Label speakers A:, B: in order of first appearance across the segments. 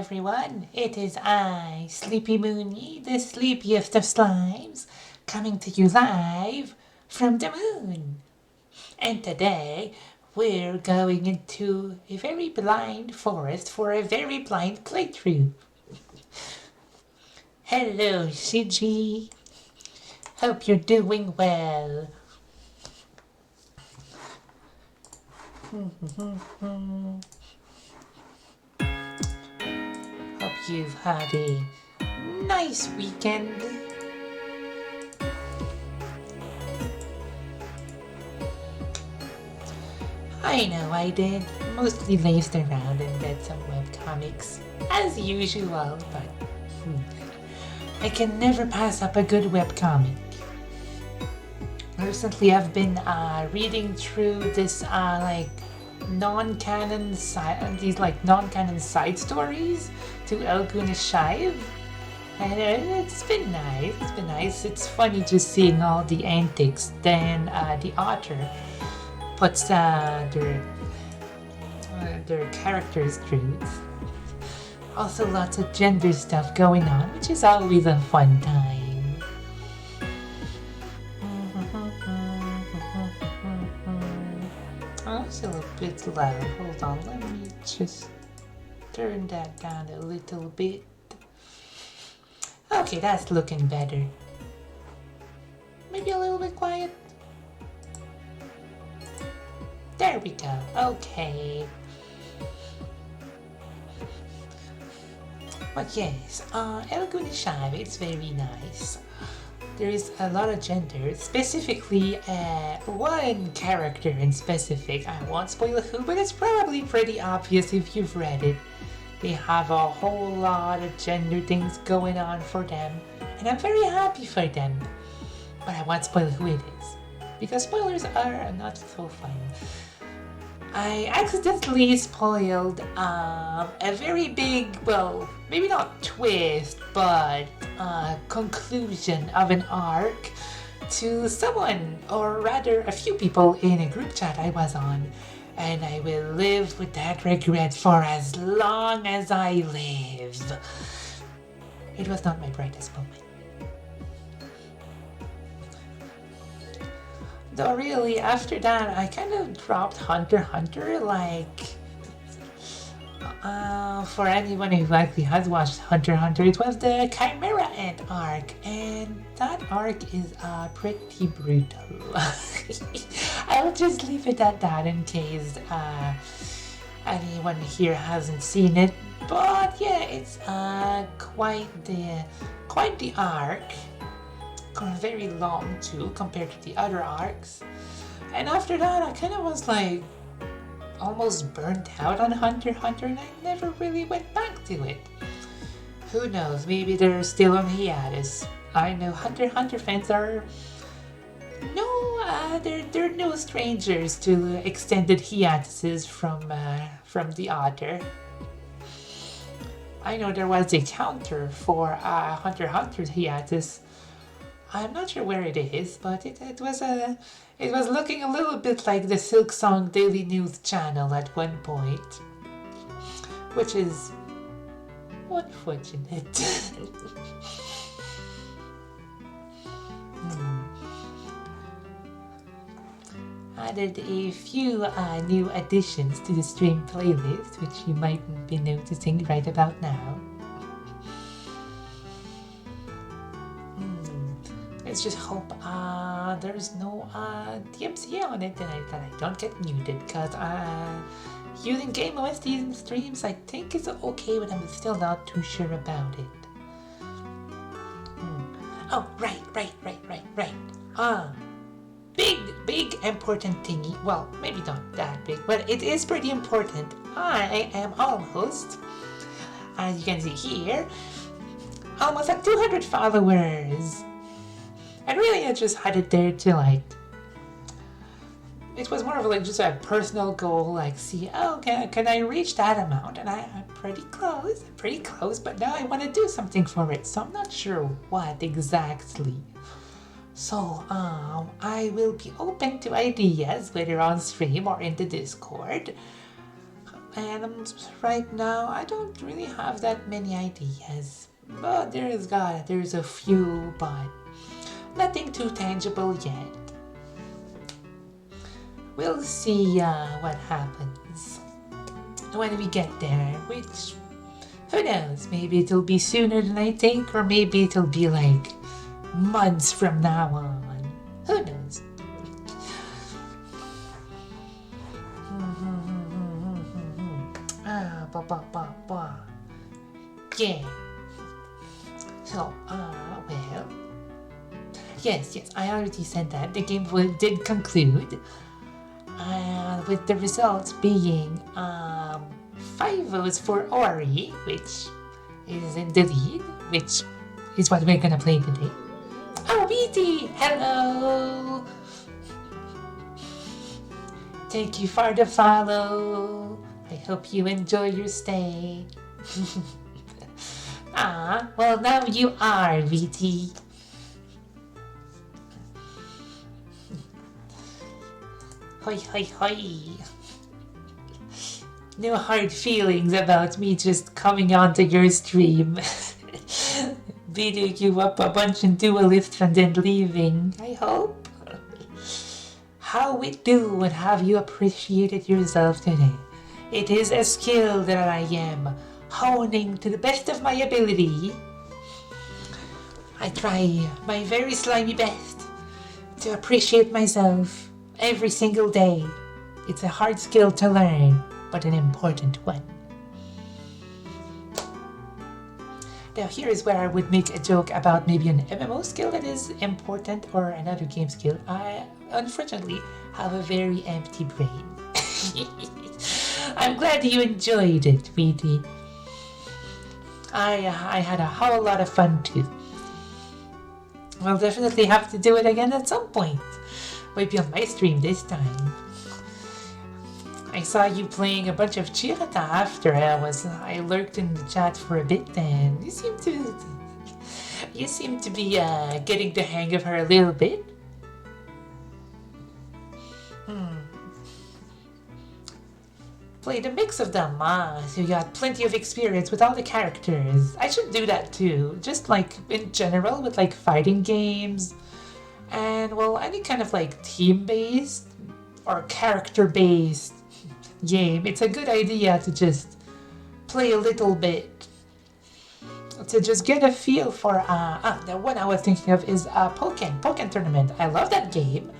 A: everyone. It is I, Sleepy Moony, the sleepiest of slimes, coming to you live from the moon. And today, we're going into a very blind forest for a very blind playthrough. Hello, Shiji. Hope you're doing well. Hope you've had a nice weekend. I know I did. Mostly lazed around and read some webcomics, as usual, but I can never pass up a good webcomic. Recently I've been reading through this non-canon side stories to Elguna Shive. And it's been nice. It's funny just seeing all the antics then the author puts their characters through. Also lots of gender stuff going on, which is always a fun time. Oh, still a bit loud. Hold on, let me just turn that down a little bit. Okay, that's looking better. Maybe a little bit quiet. There we go. Okay. But yes, Elguna Shive, it's very nice. There is a lot of gender, specifically one character in specific. I won't spoil who, but it's probably pretty obvious if you've read it. They have a whole lot of gender things going on for them, and I'm very happy for them. But I won't spoil who it is, because spoilers are not so fun. I accidentally spoiled a very big, well, maybe not twist, but conclusion of an arc to someone, or rather a few people in a group chat I was on. And I will live with that regret for as long as I live. It was not my brightest moment. Though really, after that, I kind of dropped Hunter x Hunter, for anyone who likely has watched Hunter x Hunter, it was the Chimera Ant arc, and that arc is pretty brutal. I'll just leave it at that in case anyone here hasn't seen it. But yeah, it's quite the arc. Very long too compared to the other arcs. And after that, I kind of was like almost burnt out on Hunter x Hunter, and I never really went back to it. Who knows, maybe they're still on hiatus. I know Hunter x Hunter fans are they're no strangers to extended hiatuses from the author. I know there was a counter for Hunter x Hunter's hiatus. I'm not sure where it is, but it was looking a little bit like the Silksong Daily News channel at one point, which is unfortunate. Added a few new additions to the stream playlist, which you might be noticing right about now. Let's just hope there's no DMCA on it, and that I don't get muted, because using Game OSTs in streams I think is okay, but I'm still not too sure about it. Oh, right. Big important thingy. Well, maybe not that big, but it is pretty important. I am almost, as you can see here, almost at 200 followers. And really, I just had it there to it was more of just a personal goal, see, can I reach that amount? And I'm pretty close, but now I want to do something for it, so I'm not sure what exactly. So, I will be open to ideas, whether on stream or in the Discord. And right now, I don't really have that many ideas. But there's a few, but nothing too tangible yet. We'll see what happens when we get there, which, who knows, maybe it'll be sooner than I think, or maybe it'll be like months from now on. Who knows? Yeah. So, well, yes, I already said that. The game did conclude, with the results being 5 votes for Ori, which is in the lead, which is what we're gonna play today. Oh, BT! Hello! Thank you for the follow. I hope you enjoy your stay. Well, now you are, VT. Hoi, hoi, hoi. No hard feelings about me just coming onto your stream, beating you up a bunch in Duelist and then leaving, I hope. How it do, and have you appreciated yourself today? It is a skill that I am honing to the best of my ability. I try my very slimy best to appreciate myself every single day. It's a hard skill to learn, but an important one. Now here is where I would make a joke about maybe an MMO skill that is important or another game skill. I unfortunately have a very empty brain. I'm glad you enjoyed it, Weedy. I had a whole lot of fun too. We'll definitely have to do it again at some point. Maybe on my stream this time. I saw you playing a bunch of Chirata after I lurked in the chat for a bit, and you seem to be getting the hang of her a little bit. Played a mix of them, so you got plenty of experience with all the characters. I should do that too, just like in general with like fighting games, and well, any kind of like team-based or character-based game. It's a good idea to just play a little bit, to just get a feel for, the one I was thinking of is Pokken Tournament. I love that game.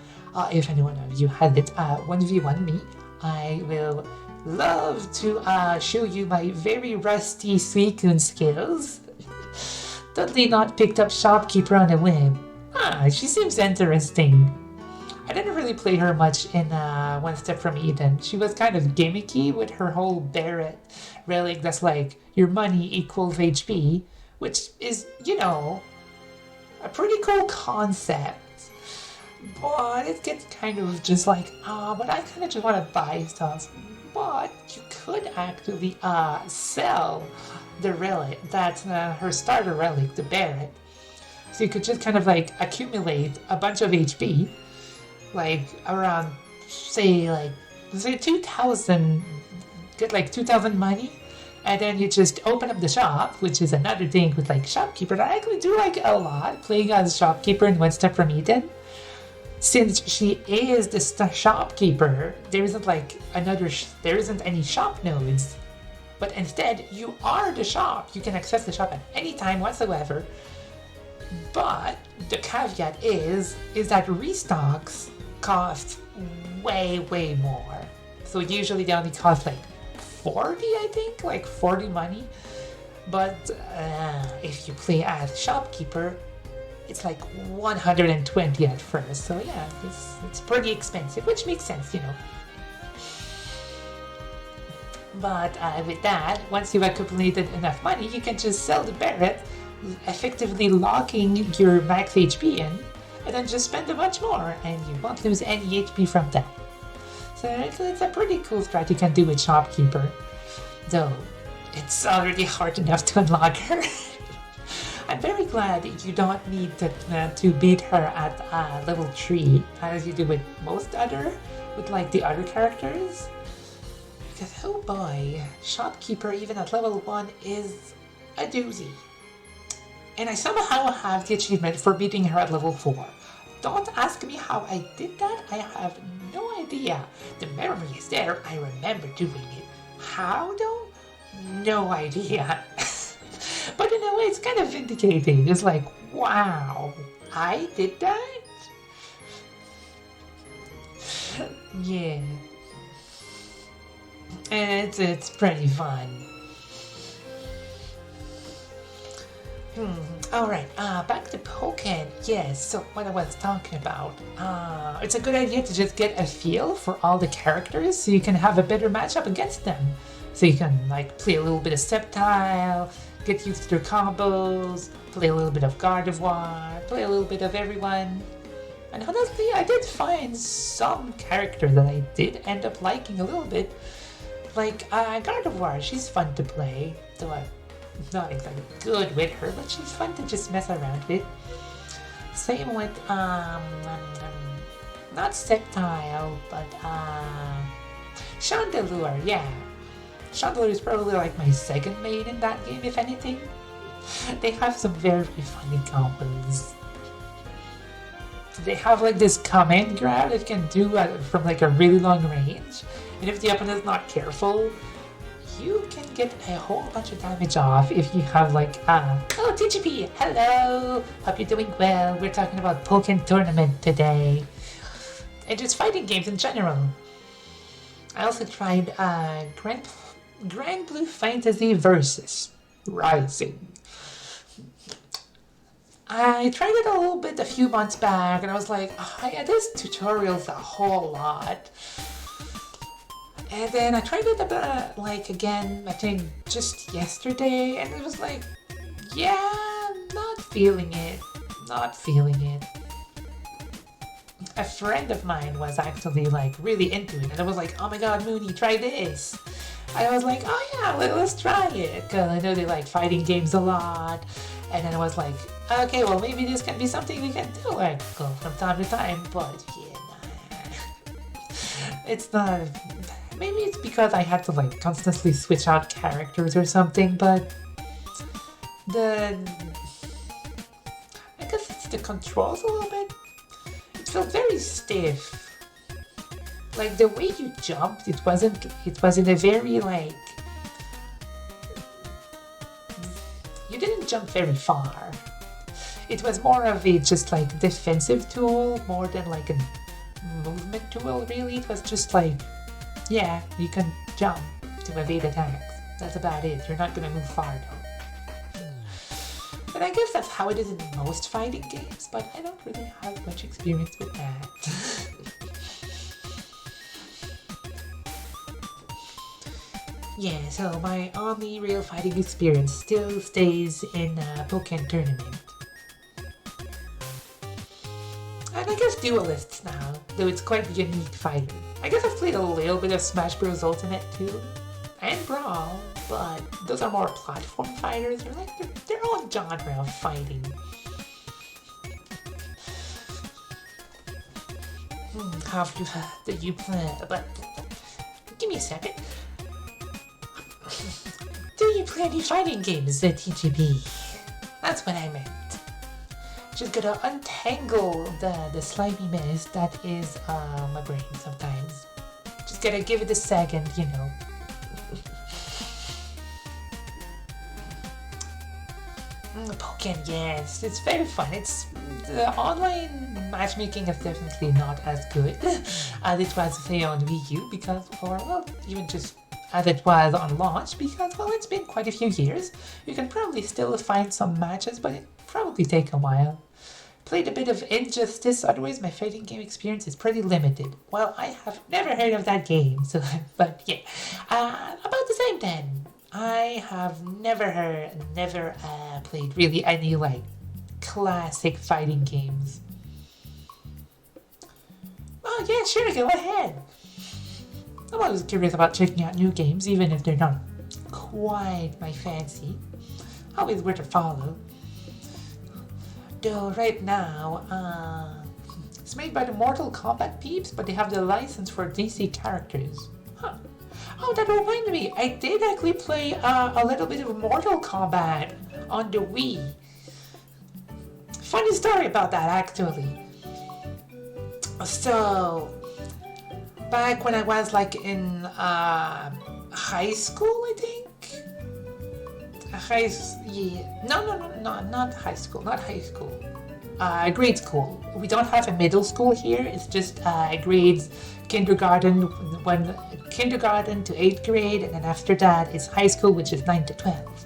A: If anyone of you had it, 1v1 me, I will love to show you my very rusty Suicune skills. Totally not picked up Shopkeeper on a whim. She seems interesting. I didn't really play her much in One Step from Eden. She was kind of gimmicky with her whole Barret relic that's like your money equals HP, which is, you know, a pretty cool concept. But it gets kind of just like, but I kind of just want to buy stuff. But you could actually sell the relic, that's her starter relic, the Barret. So you could just kind of like accumulate a bunch of HP, like around, say 2,000, get like 2,000 money, and then you just open up the shop, which is another thing with like Shopkeeper that I actually do like a lot, playing as Shopkeeper in One Step from Eden. Since she is the shopkeeper, there isn't any shop nodes, but instead you are the shop. You can access the shop at any time whatsoever. But the caveat is that restocks cost way more. So usually they only cost like 40, I think, like 40 money. But if you play as shopkeeper, it's like 120 at first, so yeah, it's pretty expensive, which makes sense, you know. But with that, once you've accumulated enough money, you can just sell the Barret, effectively locking your max HP in, and then just spend a bunch more, and you won't lose any HP from that. So it's a pretty cool strat you can do with Shopkeeper, though it's already hard enough to unlock her. I'm very glad that you don't need to beat her at level 3 as you do with most with like the other characters. because oh boy, Shopkeeper even at level 1 is a doozy. And I somehow have the achievement for beating her at level 4. Don't ask me how I did that, I have no idea. The memory is there, I remember doing it. How though? No idea. But in a way it's kind of vindicating. It's like, wow, I did that? Yeah. And it's pretty fun. Alright, back to Pokken. Yes, so what I was talking about. It's a good idea to just get a feel for all the characters so you can have a better matchup against them. So you can, like, play a little bit of Sceptile, get used to their combos, play a little bit of Gardevoir, play a little bit of everyone. And honestly, I did find some characters that I did end up liking a little bit. Like, Gardevoir, she's fun to play, though I'm not exactly good with her, but she's fun to just mess around with. Same with, not Sceptile, but, Chandelure, yeah. Chandelure is probably like my second main in that game, if anything. They have some very funny combos. They have like this command grab that you can do from like a really long range, and if the opponent is not careful, you can get a whole bunch of damage off if you have like, oh TGP, hello, hope you're doing well, we're talking about Pokken Tournament today, and just fighting games in general. I also tried Grand Blue Fantasy Versus Rising. I tried it a little bit a few months back, and I was like, oh yeah, this tutorial's a whole lot. And then I tried it about, like, again, I think just yesterday, and it was like, yeah, not feeling it. A friend of mine was actually, like, really into it, and I was like, oh my god, Mooney, try this. And I was like, oh yeah, let's try it, because I know they like fighting games a lot. And then I was like, okay, well maybe this can be something we can do like from time to time, but yeah, nah. It's not, maybe it's because I had to like constantly switch out characters or something, but I guess it's the controls a little bit. It felt very stiff. Like the way you jumped, it wasn't a very like, you didn't jump very far. It was more of a just like defensive tool more than like a movement tool really. It was just like, yeah, you can jump to evade attacks. That's about it. You're not gonna move far though. And I guess that's how it is in most fighting games, but I don't really have much experience with that. Yeah, so my only real fighting experience still stays in Pokken Tournament. And I guess Duelists now, though it's quite a unique fighting. I guess I've played a little bit of Smash Bros. Ultimate too, and Brawl, but those are more platform fighters. They're like their own genre of fighting. How do you play? But give me a second. Do you play any fighting games at TGP? That's what I meant. Just gotta untangle the slimy mess that is my brain sometimes. Just gotta give it a second, you know. Pokken, yes, it's very fun. The online matchmaking is definitely not as good as it was, say, on Wii U, because, or well, even just as it was on launch, because, well, it's been quite a few years. You can probably still find some matches, but it probably take a while. Played a bit of Injustice, otherwise my fighting game experience is pretty limited. Well, I have never heard of that game, so, but yeah. About the same then. I have never played really any, like, classic fighting games. Oh yeah, sure, go ahead. I'm always curious about checking out new games, even if they're not quite my fancy. Always worth a follow. Though right now, it's made by the Mortal Kombat peeps, but they have the license for DC characters. Huh. Oh, that reminded me. I did actually play a little bit of Mortal Kombat on the Wii. Funny story about that, actually. So, back when I was like in high school, I think. Yeah. No, not high school. Not high school. Grade school. We don't have a middle school here. It's just grades, kindergarten, kindergarten to 8th grade, and then after that it's high school, which is 9 to 12.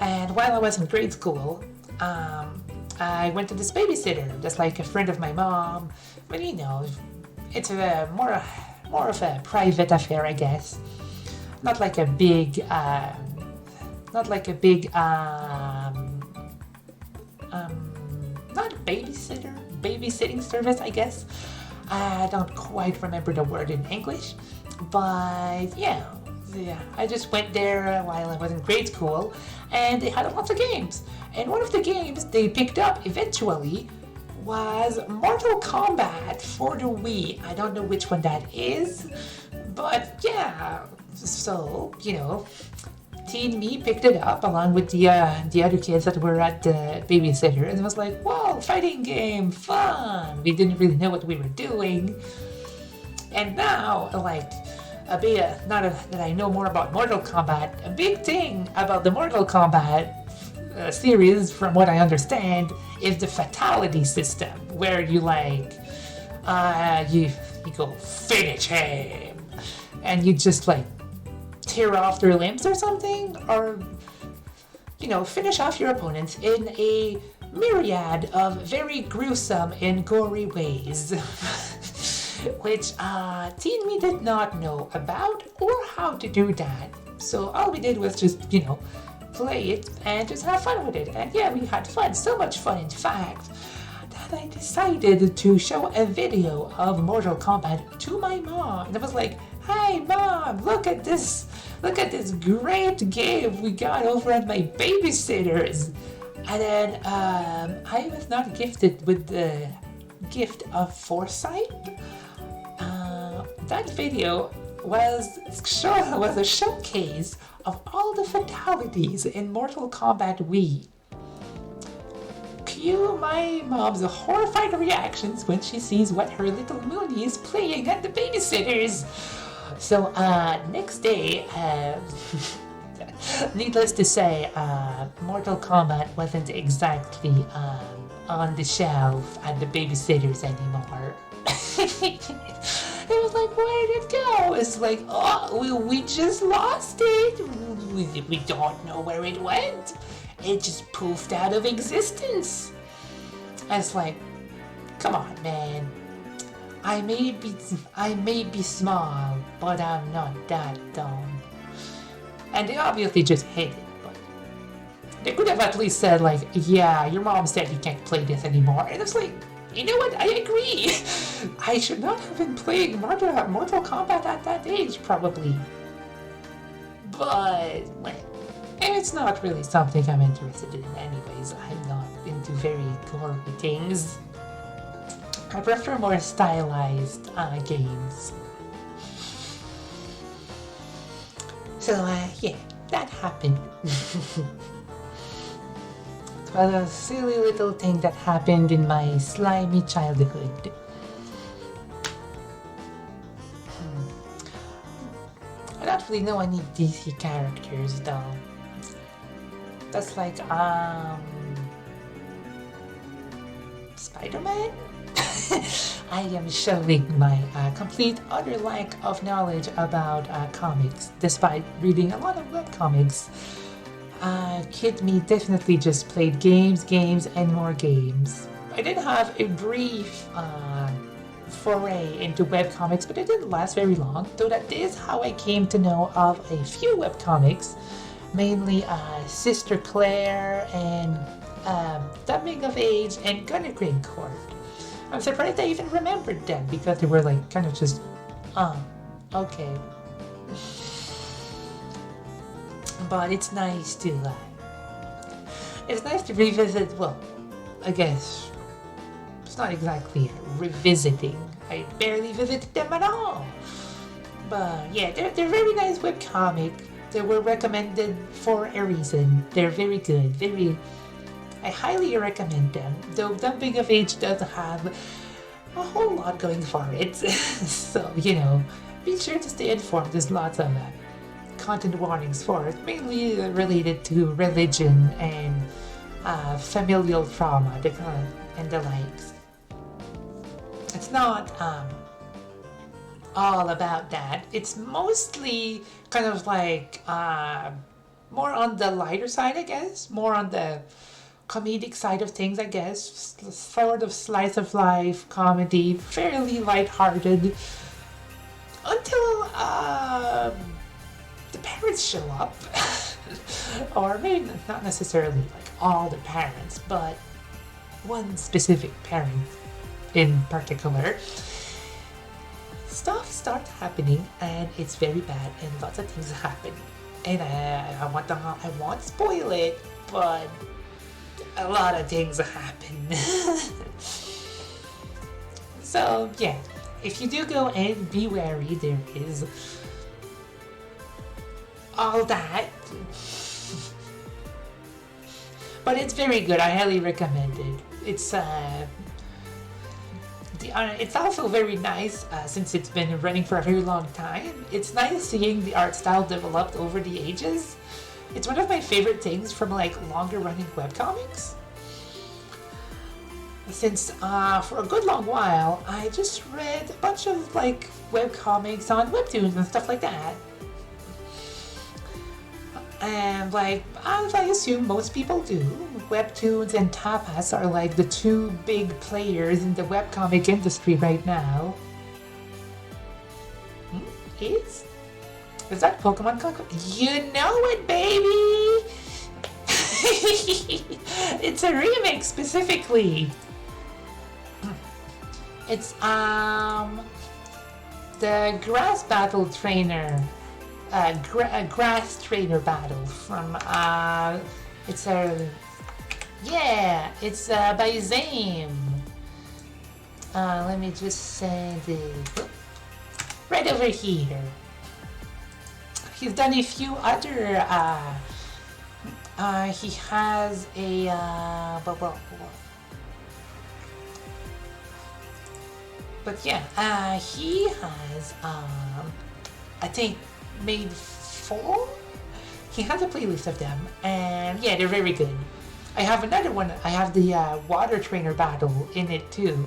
A: And while I was in grade school, I went to this babysitter, just like a friend of my mom. But it's a more of a private affair, I guess. Not like a big, not babysitting service, I guess. I don't quite remember the word in English, but yeah, I just went there while I was in grade school, and they had lots of games. And one of the games they picked up eventually was Mortal Kombat for the Wii. I don't know which one that is, but yeah, so, teen me picked it up along with the other kids that were at the babysitter, and it was like, whoa, fighting game, fun. We didn't really know what we were doing, and now that I know more about Mortal Kombat, a big thing about the Mortal Kombat series, from what I understand, is the fatality system, where you go finish him, and you just tear off their limbs or something, or finish off your opponents in a myriad of very gruesome and gory ways, which Teen Me did not know about or how to do that. So all we did was just play it and just have fun with it, and yeah, we had fun, so much fun in fact that I decided to show a video of Mortal Kombat to my mom, and I was like, "Hey mom, look at this great game we got over at my babysitter's." And then I was not gifted with the gift of foresight. That video was a showcase of all the fatalities in Mortal Kombat Wii. Cue my mom's horrified reactions when she sees what her little Moonie is playing at the babysitter's. So next day, needless to say, Mortal Kombat wasn't exactly on the shelf at the babysitter's anymore. It was like, where did it go? It's like, oh, we just lost it. We don't know where it went. It just poofed out of existence. And it's like, come on, man. I may be small, but I'm not that dumb. And they obviously just hid it, but they could have at least said yeah, your mom said you can't play this anymore. And it's like, you know what? I agree. I should not have been playing Mortal Kombat at that age, probably. But it's not really something I'm interested in anyways. I'm not into very gory things. I prefer more stylized games. So, yeah, that happened. It was a silly little thing that happened in my slimy childhood. I don't really know any DC characters, though. That's like, Spider-Man? I am showing my complete utter lack of knowledge about comics, despite reading a lot of webcomics. Kid me definitely just played games, and more games. I did have a brief foray into webcomics, but it didn't last very long, though that is how I came to know of a few webcomics, mainly Sister Claire and Dubbing of Age and Gunner Green Court. I'm surprised I even remembered them because they were kind of just, okay. But it's nice to revisit, well, I guess it's not exactly revisiting. I barely visited them at all. But yeah, they're very nice webcomic. They were recommended for a reason. They're very good. I highly recommend them. Though Dumping of Age doesn't have a whole lot going for it. So, be sure to stay informed. There's lots of content warnings for it, mainly related to religion and familial trauma and the likes. It's not all about that. It's mostly kind of like more on the lighter side, I guess. More on the comedic side of things, I guess. Sort of slice of life comedy, fairly lighthearted. Until the parents show up. Or maybe not necessarily like all the parents, but one specific parent in particular. Stuff starts happening and it's very bad and lots of things happen. And I won't spoil it, but a lot of things happen. So yeah, if you do go in, be wary. There is all that. But it's very good. I highly recommend it. It's also very nice since it's been running for a very long time. It's nice seeing the art style developed over the ages. It's one of my favorite things from like longer running webcomics. Since for a good long while, I just read a bunch of like webcomics on webtoons and stuff like that. And like, as I assume most people do, webtoons and tapas are like the two big players in the webcomic industry right now. Is that Pokemon Conquest? You know it, baby! It's a remake specifically. It's the Grass Battle Trainer. Grass Trainer Battle from it's by Zame. Let me just say this right over here. He's done a few other he has a but yeah, he has I think made 4. He has a playlist of them, and yeah, they're very good. I have another one. I have the Water Trainer Battle in it too,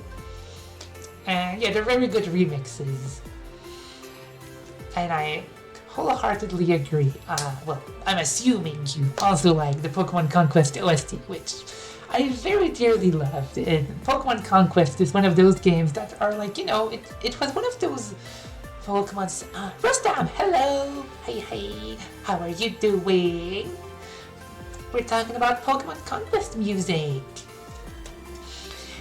A: and yeah, they're very good remixes. And I wholeheartedly agree. Well, I'm assuming you also like the Pokemon Conquest OST, which I very dearly loved. And Pokemon Conquest is one of those games that are like, it was one of those Pokemon's Rustam, hello! Hey, how are you doing? We're talking about Pokemon Conquest music.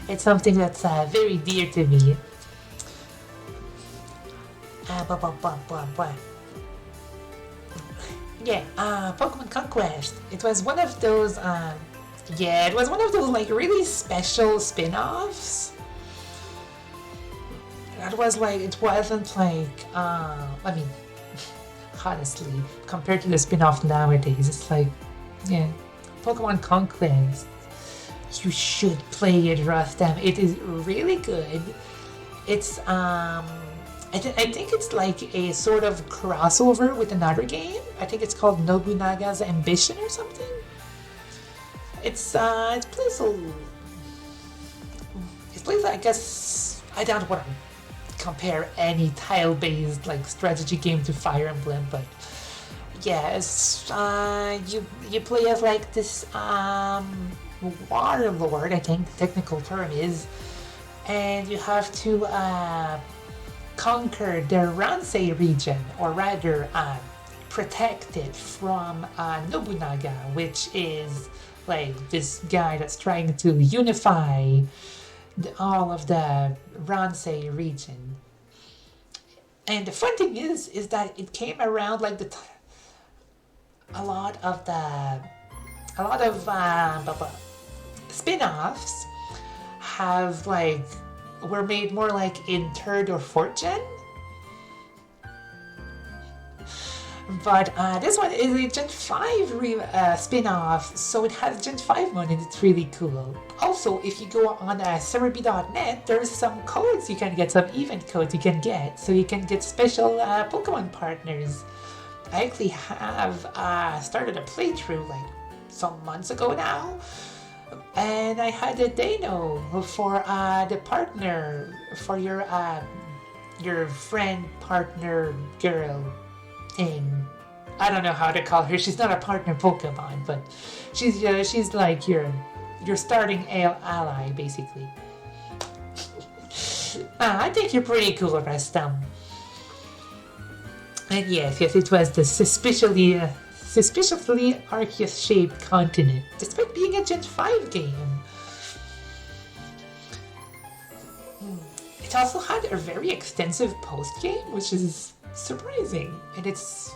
A: It's something that's very dear to me. Yeah, Pokemon Conquest. It was one of those, like really special spin-offs. It wasn't like, honestly, compared to the spin-off nowadays, it's like, yeah, Pokemon Conquest. You should play it, Rustam. It is really good. It's, I think it's like a sort of crossover with another game. I think it's called Nobunaga's Ambition or something. It plays, I guess, I don't want to compare any tile-based like strategy game to Fire Emblem, but yeah, it's you play as like this warlord, I think the technical term is, and you have to conquer the Ransei region, or rather protect it from Nobunaga, which is like this guy that's trying to unify all of the Ransei region. And the fun thing is that it came around like a lot of spin-offs have like were made more like in third or fourth gen. But this one is a Gen 5 spin-off, so it has Gen 5 mode and it's really cool. Also, if you go on Cerebi.net, there's some codes you can get, some event codes you can get, so you can get special Pokemon partners. I actually have started a playthrough like some months ago now, and I had a Dano for the partner, for your friend, partner, girl thing. I don't know how to call her. She's not a partner Pokemon, but she's like your starting ally, basically. I think you're pretty cool, Restam. And yes, it was the suspiciously Arceus-shaped continent, despite being a Gen 5 game. It also had a very extensive post-game, which is surprising. And it's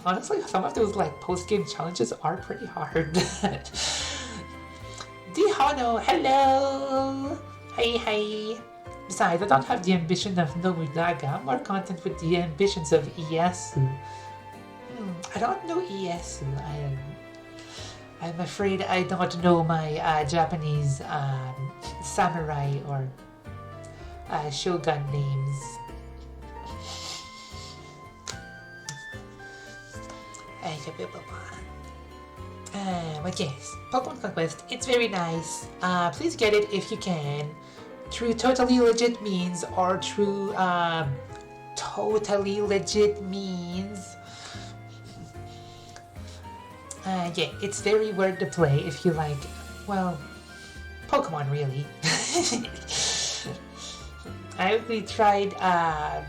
A: honestly, some of those like post-game challenges are pretty hard. Dihono, hello! Hi. Besides, I don't have the ambition of Nobunaga. I'm more content with the ambitions of Ieyasu. I don't know Ieyasu. I'm afraid I don't know my Japanese samurai or shogun names. But yes, Pokemon Conquest, it's very nice. Please get it if you can, through totally legit means or through totally legit means. Yeah, it's very worth the play if you like, well, Pokemon really. I actually tried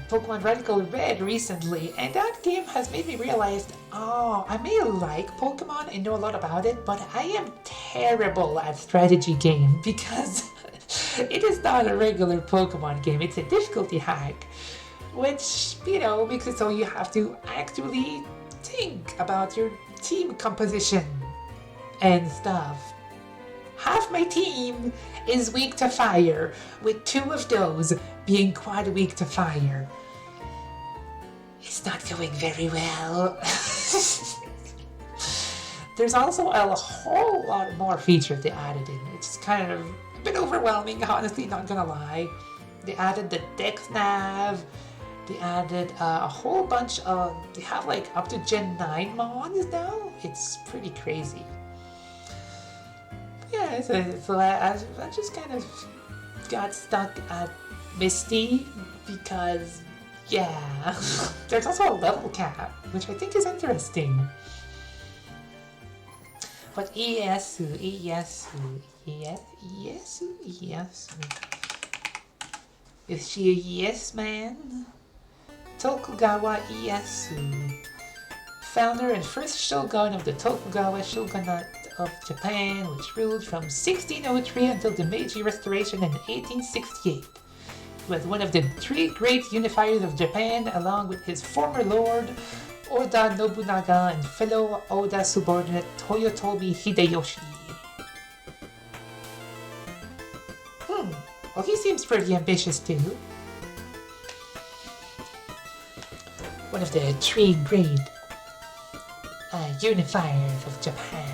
A: Pokemon Red Gold Red recently, and that game has made me realize, I may like Pokemon and know a lot about it, but I am terrible at strategy game because it is not a regular Pokemon game. It's a difficulty hack, which, makes it so you have to actually think about your team composition and stuff. Half my team is weak to fire, with 2 of those being quite weak to fire. It's not going very well. There's also a whole lot more features they added in. It's kind of a bit overwhelming, honestly, not gonna lie. They added the Dex Nav. They added a whole bunch of... They have like up to Gen 9 mons now. It's pretty crazy. Yeah, so I just kind of got stuck at Misty because, yeah, there's also a level cap, which I think is interesting. But Ieyasu. Is she a yes man? Tokugawa Ieyasu, founder and first shogun of the Tokugawa Shogunate of Japan, which ruled from 1603 until the Meiji Restoration in 1868. He was one of the 3 great unifiers of Japan, along with his former lord, Oda Nobunaga, and fellow Oda subordinate Toyotomi Hideyoshi. Well, he seems pretty ambitious too. One of the 3 great unifiers of Japan.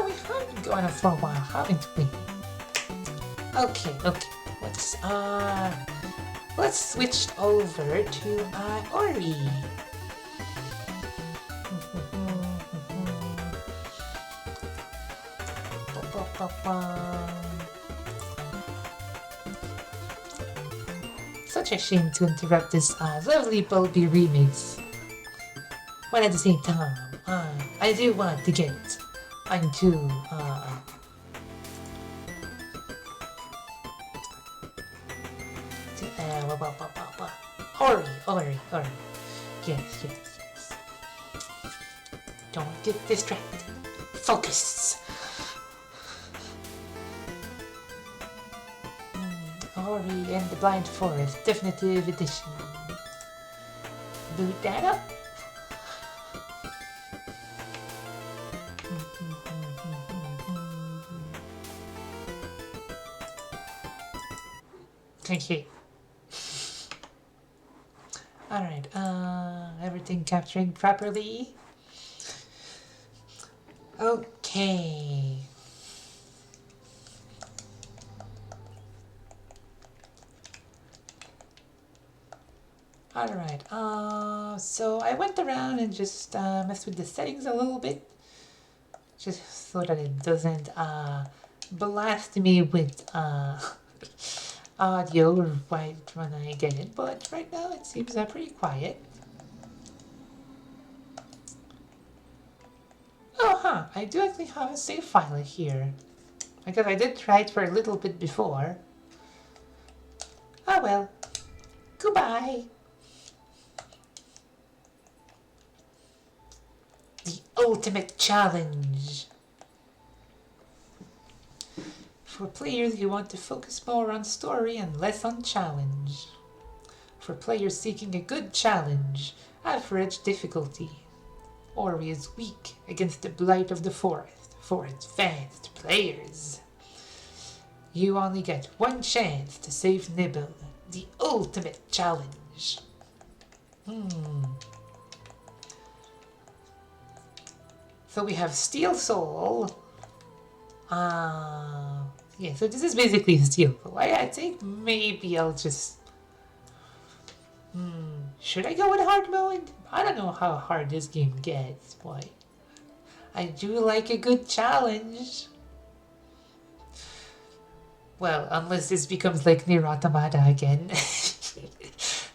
A: We have been going on for a while, haven't we? Okay. Let's switch over to Ori. Such a shame to interrupt this lovely Bulby remix. But at the same time, I do want to get onto Ori. Yes. Don't get distracted. Focus. Ori and the Blind Forest Definitive Edition. Boot that up. Okay. Alright, everything capturing properly. Okay. Alright, so I went around and just messed with the settings a little bit, just so that it doesn't blast me with audio right when I get it, but right now it seems pretty quiet. Oh, huh, I do actually have a save file here, because I did try it for a little bit before. Oh well, goodbye. The ultimate challenge. For players who want to focus more on story and less on challenge. For players seeking a good challenge, average difficulty. Ori is weak against the blight of the forest. For advanced players, you only get one chance to save Nibble. The ultimate challenge. So we have Steel Soul. Yeah, so this is basically Steel Soul. I think maybe I'll just... should I go with hard mode? I don't know how hard this game gets, but I do like a good challenge. Well, unless this becomes like Nier Automata again.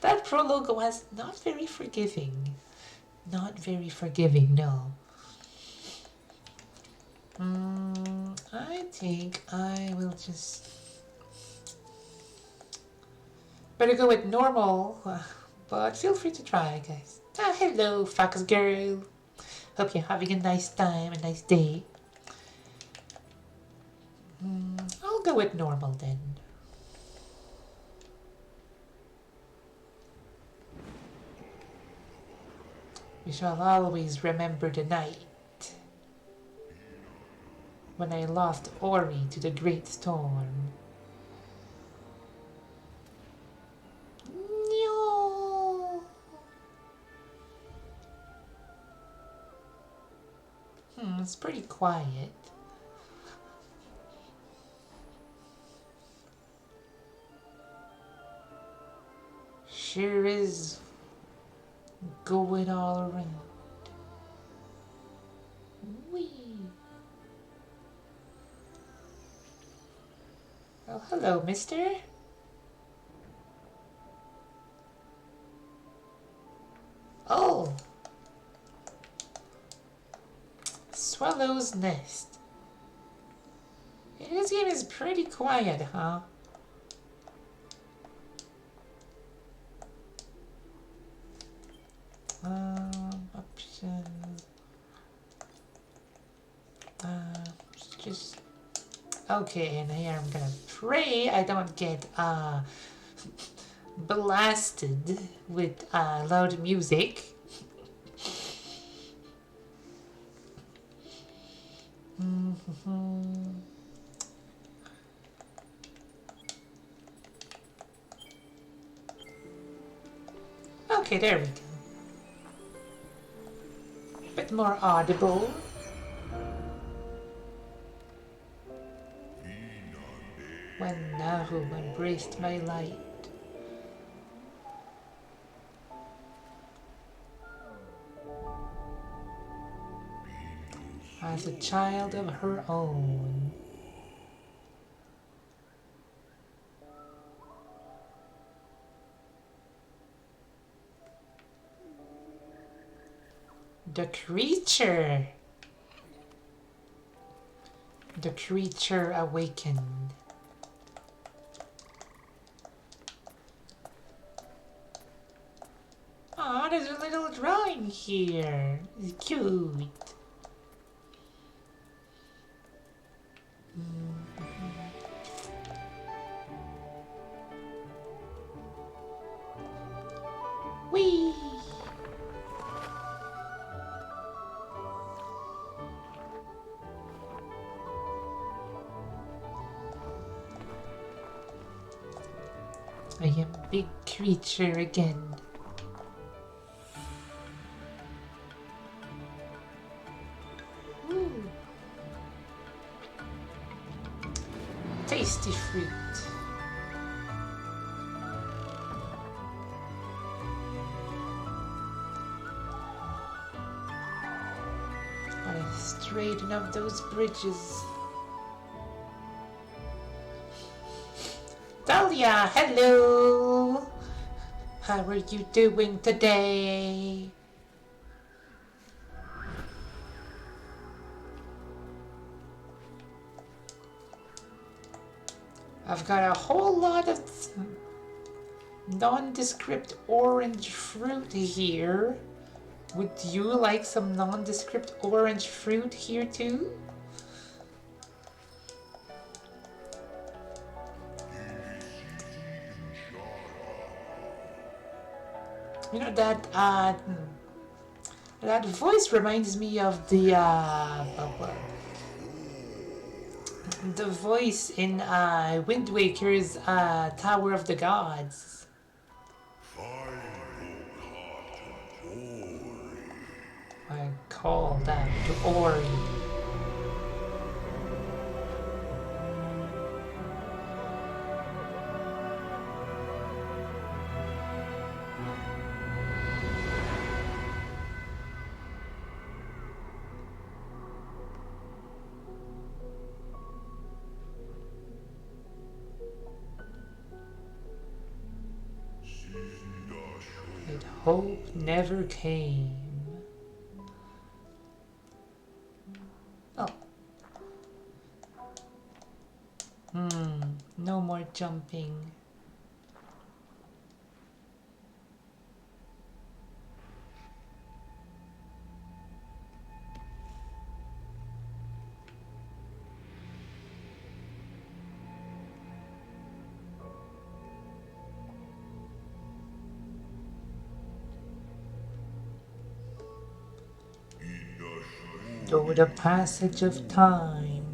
A: That prologue was not very forgiving. Not very forgiving, no. I think I will just... better go with normal, but feel free to try, guys. Hello, Fox Girl. Hope you're having a nice time, a nice day. I'll go with normal then. We shall always remember the night when I lost Ori to the Great Storm. No. It's pretty quiet. Sure is going all around. Whee! Oh, hello, mister. Oh! Swallow's Nest. This game is pretty quiet, huh? Options. Just... okay, and here I'm gonna pray I don't get, blasted with, loud music. Okay, there we go. Bit more audible. When Naru embraced my light. As a child of her own. The creature! The creature awakened. Aw, there's a little drawing here. It's cute. Whee! I am a big creature again. Ooh. Tasty fruit. Gotta straighten up those bridges. Dahlia, hello! How are you doing today? I've got a whole lot of nondescript orange fruit here. Would you like some nondescript orange fruit here too? You know that voice reminds me of the voice in Wind Waker's Tower of the Gods. I call that to Ori. And hope never came. Oh. No more jumping. Through the passage of time.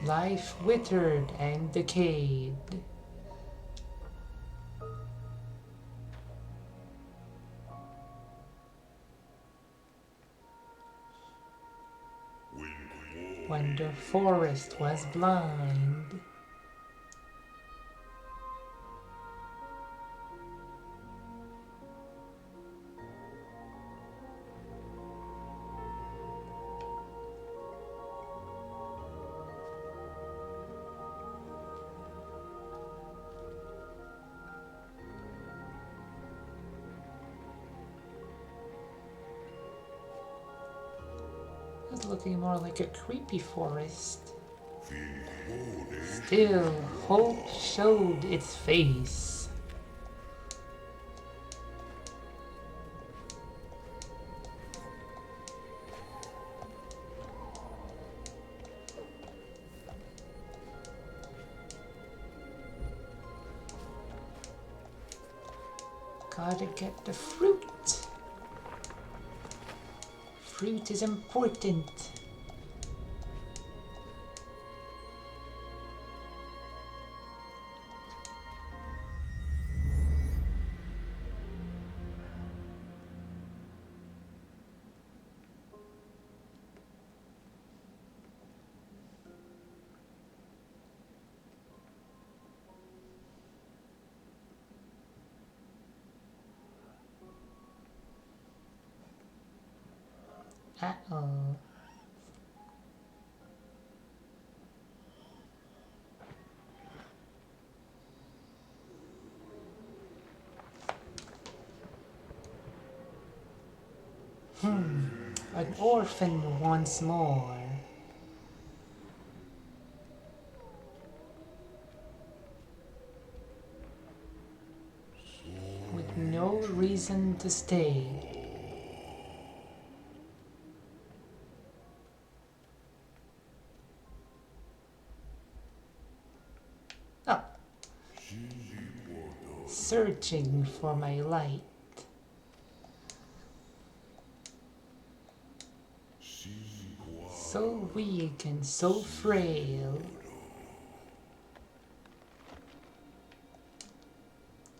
A: Life withered and decayed. When the forest was blind. It's looking more like a creepy forest. Still, hope showed its face. Gotta get the fruit. Fruit is important. Uh-oh. An orphan once more. With no reason to stay. Oh. Searching for my light. so weak and so frail.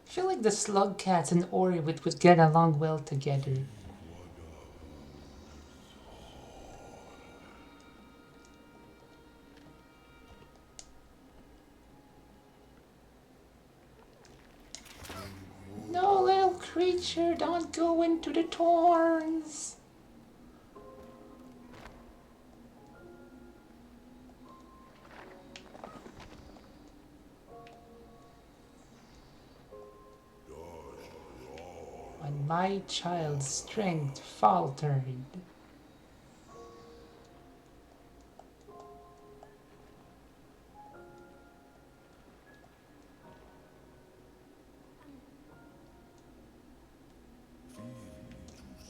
A: I feel like the slug cats and Ori would get along well together. No, little creature, don't go into the thorns. When my child's strength faltered.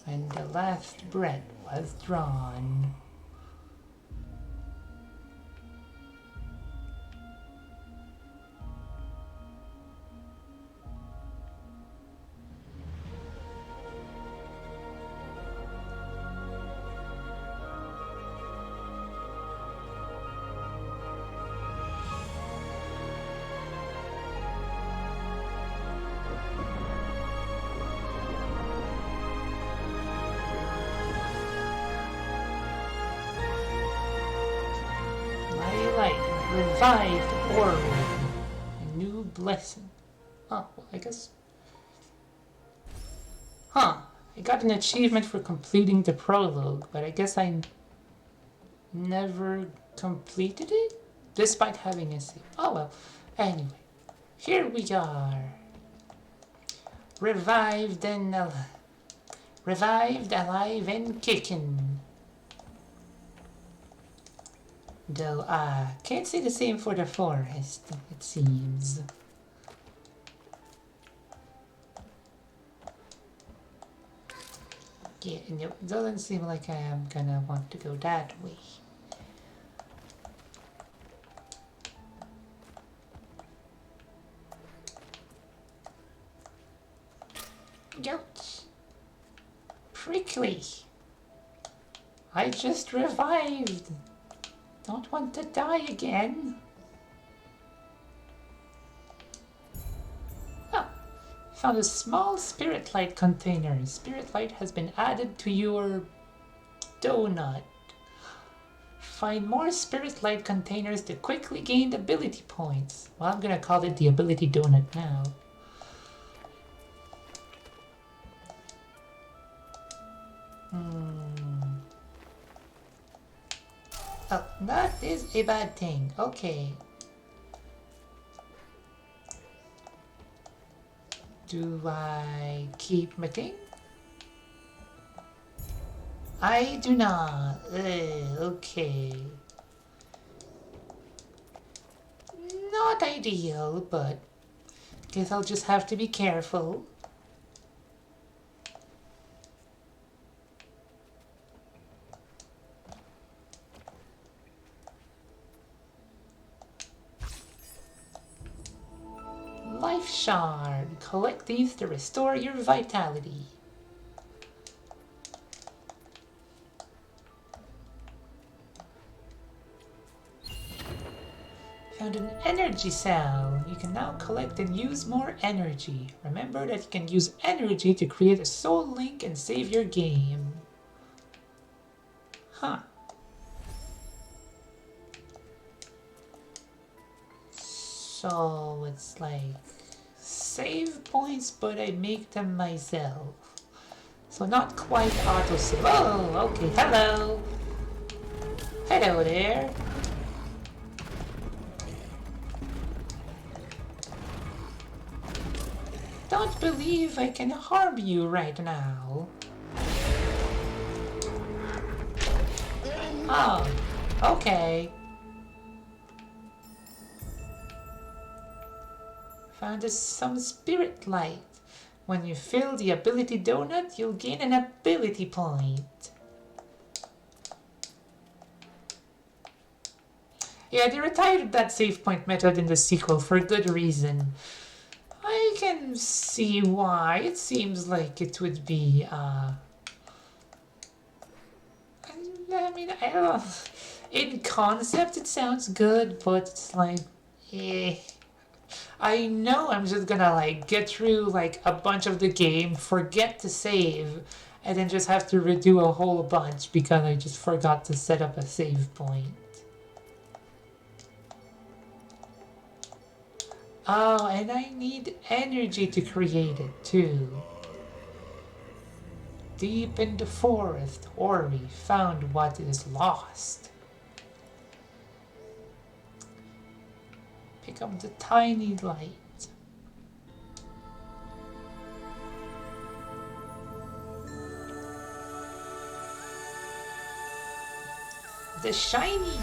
A: When the last breath was drawn. Revived Orwin. A new blessing. Oh, well, I guess. Huh. I got an achievement for completing the prologue, but I guess I never completed it? Despite having a save. Oh well. Anyway. Here we are. Revived, alive, and kicking. Though I can't say the same for the forest, it seems. Yeah, no, it doesn't seem like I am gonna want to go that way. Ouch! Prickly! I just revived! Don't want to die again. Ah, found a small spirit light container. Spirit light has been added to your donut. Find more spirit light containers to quickly gain ability points. Well, I'm gonna call it the ability donut now. Oh, that is a bad thing. Okay. Do I keep my thing? I do not. Okay. Not ideal, but guess I'll just have to be careful. Life Shard. Collect these to restore your vitality. Found an energy cell. You can now collect and use more energy. Remember that you can use energy to create a soul link and save your game. Huh. So it's like save points, but I make them myself. So not quite autosave. Oh, okay. Hello. Hello there. Don't believe I can harm you right now. Oh, okay. Found some spirit light. When you fill the ability donut, you'll gain an ability point. Yeah, they retired that save point method in the sequel for good reason. I can see why. It seems like it would be a I mean, I don't know. In concept, it sounds good, but it's like, eh. I know I'm just gonna like get through like a bunch of the game, forget to save, and then just have to redo a whole bunch because I just forgot to set up a save point. Oh, and I need energy to create it too. Deep in the forest, Ori found what is lost. Pick up the tiny light. The shiny!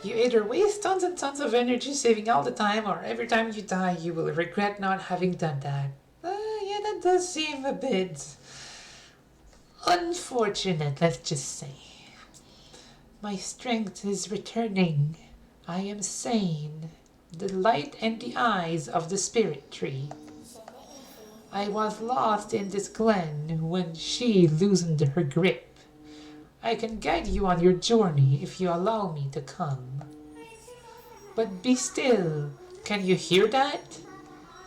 A: You either waste tons and tons of energy saving all the time, or every time you die you will regret not having done that. Yeah, that does seem a bit unfortunate, let's just say. My strength is returning. I am sane. The light and the eyes of the spirit tree. I was lost in this glen when she loosened her grip. I can guide you on your journey if you allow me to come. But be still. Can you hear that?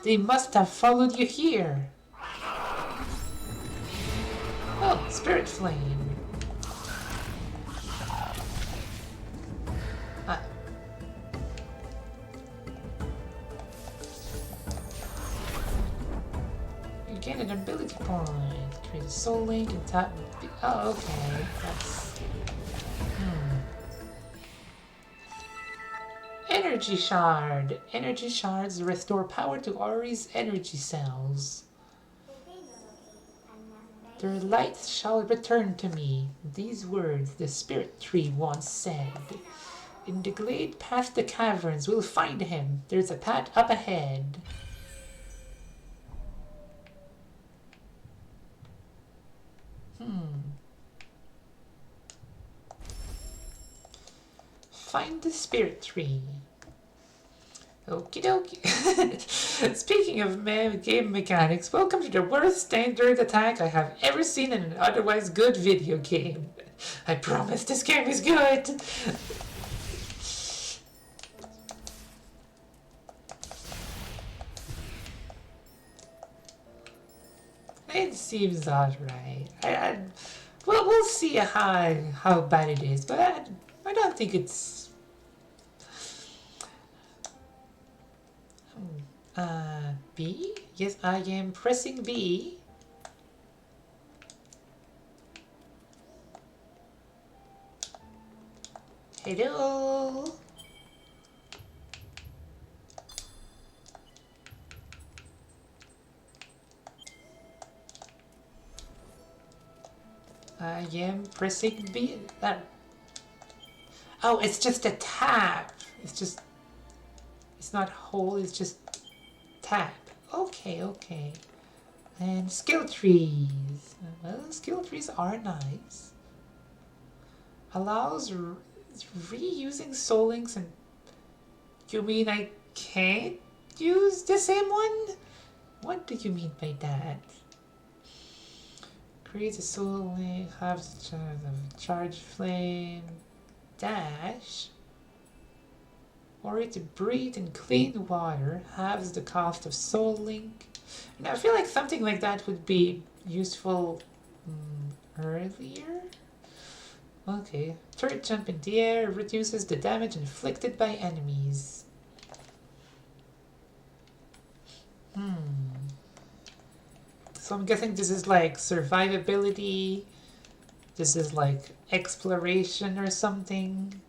A: They must have followed you here. Oh, spirit flame. You gain an ability point. Create a soul link and tap. Oh, okay. That's. Energy shard. Energy shards restore power to Ori's energy cells. Their light shall return to me. These words the spirit tree once said. In the glade past the caverns, we'll find him. There's a path up ahead. Find the spirit tree. Okie dokie. Speaking of game mechanics, welcome to the worst standard attack I have ever seen in an otherwise good video game. I promise this game is good. It seems alright. Well, we'll see how bad it is, but I don't think it's. B? Yes, I am pressing B. Hello? I am pressing B. Oh, it's just a tab. It's not whole, it's just tab. Okay. And skill trees. Well, skill trees are nice. Allows reusing soul links and... You mean I can't use the same one? What do you mean by that? Create a soul link, have the charge flame, dash. Or to breathe in clean water, halves the cost of soul link. And I feel like something like that would be useful earlier. Okay, turret jump in the air reduces the damage inflicted by enemies. So I'm guessing this is like survivability. This is like exploration or something.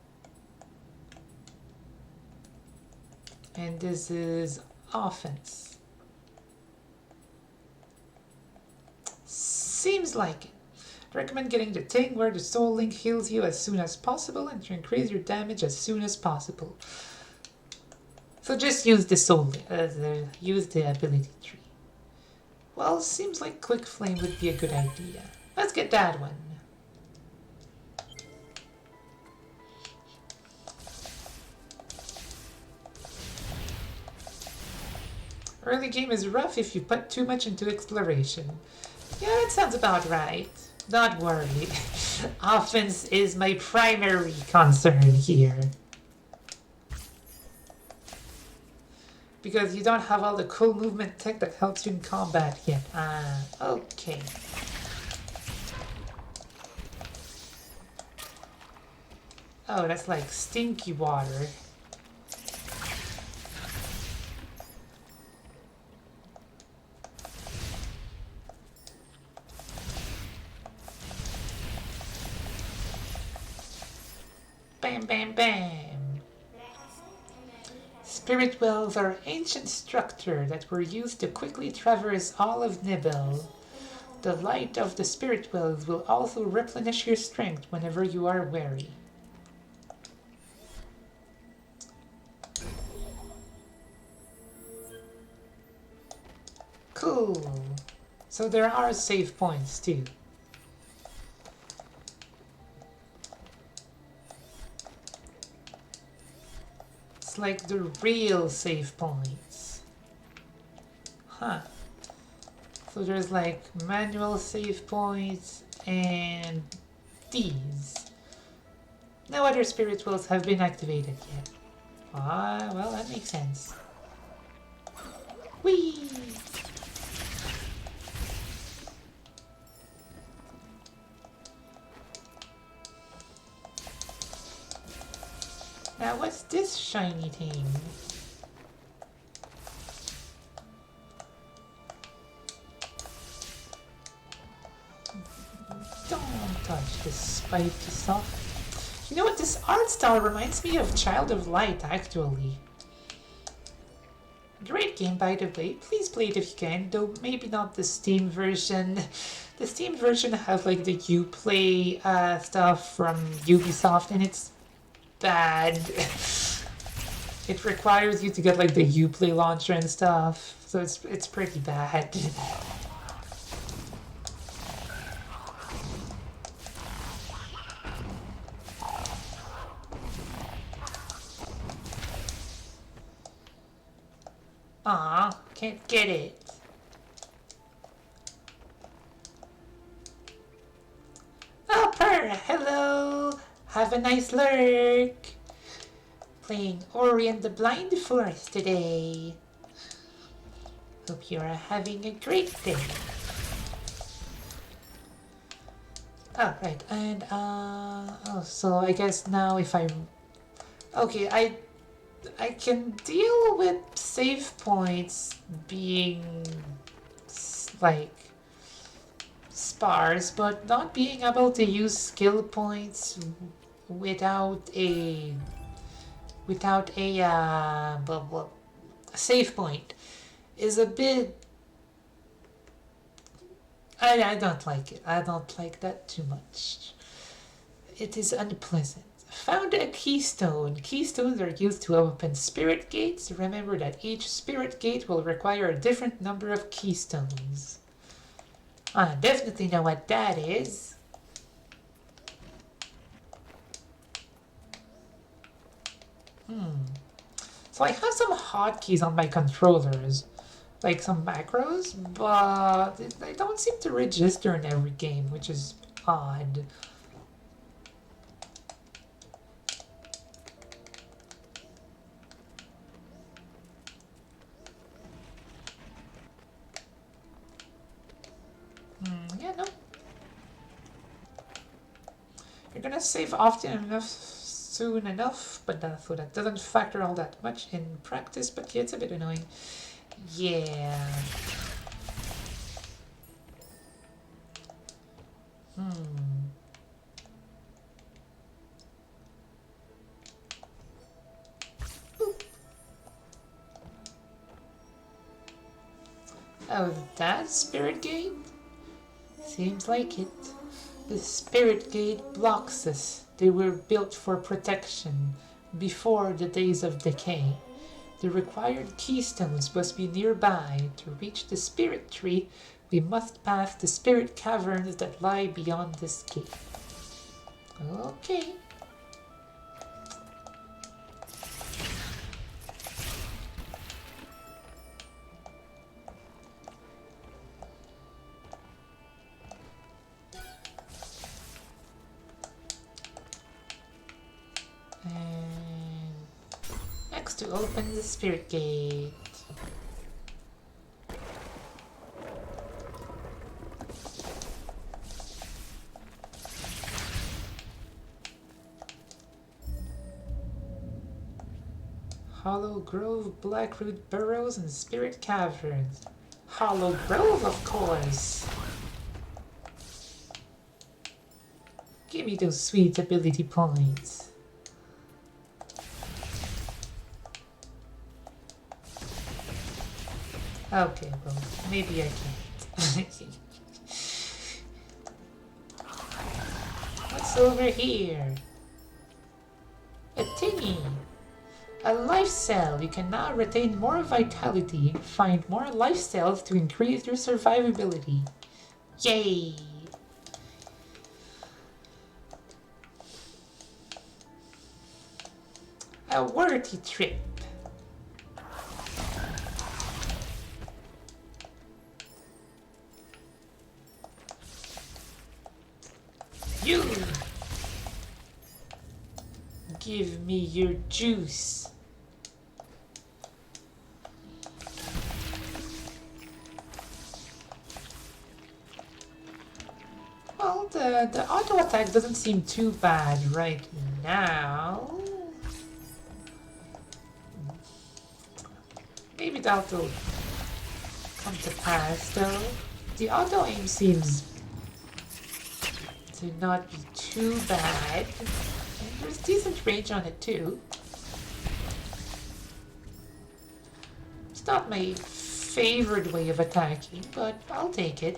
A: And this is offense. Seems like it. I recommend getting the thing where the soul link heals you as soon as possible and to increase your damage as soon as possible. So just use the soul, use the ability tree. Well, seems like quick flame would be a good idea. Let's get that one. Early game is rough if you put too much into exploration. Yeah, that sounds about right. Don't worry. Offense is my primary concern here. Because you don't have all the cool movement tech that helps you in combat yet. Ah, okay. Oh, that's like stinky water. Bam, bam, bam. Spirit wells are ancient structure that were used to quickly traverse all of Nibel. The light of the spirit wells will also replenish your strength whenever you are weary. Cool. So there are save points too. It's like the real save points. Huh. So there's like manual save points and these. No other spirit wells have been activated yet. Ah, well, that makes sense. Whee! Now what's this shiny thing? Don't touch this spiky stuff. You know what, this art style reminds me of Child of Light, actually. Great game, by the way. Please play it if you can, though maybe not the Steam version. The Steam version has like the Uplay stuff from Ubisoft, and it's bad. It requires you to get like the Uplay launcher and stuff, so it's pretty bad. Aw, can't get it. Oh, Purr, hello! Have a nice lurk! Playing Ori and the Blind Forest today. Hope you are having a great day. Oh, right, and, oh, so I guess now if I'm... Okay, I can deal with save points being like sparse, but not being able to use skill points without a save point is a bit. I don't like it. I don't like that too much. It is unpleasant. Found a keystone. Keystones are used to open spirit gates. Remember that each spirit gate will require a different number of keystones. I definitely know what that is. So I have some hotkeys on my controllers, like some macros, but they don't seem to register in every game, which is odd. Yeah, no. You're gonna save often enough, soon enough, but so that doesn't factor all that much in practice, but yeah, it's a bit annoying. Yeah. Oh, that spirit gate? Seems like it. The spirit gate blocks us. They were built for protection before the days of decay. The required keystones must be nearby. To reach the spirit tree, we must pass the spirit caverns that lie beyond this gate. Okay. And next to open the spirit gate. Hollow Grove, Blackroot Burrows, and Spirit Caverns. Hollow Grove, of course! Give me those sweet ability points. Okay, well, maybe I can't. What's over here? A tinny! A life cell. You can now retain more vitality. Find more life cells to increase your survivability. Yay! A worthy trip. You! Give me your juice. Well, the auto attack doesn't seem too bad right now. Maybe that'll come to pass though. The auto aim seems to not be too bad. And there's decent range on it too. It's not my favorite way of attacking, but I'll take it.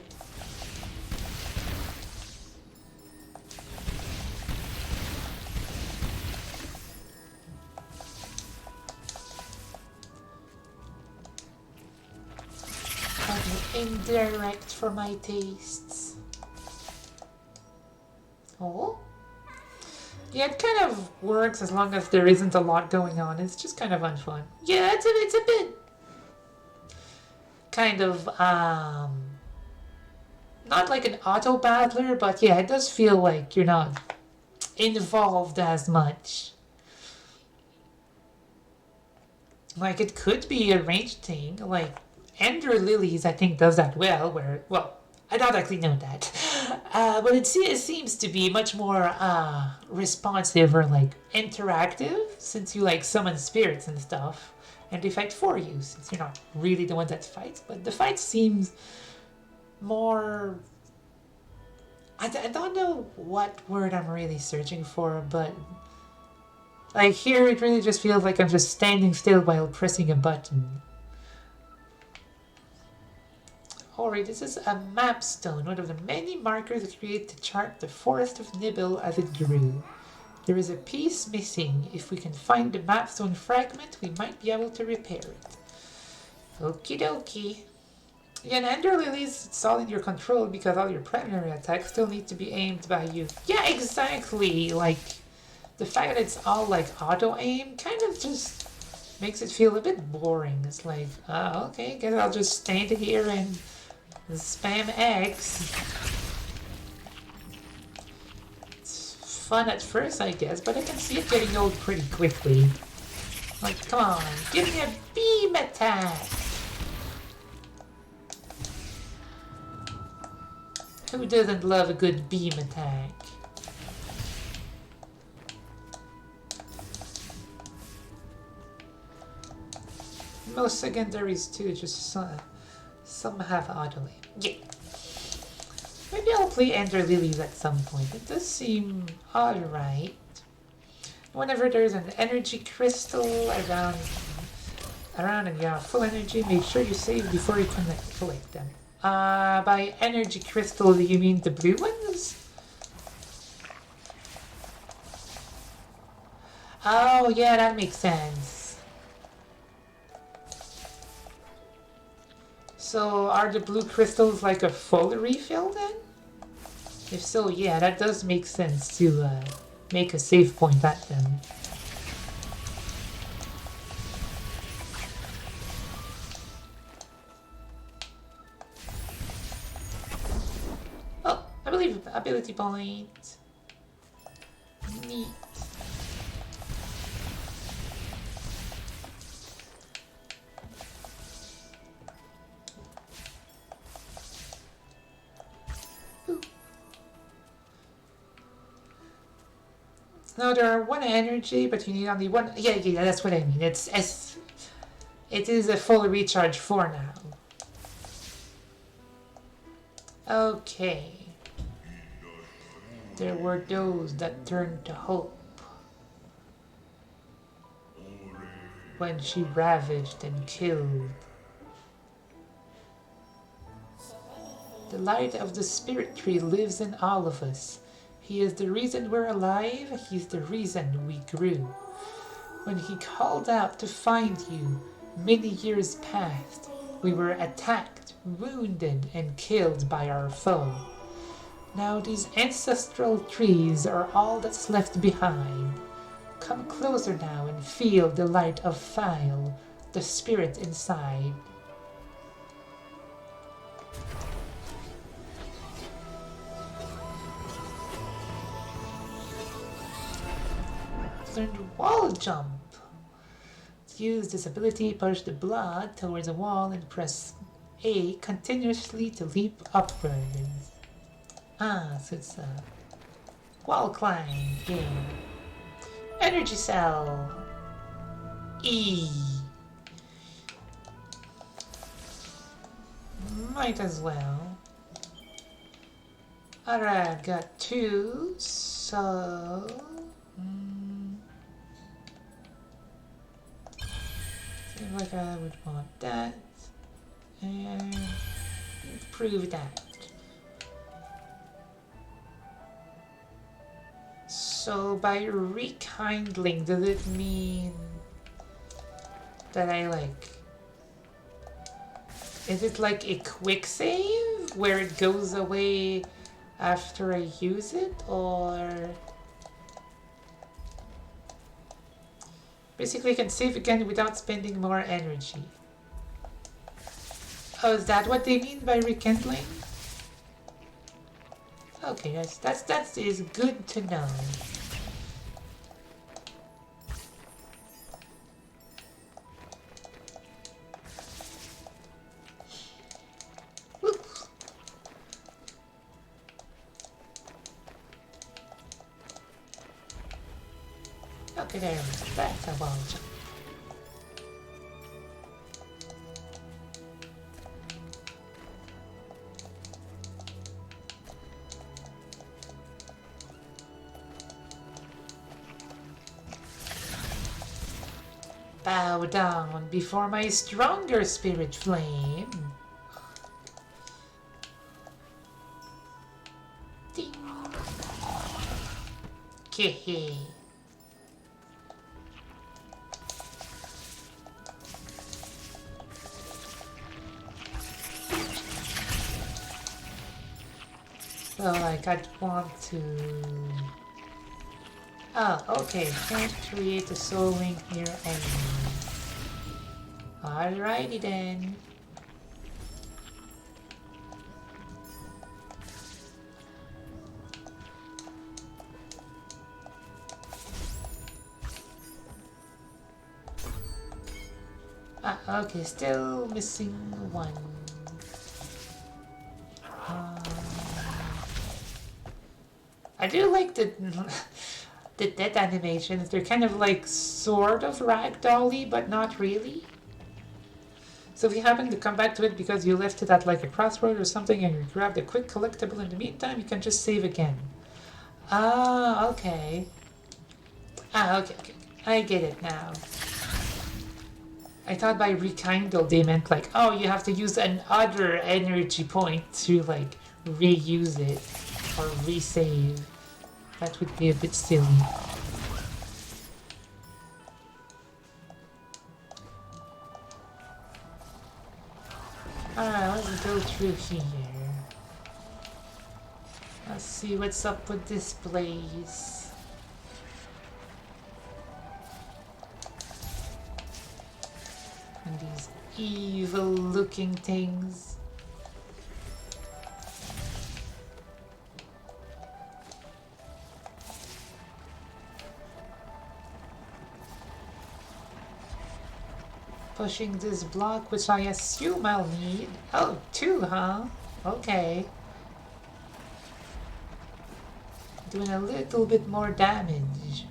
A: Indirect for my tastes. Oh? Yeah, it kind of works as long as there isn't a lot going on. It's just kind of unfun. Yeah, it's a bit kind of not like an auto battler, but yeah, it does feel like you're not involved as much. Like it could be a ranged thing, like Ender Lilies, I think, does that well, where, well, I don't actually know that. But it seems to be much more responsive or, like, interactive, since you, like, summon spirits and stuff, and they fight for you, since you're not really the one that fights. But the fight seems more... I don't know what word I'm really searching for, but... like, here it really just feels like I'm just standing still while pressing a button. Alright, this is a map stone, one of the many markers created to chart the forest of Nibel as it grew. There is a piece missing. If we can find the map stone fragment, we might be able to repair it. Okie dokie. Yeah, and Ender Lilies, it's all in your control because all your primary attacks still need to be aimed by you. Yeah, exactly! Like, the fact that it's all like auto-aim kind of just makes it feel a bit boring. It's like, oh, okay, guess I'll just stand here and spam X. It's fun at first, I guess, but I can see it getting old pretty quickly. Like, come on, give me a beam attack! Who doesn't love a good beam attack? Most secondaries too, just some have auto aim. Yeah. Maybe I'll play Ender Lilies at some point. It does seem alright. Whenever there's an energy crystal around and you have full energy, make sure you save before you collect them. By energy crystal, do you mean the blue ones? Oh, yeah, that makes sense. So, are the blue crystals like a full refill then? If so, yeah, that does make sense to make a save point at them. Oh, I believe ability point. Neat. No, there are one energy, but you need only one. Yeah, that's what I mean. It is a full recharge for now. Okay. There were those that turned to hope when she ravaged and killed. The light of the spirit tree lives in all of us. He is the reason we're alive. He's the reason we grew. When he called out to find you, many years passed. We were attacked, wounded, and killed by our foe. Now these ancestral trees are all that's left behind. Come closer now and feel the light of File, the spirit inside. Learned wall jump. Use this ability, push the blood towards a wall and press A continuously to leap upwards. So it's a wall climb game. Energy cell. E. Might as well. Alright, got 2, so... seems like I would want that. And improve that. So by rekindling, does it mean that I like... Is it like a quick save where it goes away after I use it, or... Basically I can save again without spending more energy. Oh, is that what they mean by rekindling? Okay, that is good to know. Oops. Okay, there we go. That's a wall jump. Bow down before my stronger spirit flame. Ding. Kehe. So like I'd want to... Oh, okay. Can't create a soul link near enemy. Alrighty then. Okay, still missing one. I do like the death animations. They're kind of like sort of ragdolly, but not really. So if you happen to come back to it because you left it at like a crossroad or something and you grabbed a quick collectible in the meantime, you can just save again. Okay. Okay. I get it now. I thought by rekindle they meant like, oh, you have to use another energy point to like reuse it or resave. That would be a bit silly. Alright, let's go through here. Let's see what's up with this place. And these evil looking things. Pushing this block, which I assume I'll need. Oh, 2, huh? Okay. Doing a little bit more damage.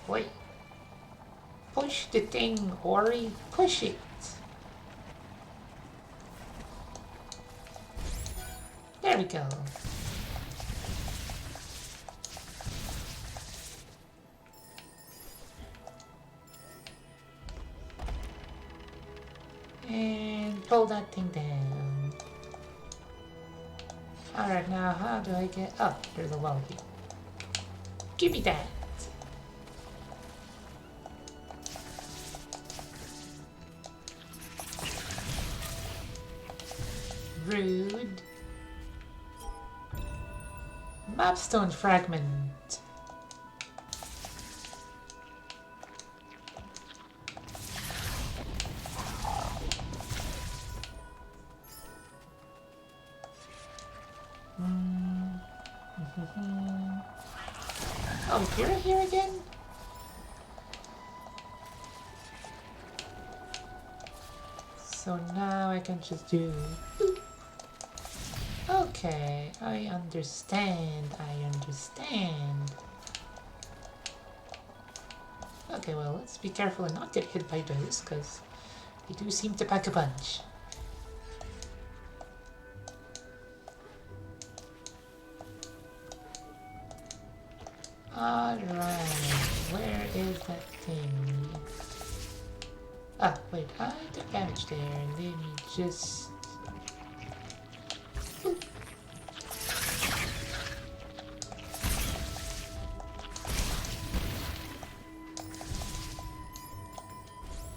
A: Wait. Push the thing, Ori. Push it. There we go. And pull that thing down. Alright, now how do I get... Oh, there's a wall here. Give me that. Rude. Mapstone fragment. Oh, you're here again? So now I can just do... Okay, I understand. Okay, well, let's be careful and not get hit by those, because they do seem to pack a punch. Alright, where is that thing? Ah, wait, I took damage there, and then you just...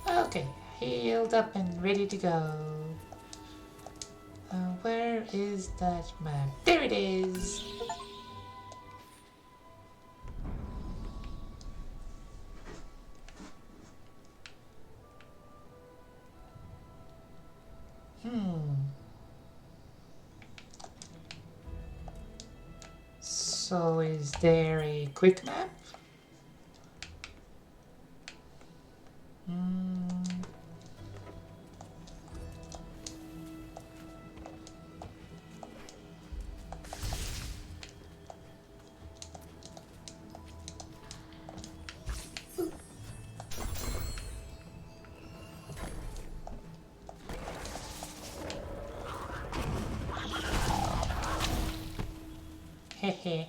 A: Okay, healed up and ready to go. Where is that map? There it is! So is there a quick map? Hehe.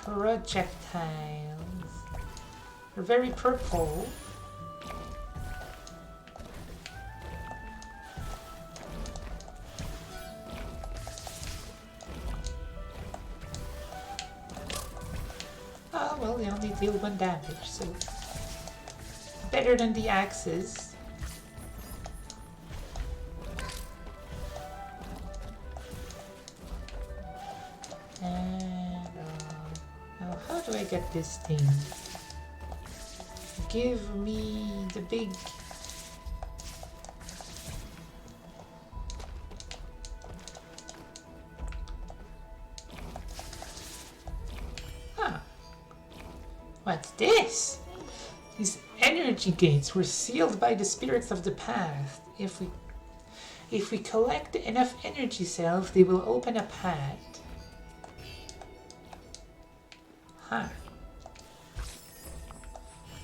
A: Projectiles. They're very purple. Oh, well, they only deal 1 damage, so better than the axes. And now how do I get this thing? Give me the big... What's this? These energy gates were sealed by the spirits of the past. If we collect enough energy cells, they will open a path. Huh.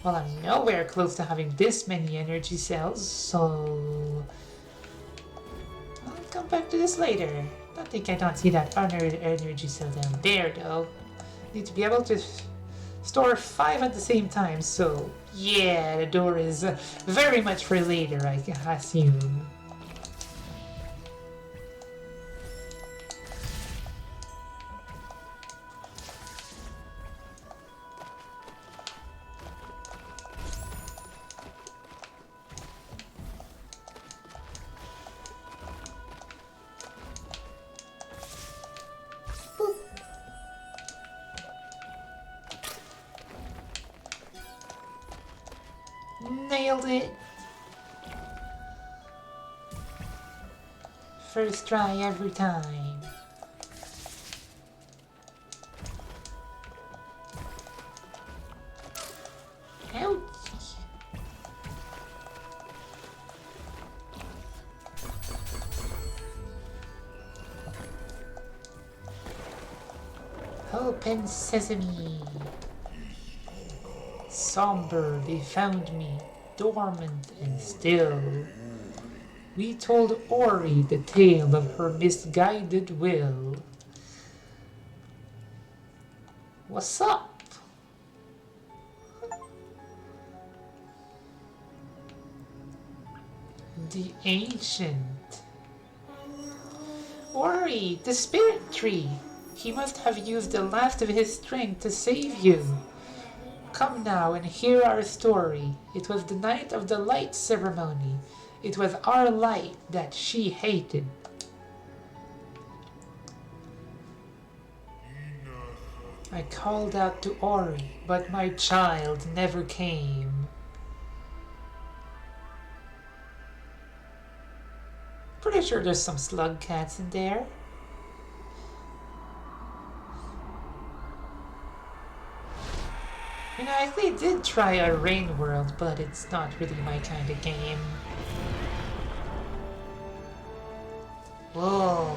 A: Well, I'm nowhere close to having this many energy cells, so... I'll come back to this later. I think I don't see that other energy cell down there, though. Need to be able to store 5 at the same time, so... Yeah, the door is very much for later, I assume. Nailed it! First try every time. Ouch! Open sesame. Somber, they found me, dormant and still. We told Ori the tale of her misguided will. What's up? The Ancient. Ori, the Spirit Tree. He must have used the last of his strength to save you. Come now and hear our story. It was the night of the light ceremony. It was our light that she hated. I called out to Ori, but my child never came. Pretty sure there's some slug cats in there. You know, I actually did try a Rain World, but it's not really my kind of game. Whoa.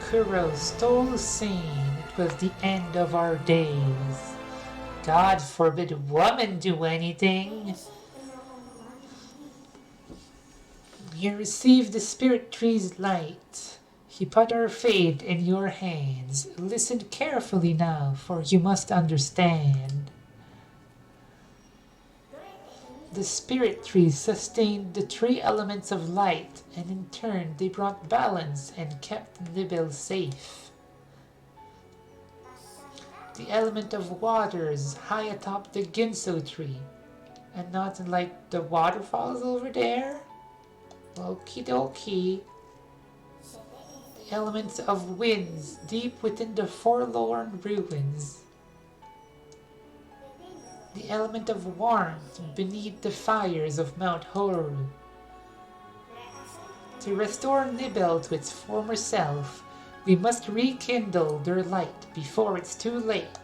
A: Kuro stole scene. It was the end of our days. God forbid woman do anything. You received the Spirit Tree's light. He put our fate in your hands. Listen carefully now, for you must understand. The Spirit Tree sustained the three elements of light, and in turn they brought balance and kept Nibel safe. The element of water is high atop the Ginso tree, and not like the waterfalls over there. Okie dokie. The elements of winds deep within the forlorn ruins. The element of warmth beneath the fires of Mount Horu. To restore Nibel to its former self, we must rekindle their light before it's too late.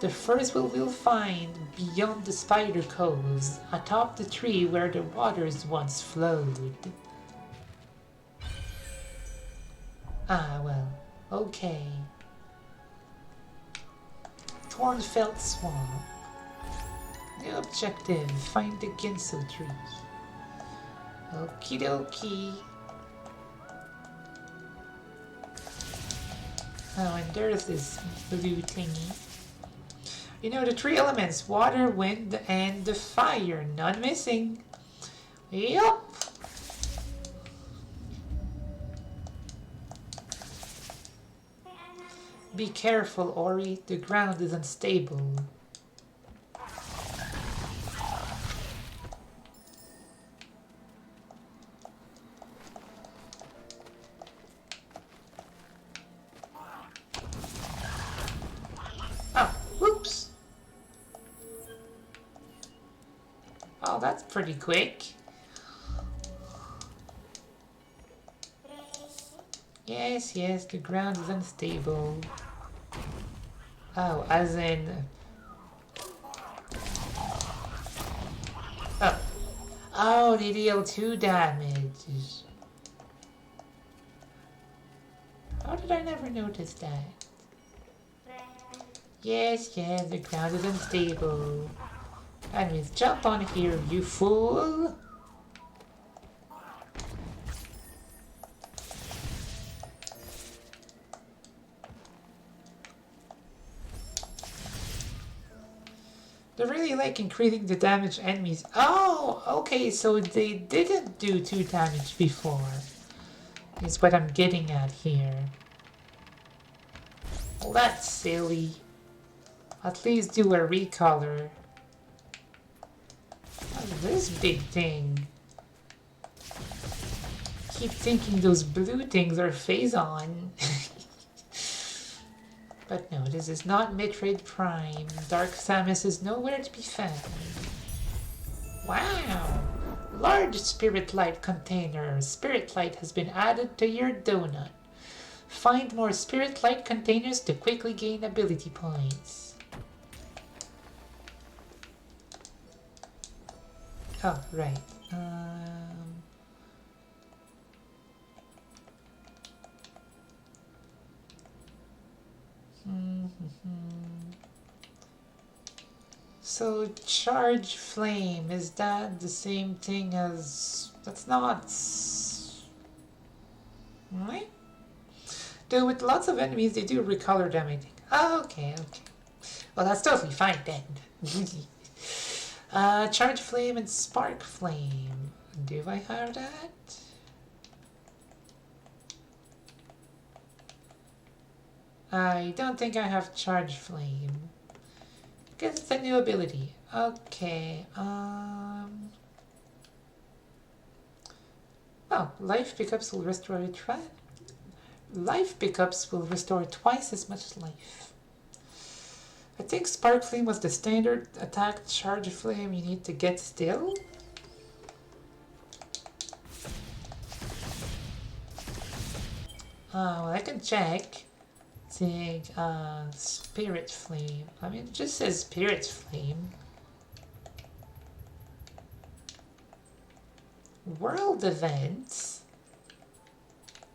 A: The first we'll find beyond the spider coves, atop the tree where the waters once flowed. Ah, well, okay. Thornfelt Swamp. The objective, find the Ginso tree. Okie dokie. Oh, and there's this blue thingy. You know, the three elements, water, wind, and the fire. None missing. Yup. Be careful, Ori. The ground is unstable. Oh, that's pretty quick. Yes, the ground is unstable. Oh, as in... Oh, they deal 2 damage. How did I never notice that? Yes, the ground is unstable. That means jump on here, you fool! They're really like increasing the damage enemies. Oh, okay, so they didn't do 2 damage before. Is what I'm getting at here. Well, that's silly. At least do a recolor. This big thing. Keep thinking those blue things are phase on. But no, this is not Metroid Prime. Dark Samus is nowhere to be found. Wow! Large Spirit Light container. Spirit Light has been added to your donut. Find more Spirit Light containers to quickly gain ability points. Oh, right. So, Charge Flame, is that the same thing as... That's not... Right? Though with lots of enemies, they do recolor damage. Oh, okay, okay. Well, that's totally fine then. Charge Flame and Spark Flame. Do I have that? I don't think I have Charge Flame. Because it's a new ability. Okay, Oh, life pickups will restore it, right? Life pickups will restore twice as much life. I think Spark Flame was the standard attack Charge Flame you need to get still. Well, I can check. Take Spirit Flame. I mean, it just says Spirit Flame. World events.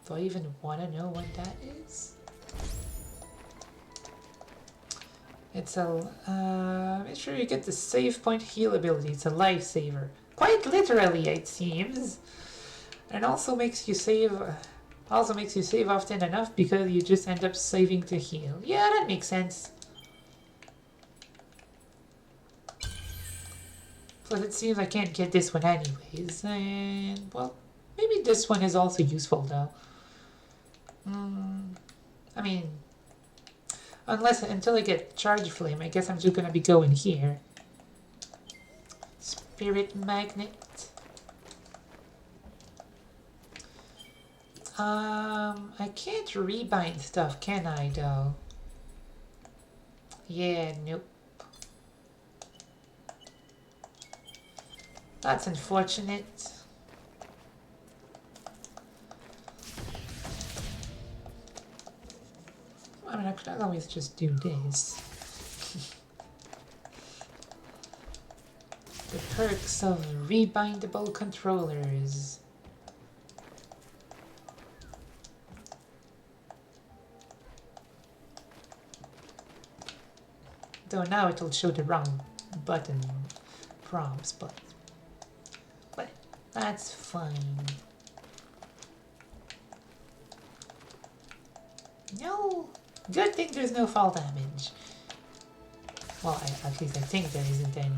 A: Do I even want to know what that is? It's a make sure you get the save point heal ability. It's a lifesaver. Quite literally, it seems. And also makes you save. Also makes you save often enough because you just end up saving to heal. Yeah, that makes sense. Plus, it seems I can't get this one anyways. And well, maybe this one is also useful though. I mean, until I get Charge Flame, I guess I'm just gonna be going here. Spirit Magnet. I can't rebind stuff, can I though? Yeah, nope. That's unfortunate. I mean, I could always just do this. The perks of rebindable controllers. Though now it'll show the wrong button prompts, but that's fine. No, good thing there's no fall damage. Well, at least I think there isn't any.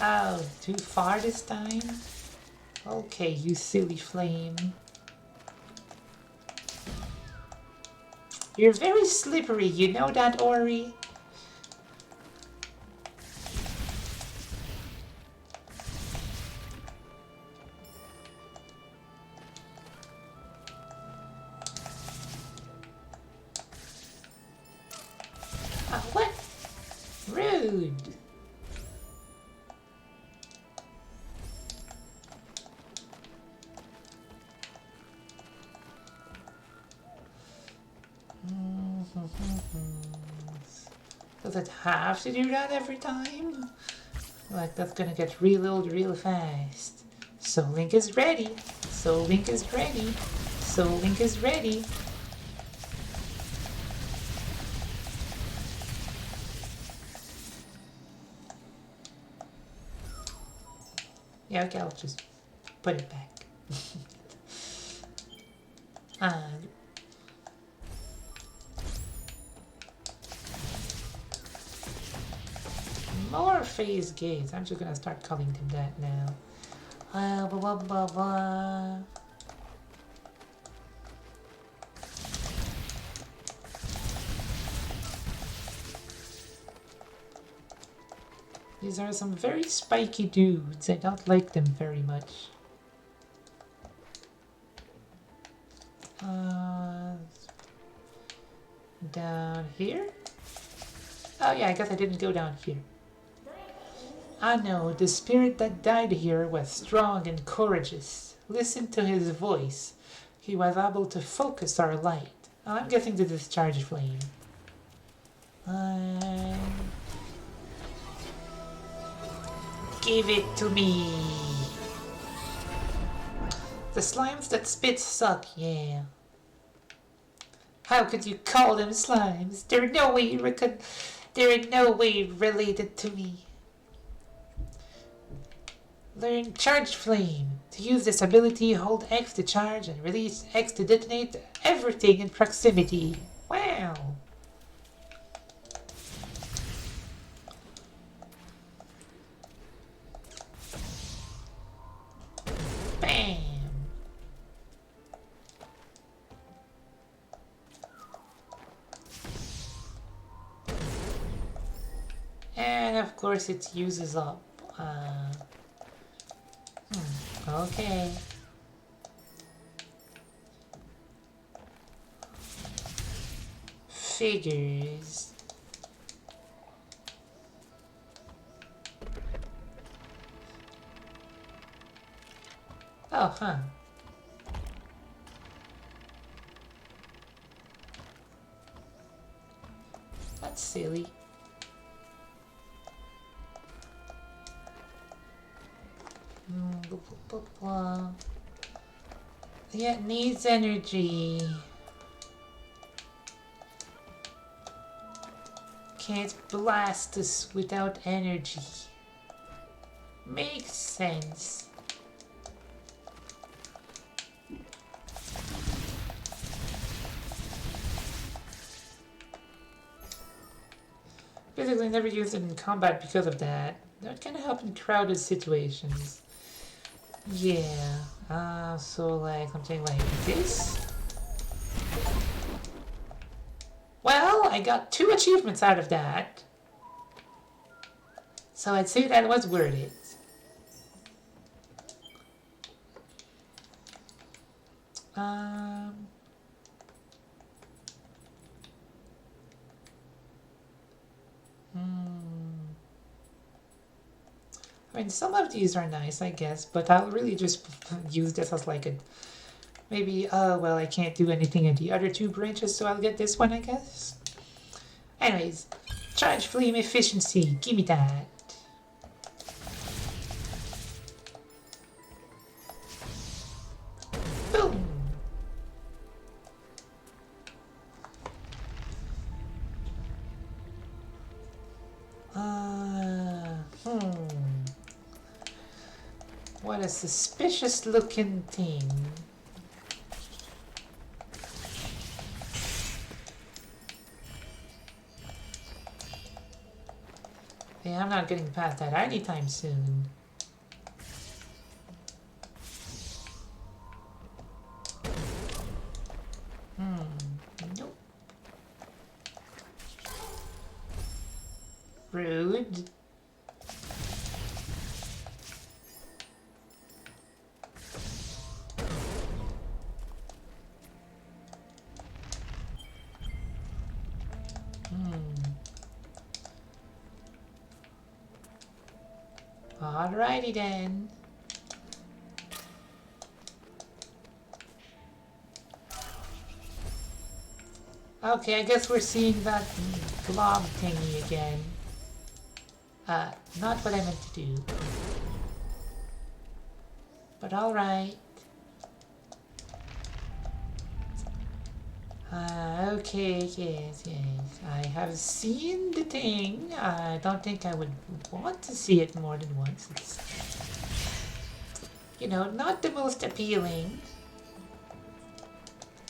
A: Oh, too far this time? Okay, you silly flame. You're very slippery, you know that, Ori? What? Rude. Does it have to do that every time? Like, that's gonna get real old real fast. Soul Link is ready. Soul Link is ready. Soul Link is ready. Yeah, okay, I'll just put it back. More phase gates. I'm just gonna start calling them that now. Blah, blah, blah, blah. These are some very spiky dudes. I don't like them very much. Down here? Oh yeah, I guess I didn't go down here. I know, the spirit that died here was strong and courageous. Listen to his voice. He was able to focus our light. I'm guessing the discharge flame. Give it to me. The slimes that spit suck, yeah. How could you call them slimes? They're in no way related to me. Learn Charge Flame. To use this ability, hold X to charge and release X to detonate everything in proximity. Wow. Bam. And of course it uses up. Okay. Figures. Oh, huh. That's silly. Yeah, it needs energy. Can't blast us without energy. Makes sense. Basically never used it in combat because of that. That would kind of help in crowded situations. Yeah, so like something like this. Well, I got 2 achievements out of that. So I'd say that was worth it. I mean, some of these are nice, I guess, but I'll really just use this as like a... Maybe, well, I can't do anything in the other 2 branches, so I'll get this one, I guess. Anyways, Charge Flame Efficiency, give me that. Boom! What a suspicious looking thing. Yeah, I'm not getting past that anytime soon. Nope. Rude. Alrighty then. Okay, I guess we're seeing that glob thingy again. Not what I meant to do. But alright. Okay, yes. I have seen the thing. I don't think I would want to see it more than once. It's, you know, not the most appealing.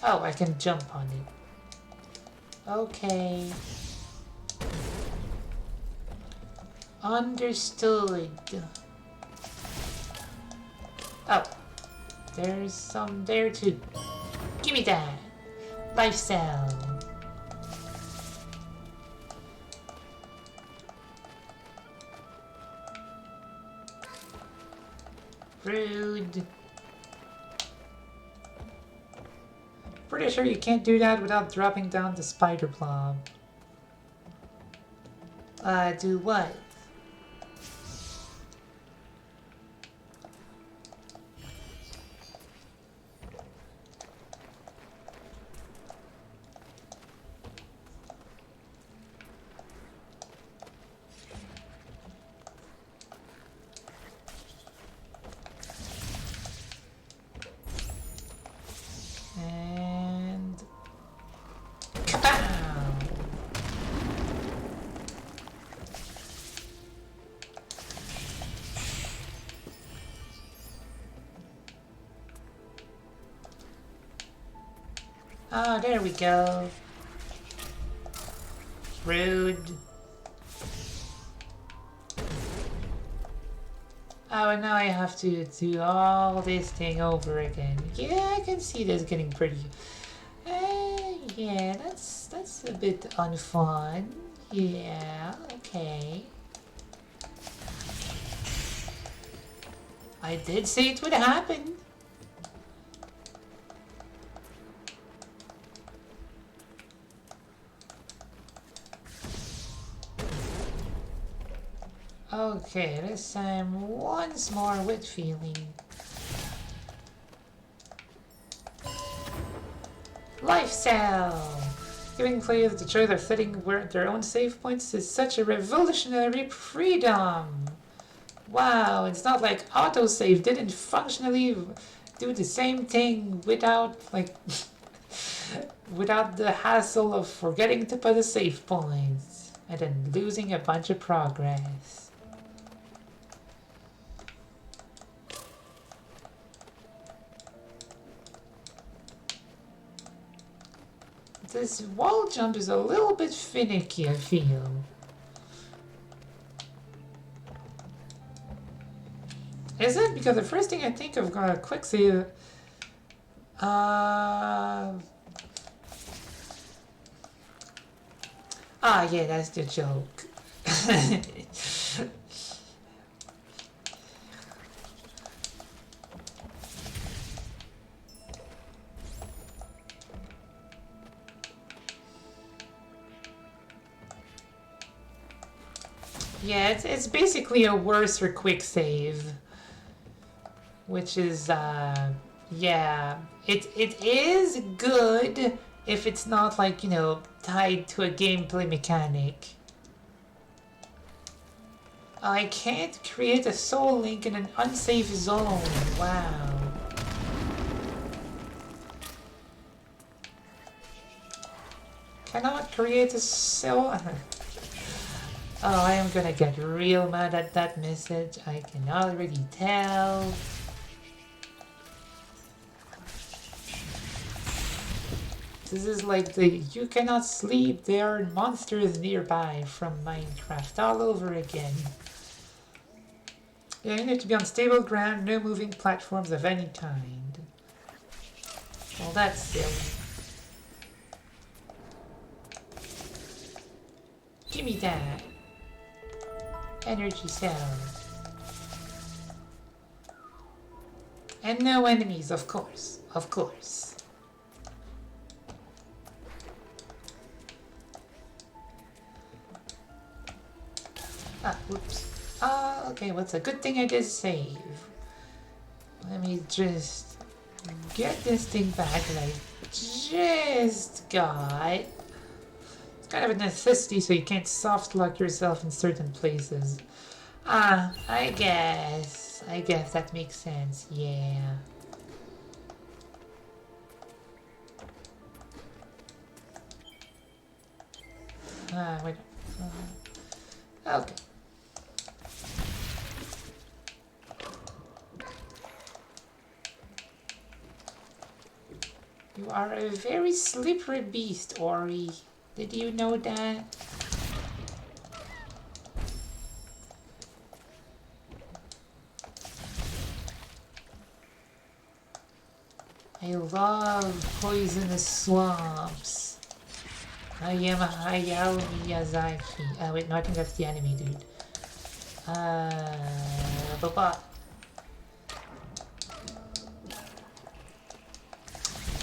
A: Oh, I can jump on it. Okay. Understood. Oh, there's some there too. Give me that. Life cell. Rude. Pretty sure you can't do that without dropping down the spider blob. Do what? And... Kapow! Oh, there we go. Rude. Oh, and now I have to do all this thing over again. Yeah, I can see this getting pretty... yeah, that's a bit unfun. Yeah, okay. I did say it would happen. Okay, this time once more with feeling. Life Cell! Giving players the choice of setting their own save points is such a revolutionary freedom! Wow, it's not like autosave didn't functionally do the same thing without, like, without the hassle of forgetting to put a save point and then losing a bunch of progress. This wall jump is a little bit finicky, I feel. Is it? Because the first thing I think of quick save... Ah, yeah, that's the joke. Yeah, it's basically a worse for quick save. Which is, yeah, it is good if it's not, like, you know, tied to a gameplay mechanic. I can't create a soul link in an unsafe zone. Wow. Cannot create a soul... Oh, I am gonna get real mad at that message. I can already tell. This is like the "you cannot sleep, there are monsters nearby" from Minecraft all over again. Yeah, you need to be on stable ground, no moving platforms of any kind. Well, that's silly. Give me that. Energy cells. And no enemies, of course. Of course. Ah, whoops. Okay, what's a good thing I did save? Let me just get this thing back that I just got. It's kind of a necessity so you can't soft lock yourself in certain places. I guess that makes sense, yeah. Wait. Okay. You are a very slippery beast, Ori. Did you know that? I love poisonous swamps. I am Hayao Miyazaki. Oh wait, no, I think that's the anime dude.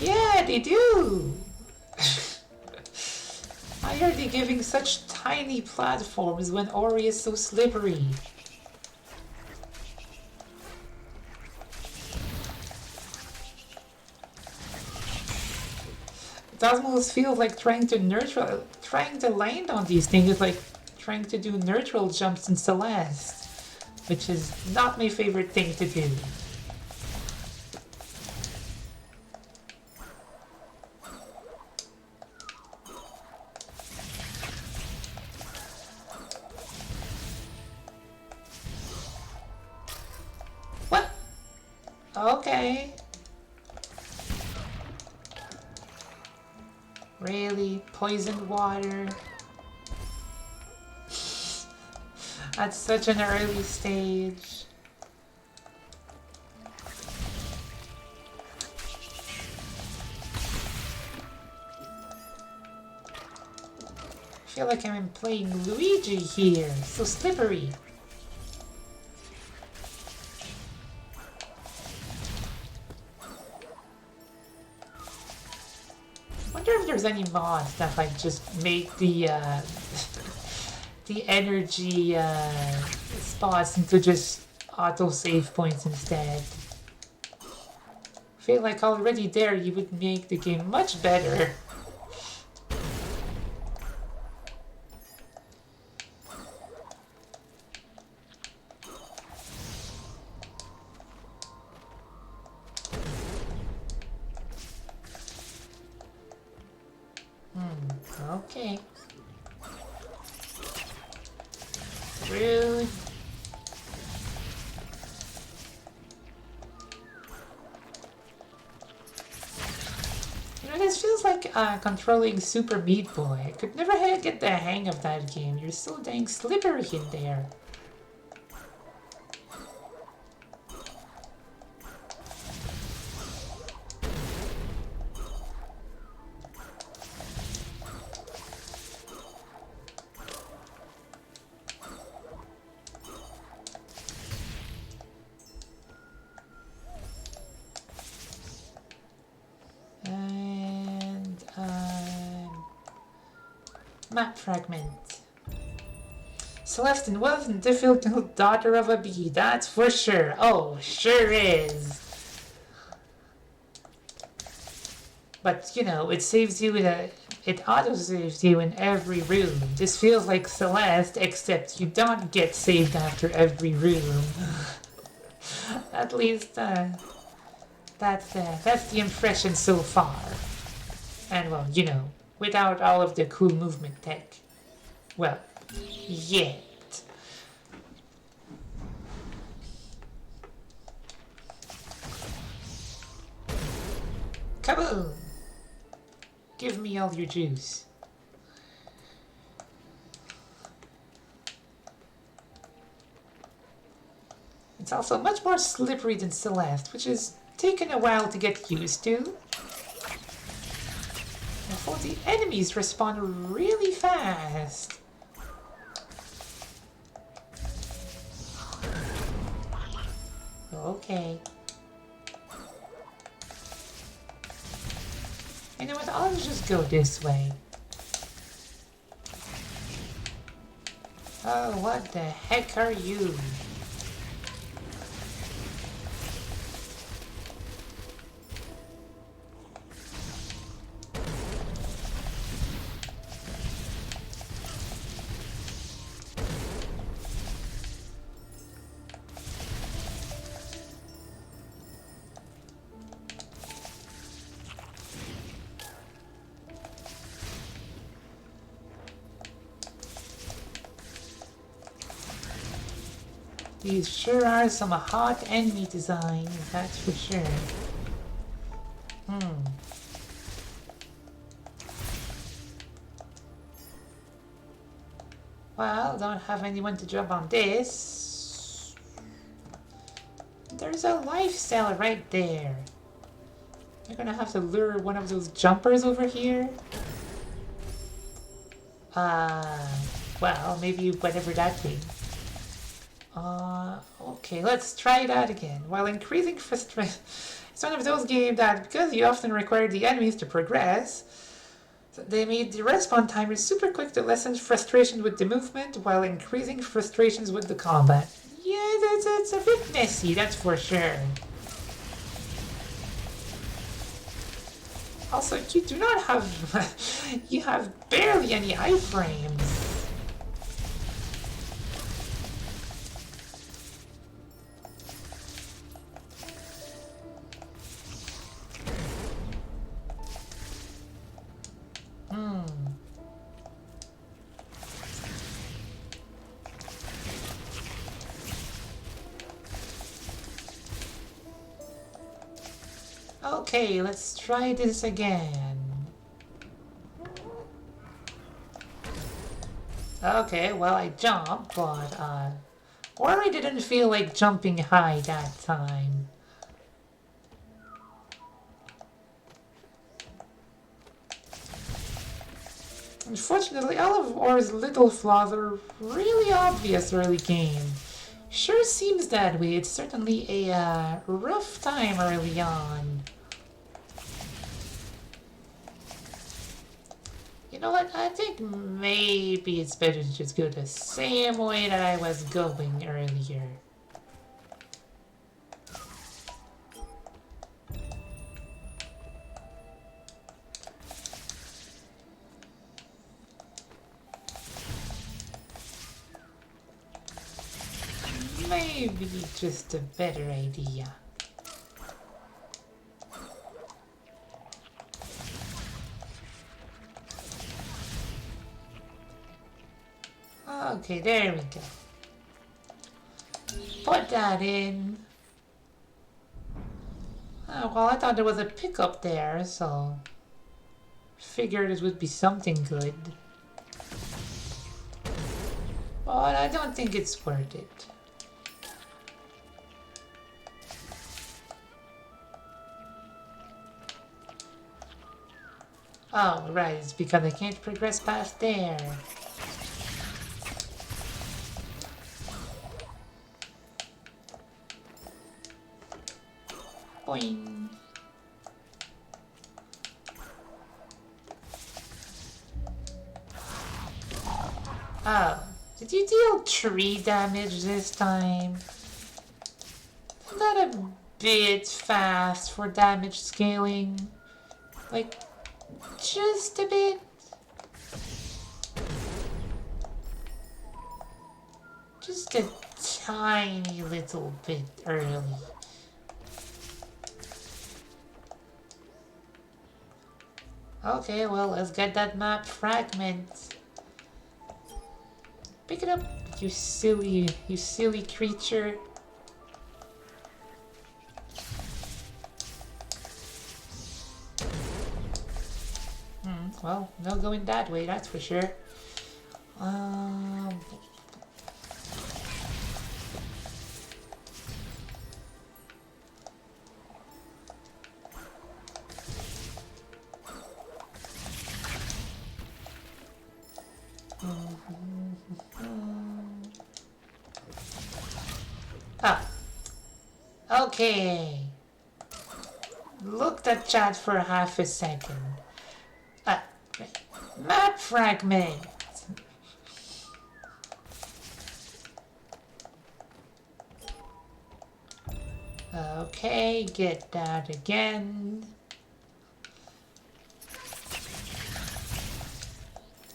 A: Yeah, they do! Why are they giving such tiny platforms when Ori is so slippery? It almost feels like trying to land on these things is like trying to do neutral jumps in Celeste, which is not my favorite thing to do. What? Okay. Really? Poisoned water? At such an early stage. I feel like I'm playing Luigi here. So slippery. I wonder if there's any mods that like just make the the energy spots into just auto save points instead. I feel like already there you would make the game much better. Okay. Rude. You know, this feels like controlling Super Meat Boy. I could never get the hang of that game. You're so dang slippery in there. Map fragment. Celeste wasn't the difficult daughter of a bee, that's for sure. Oh, sure is. But you know, it saves you it auto saves you in every room. This feels like Celeste, except you don't get saved after every room. At least that's the impression so far. And well, you know, without all of the cool movement tech. Well, yet. Kaboom! Give me all your juice. It's also much more slippery than Celeste, which has taken a while to get used to. For the enemies respond really fast. Okay. You know what, I'll just go this way. Oh, what the heck are you? These sure are some hot enemy designs, that's for sure. Well, don't have anyone to jump on this. There's a lifestyle right there. You're gonna have to lure one of those jumpers over here. Well, maybe whatever that thing. Okay, let's try that again. While increasing It's one of those games that, because you often require the enemies to progress, they made the respawn timers super quick to lessen frustration with the movement while increasing frustrations with the combat. Yeah, it's a bit messy, that's for sure. Also, you do not have... you have barely any iframes. Okay, let's try this again. Okay, well I jumped, but or I didn't feel like jumping high that time. Unfortunately, all of Or's little flaws are really obvious early game. Sure seems that way. It's certainly a rough time early on. You know what? I think maybe it's better to just go the same way that I was going earlier. Maybe just a better idea. Okay, there we go. Put that in. Oh, well, I thought there was a pickup there, so figured it would be something good. But I don't think it's worth it. Oh, right, it's because I can't progress past there. Boing. Oh, did you deal 3 damage this time? Isn't that a bit fast for damage scaling? Like, just a bit? Just a tiny little bit early. Okay, well, let's get that map fragment. Pick it up, you silly creature. Well, no going that way, that's for sure. Okay. Looked at chat for half a second. Map fragment. Okay, get that again.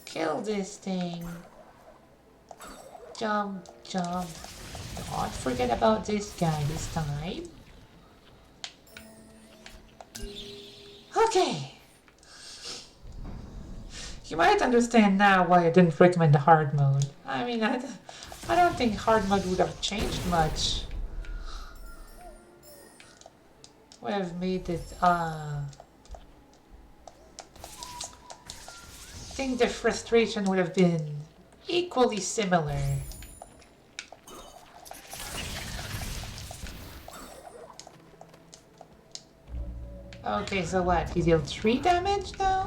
A: Kill this thing. Jump, jump. Don't forget about this guy this time. Okay. You might understand now why I didn't recommend the hard mode. I mean, I don't think hard mode would have changed much. Would have made it, I think the frustration would have been equally similar. Okay, so what? He dealt 3 damage now?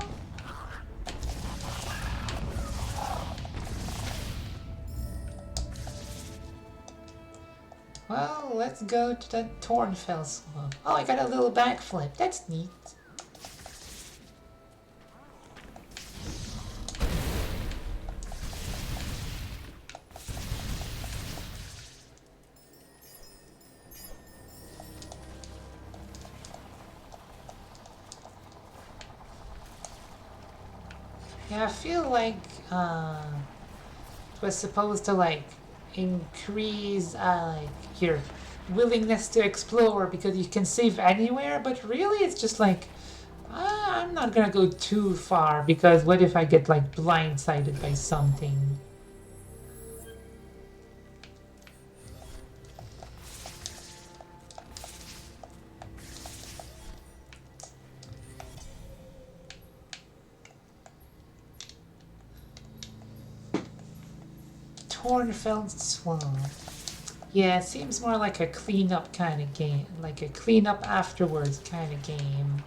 A: Well, let's let's go to the Thornfell Swamp. Oh, I got a little backflip. That's neat. Yeah, I feel like it was supposed to like increase like your willingness to explore because you can save anywhere, but really it's just like I'm not gonna go too far because what if I get like blindsided by something? Thornfell Swamp. Yeah, it seems more like a cleanup kind of game, like a cleanup afterwards kind of game.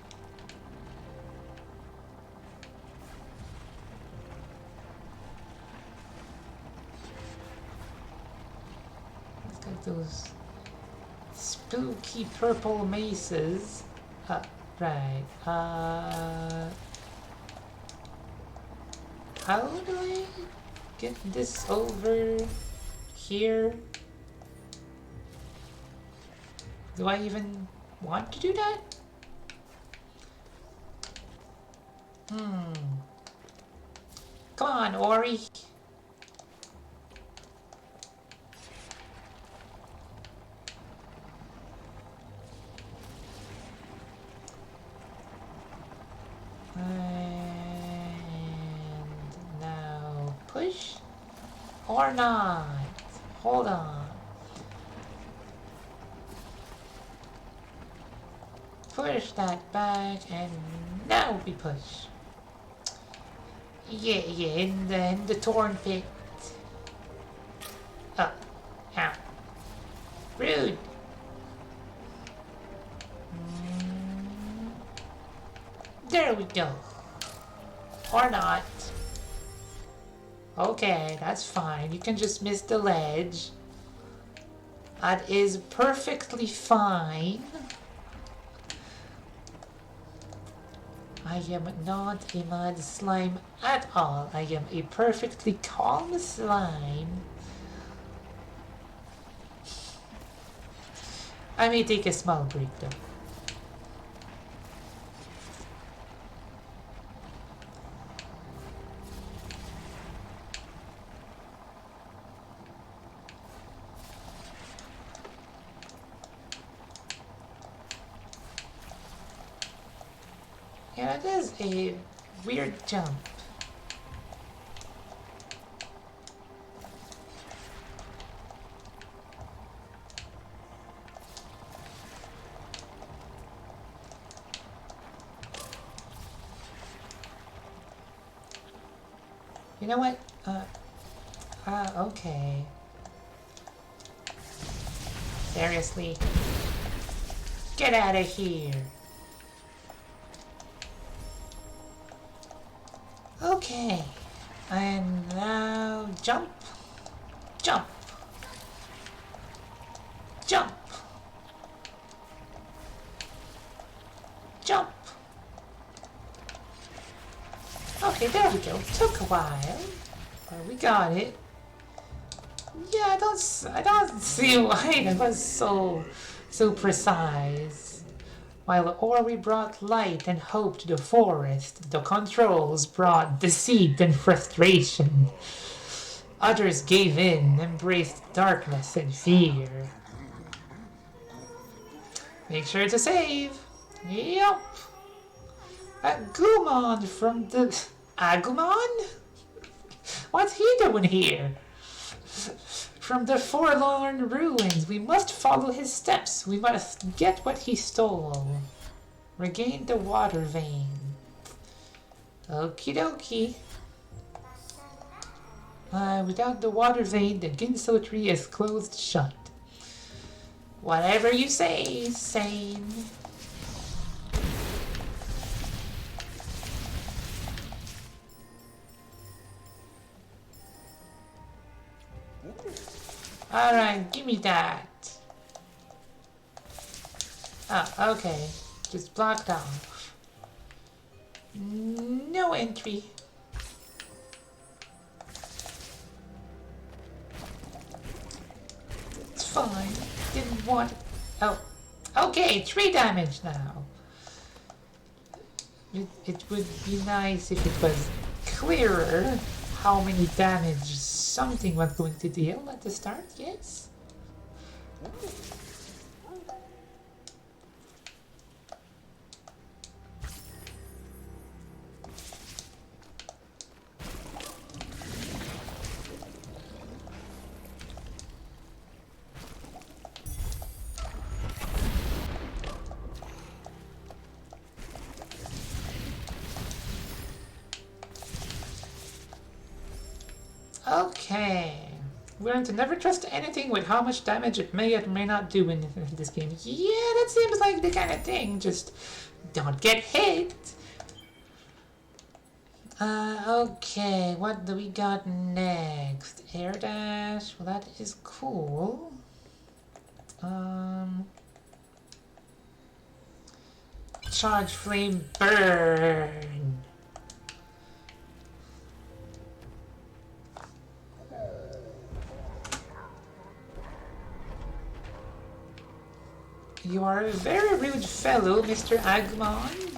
A: It's got those spooky purple maces. Right. How do I get this over here? Do I even want to do that? Come on, Ori. And now push or not. Hold on. Push that back and now we push. Yeah, in the torn pit. Oh, ow. Rude. There we go. Or not. Okay, that's fine. You can just miss the ledge. That is perfectly fine. I am not a mad slime at all. I am a perfectly calm slime. I may take a small break though. Yeah, that is a weird jump. You know what? Okay. Seriously? Get out of here. Okay. And now jump. Jump. Jump. Jump. Okay, there we go. Took a while, but we got it. Yeah, I don't see why that was so precise. While Ori brought light and hope to the forest, the controls brought deceit and frustration. Others gave in, embraced darkness and fear. Make sure to save. Yup. Agumon from the... Agumon? What's he doing here? From the forlorn ruins, we must follow his steps. We must get what he stole. Regain the water vein. Okie dokie. Without the water vein, the Ginso tree is closed shut. Whatever you say, Sane. Alright, give me that. Ah, okay. Just blocked off. No entry. It's fine. Didn't want... Oh. Okay, 3 damage now. It would be nice if it was clearer how many damage something was going to deal at the start, yes? Okay. We learned to never trust anything with how much damage it may or may not do in this game. Yeah, that seems like the kind of thing. Just don't get hit. Okay, what do we got next? Air dash. Well, that is cool. Charge flame burn. You are a very rude fellow, Mr. Agumon.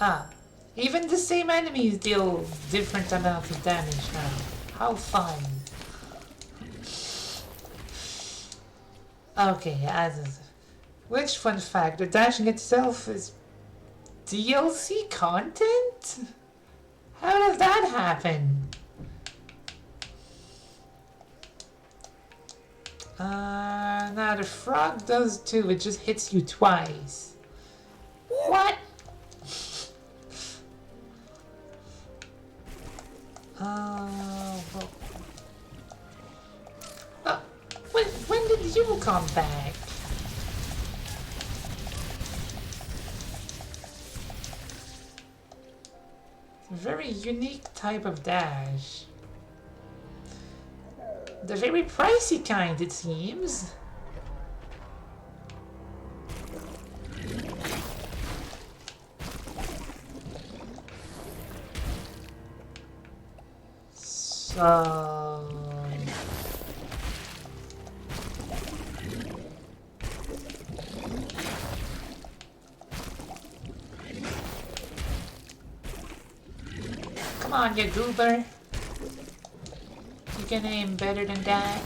A: Ah, even the same enemies deal different amounts of damage now. How fun. Okay, which fun fact, the dashing itself is DLC content? How does that happen? Now the frog does too, it just hits you twice. What? Well. When did you come back? It's a very unique type of dash. The very pricey kind, it seems. So... Come on, you goober. You can aim better than that.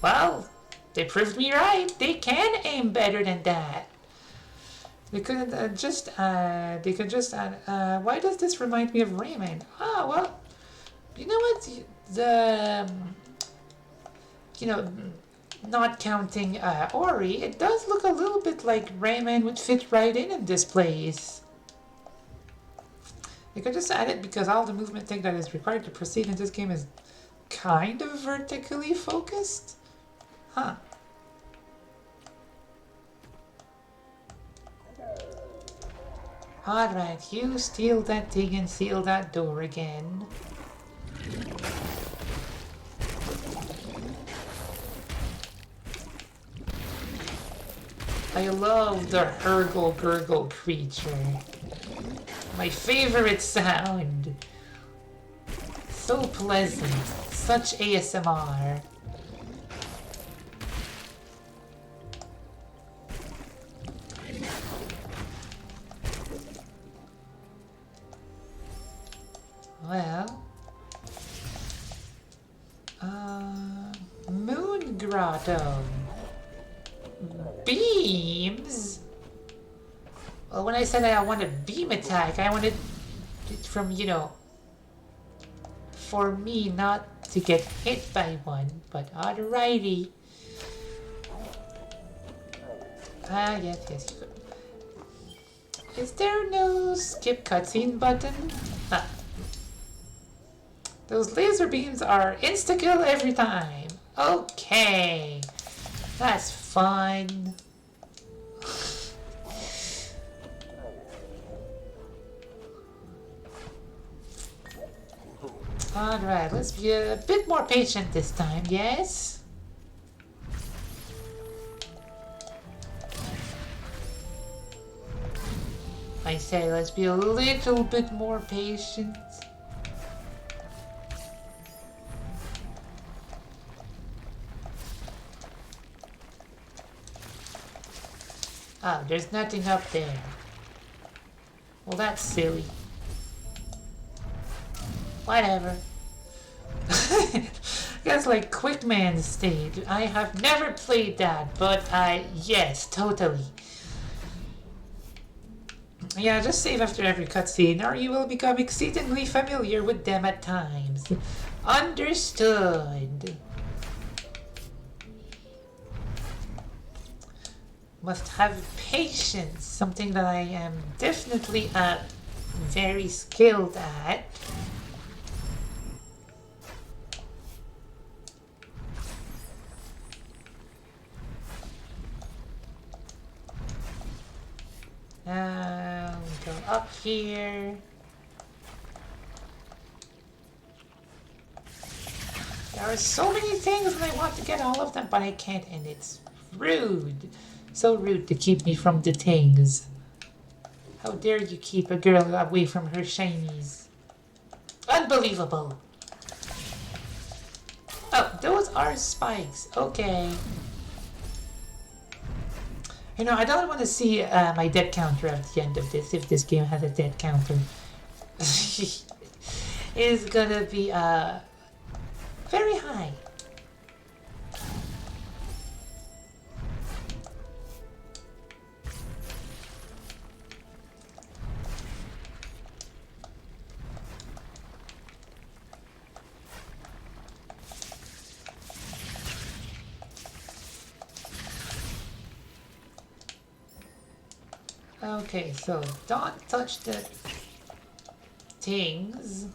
A: Well, they proved me right. They can aim better than that. They couldn't they could just why does this remind me of Rayman? Ah, well, you know what? You know, not counting Ori, it does look a little bit like Rayman would fit right in this place. You could just add it because all the movement thing that is required to proceed in this game is kind of vertically focused. Huh. Alright, you steal that thing and seal that door again. I love the Hurgle Gurgle creature. My favorite sound. So pleasant. Such ASMR. Well, Moon Grotto. Beams? Well, when I said I wanted beam attack, I wanted it from, you know, for me not to get hit by one, but alrighty. Ah, yes, Is there no skip cutscene button? Ah. Those laser beams are insta-kill every time. Okay. That's fun. Alright, let's be a bit more patient this time, yes? I say let's be a little bit more patient. Oh, there's nothing up there. Well, that's silly. Whatever. That's like Quickman stage. I have never played that, but yes, totally. Yeah, just save after every cutscene, or you will become exceedingly familiar with them at times. Understood. Must have patience, something that I am definitely very skilled at. Go up here. There are so many things and I want to get all of them, but I can't, and it's rude. So rude to keep me from the things. How dare you keep a girl away from her shinies? Unbelievable. Oh, those are spikes. Okay. You know, I don't want to see my death counter at the end of this, if this game has a death counter. It's gonna be very high. Okay, so don't touch the things.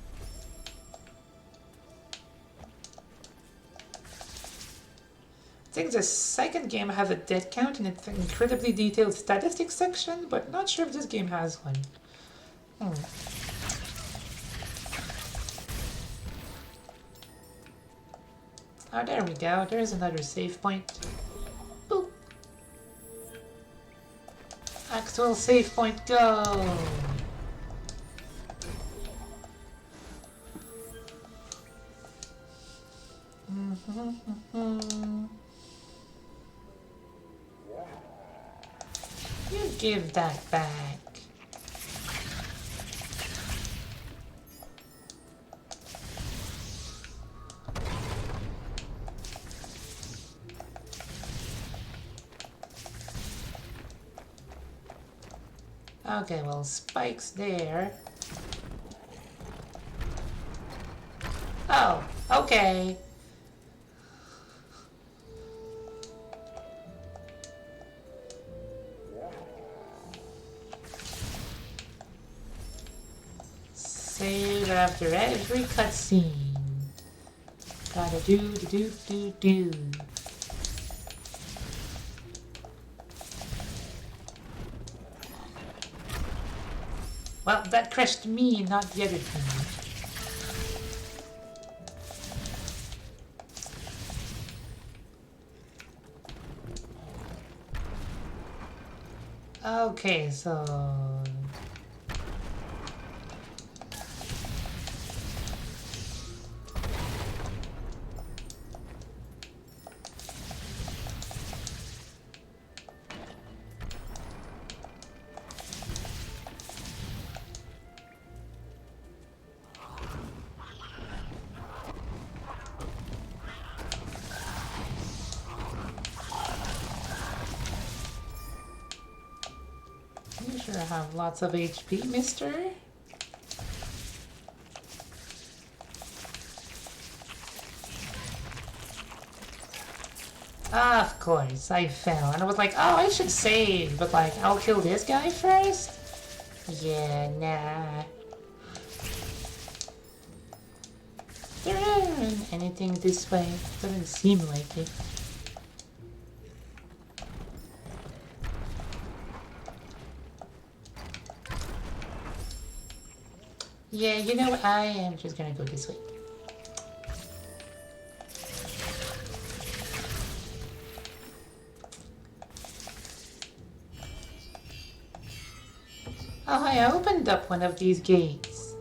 A: I think the second game has a death count in its incredibly detailed statistics section, but not sure if this game has one. Oh, there we go. There's another save point. Boop. Actual save point, go! You give that back. Okay, well, spikes there. Oh, okay. Save after every cutscene. Gotta do. Well, that crushed me, not the other thing. Okay, so... You sure have lots of HP, mister? Of course, I fell. And I was like, oh, I should save. But like, I'll kill this guy first? Yeah, nah. There isn't anything this way. Doesn't seem like it. Yeah, you know what? I am just gonna go this way. Oh, hi, I opened up one of these gates.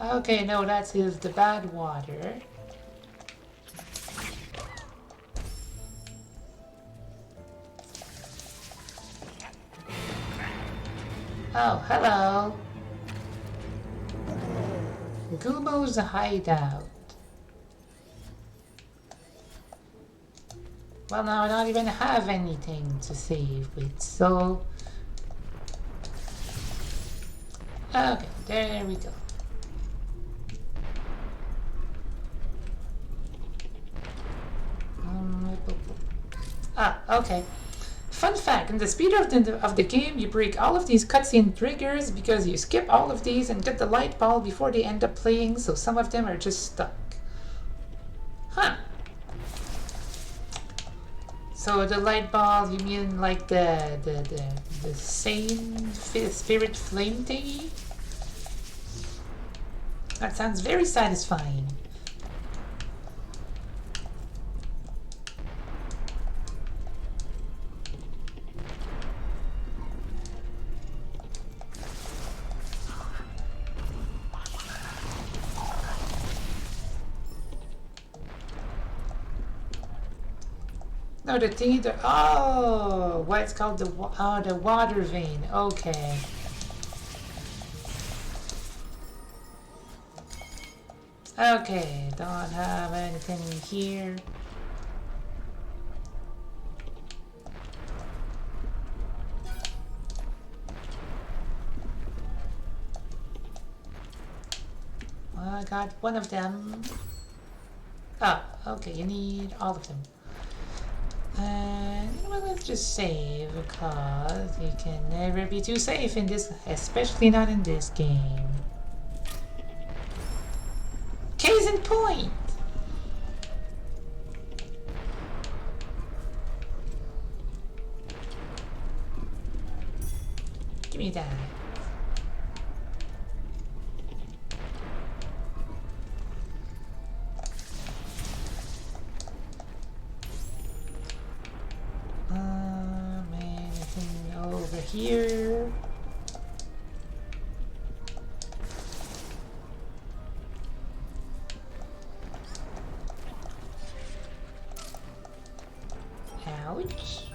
A: Okay, no, that is the bad water. Oh, hello. Gumo's hideout. Well, now I don't even have anything to save with, so... Okay, there we go. Okay. Fun fact, in the speed of the game, you break all of these cutscene triggers because you skip all of these and get the light ball before they end up playing, so some of them are just stuck. Huh. So the light ball, you mean like the same spirit flame thingy? That sounds very satisfying. No, the thingy, oh, what's called the water vein. Okay. Okay, don't have anything here. Well, I got one of them. Oh, okay, you need all of them. And you know what, let's just save, because you can never be too safe in this, especially not in this game. Case in point! Give me that. Anything over here? Ouch.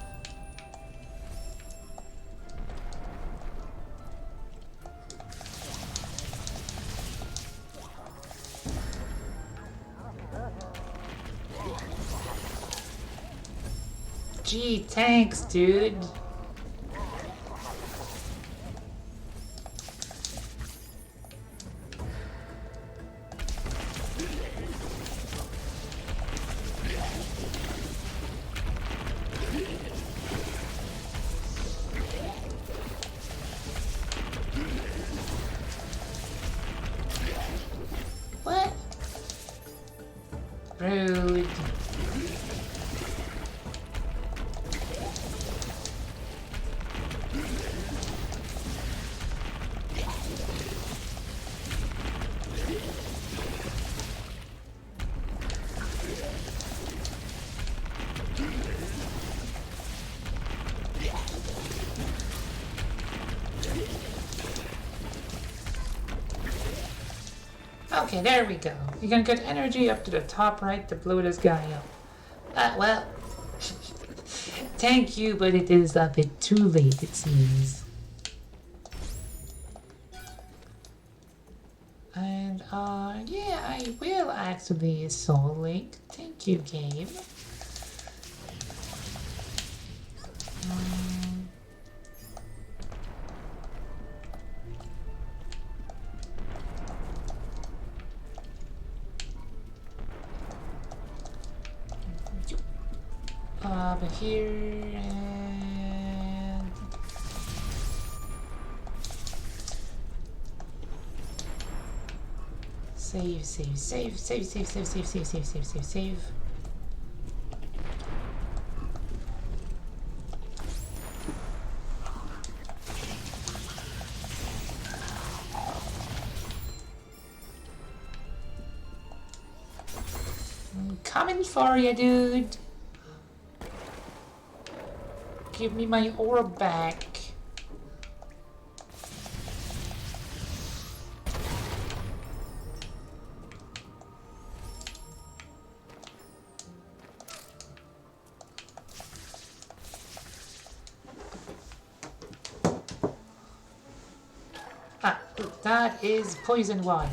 A: Gee, thanks, dude. What? Rude. Okay, there we go. You can get energy up to the top right to blow this guy up. Well, thank you, but it is a bit too late, it seems. And, yeah, I will actually Soul Link. Thank you, game. But here and save. I'm coming for you, dude. Give me my orb back. Ah, that is poison water.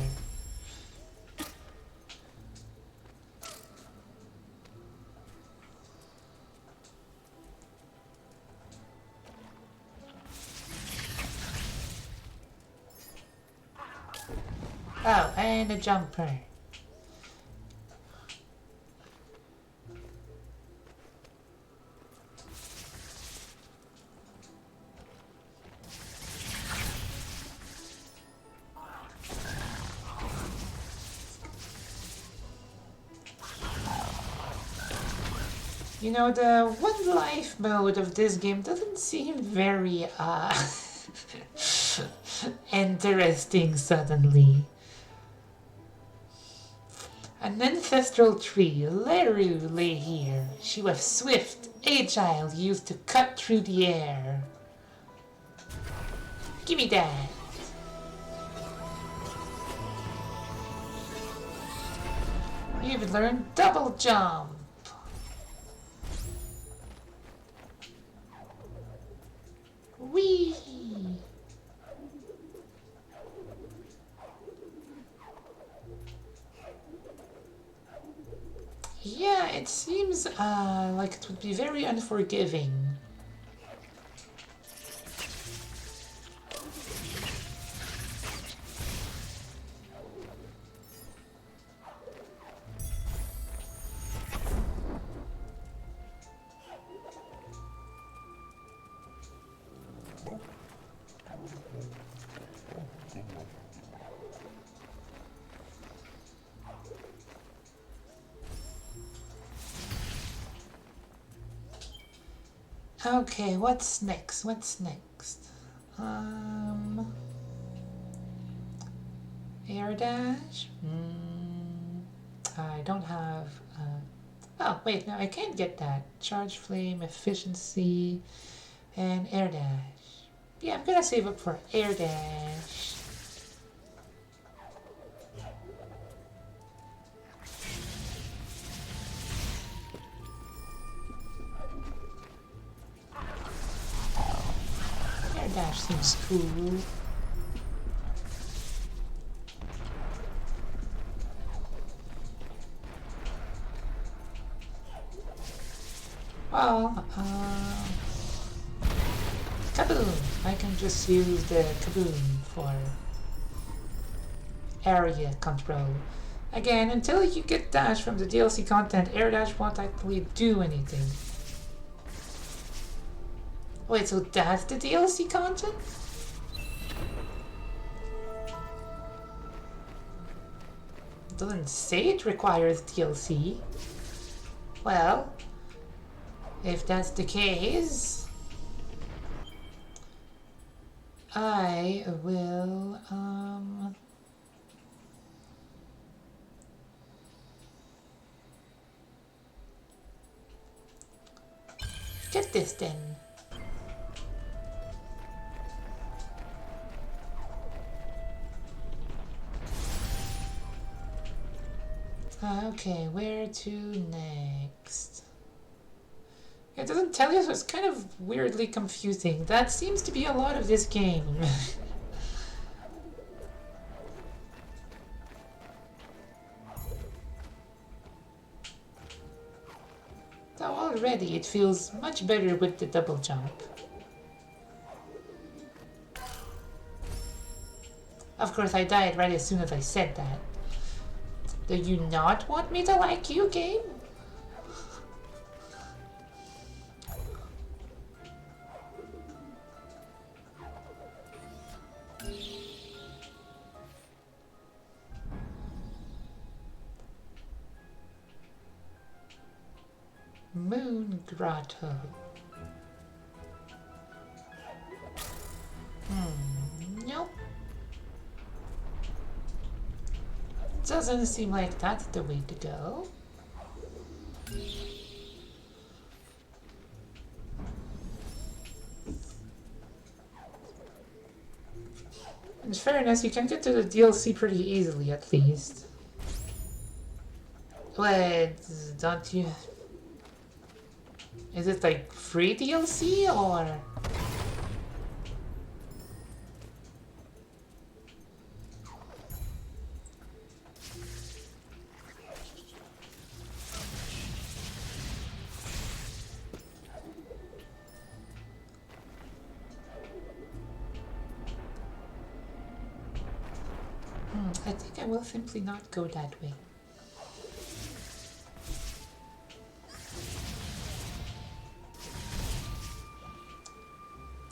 A: Oh, and a jumper. You know, the one life mode of this game doesn't seem very, interesting suddenly. An ancestral tree, Leru, lay here. She was swift, agile, used to cut through the air. Give me that. You've learned double jump. Whee! Yeah, it seems like it would be very unforgiving. Okay, what's next? Air dash? I don't have... oh, wait, no, I can't get that. Charge flame, efficiency, and air dash. Yeah, I'm gonna save up for air dash. Air dash seems cool. Well, kaboom! I can just use the kaboom for area control. Again, until you get dash from the DLC content, air dash won't actually do anything. Wait, so that's the DLC content? It doesn't say it requires DLC. Well, if that's the case, I will, get this then. Okay, where to next? It doesn't tell you, so it's kind of weirdly confusing. That seems to be a lot of this game. So already it feels much better with the double jump. Of course, I died right as soon as I said that. Do you not want me to like you, game? Moon Grotto. Nope. Doesn't seem like that's the way to go. In fairness, you can get to the DLC pretty easily, at least. But don't you... Is it like free DLC or... I think I will simply not go that way.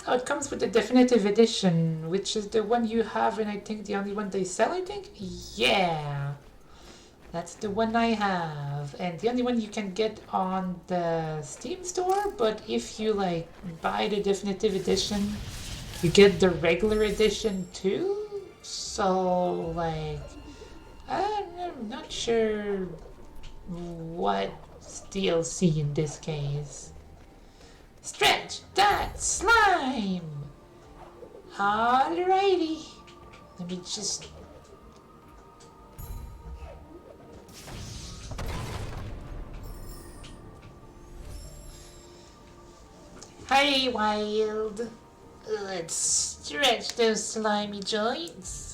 A: Oh, it comes with the definitive edition, which is the one you have, and I think the only one they sell, I think? Yeah! That's the one I have, and the only one you can get on the Steam store, but if you, like, buy the definitive edition, you get the regular edition too? So, like, I'm not sure what's DLC in this case. Stretch that slime! Alrighty. Let me just... Hi, Wild. Let's stretch those slimy joints.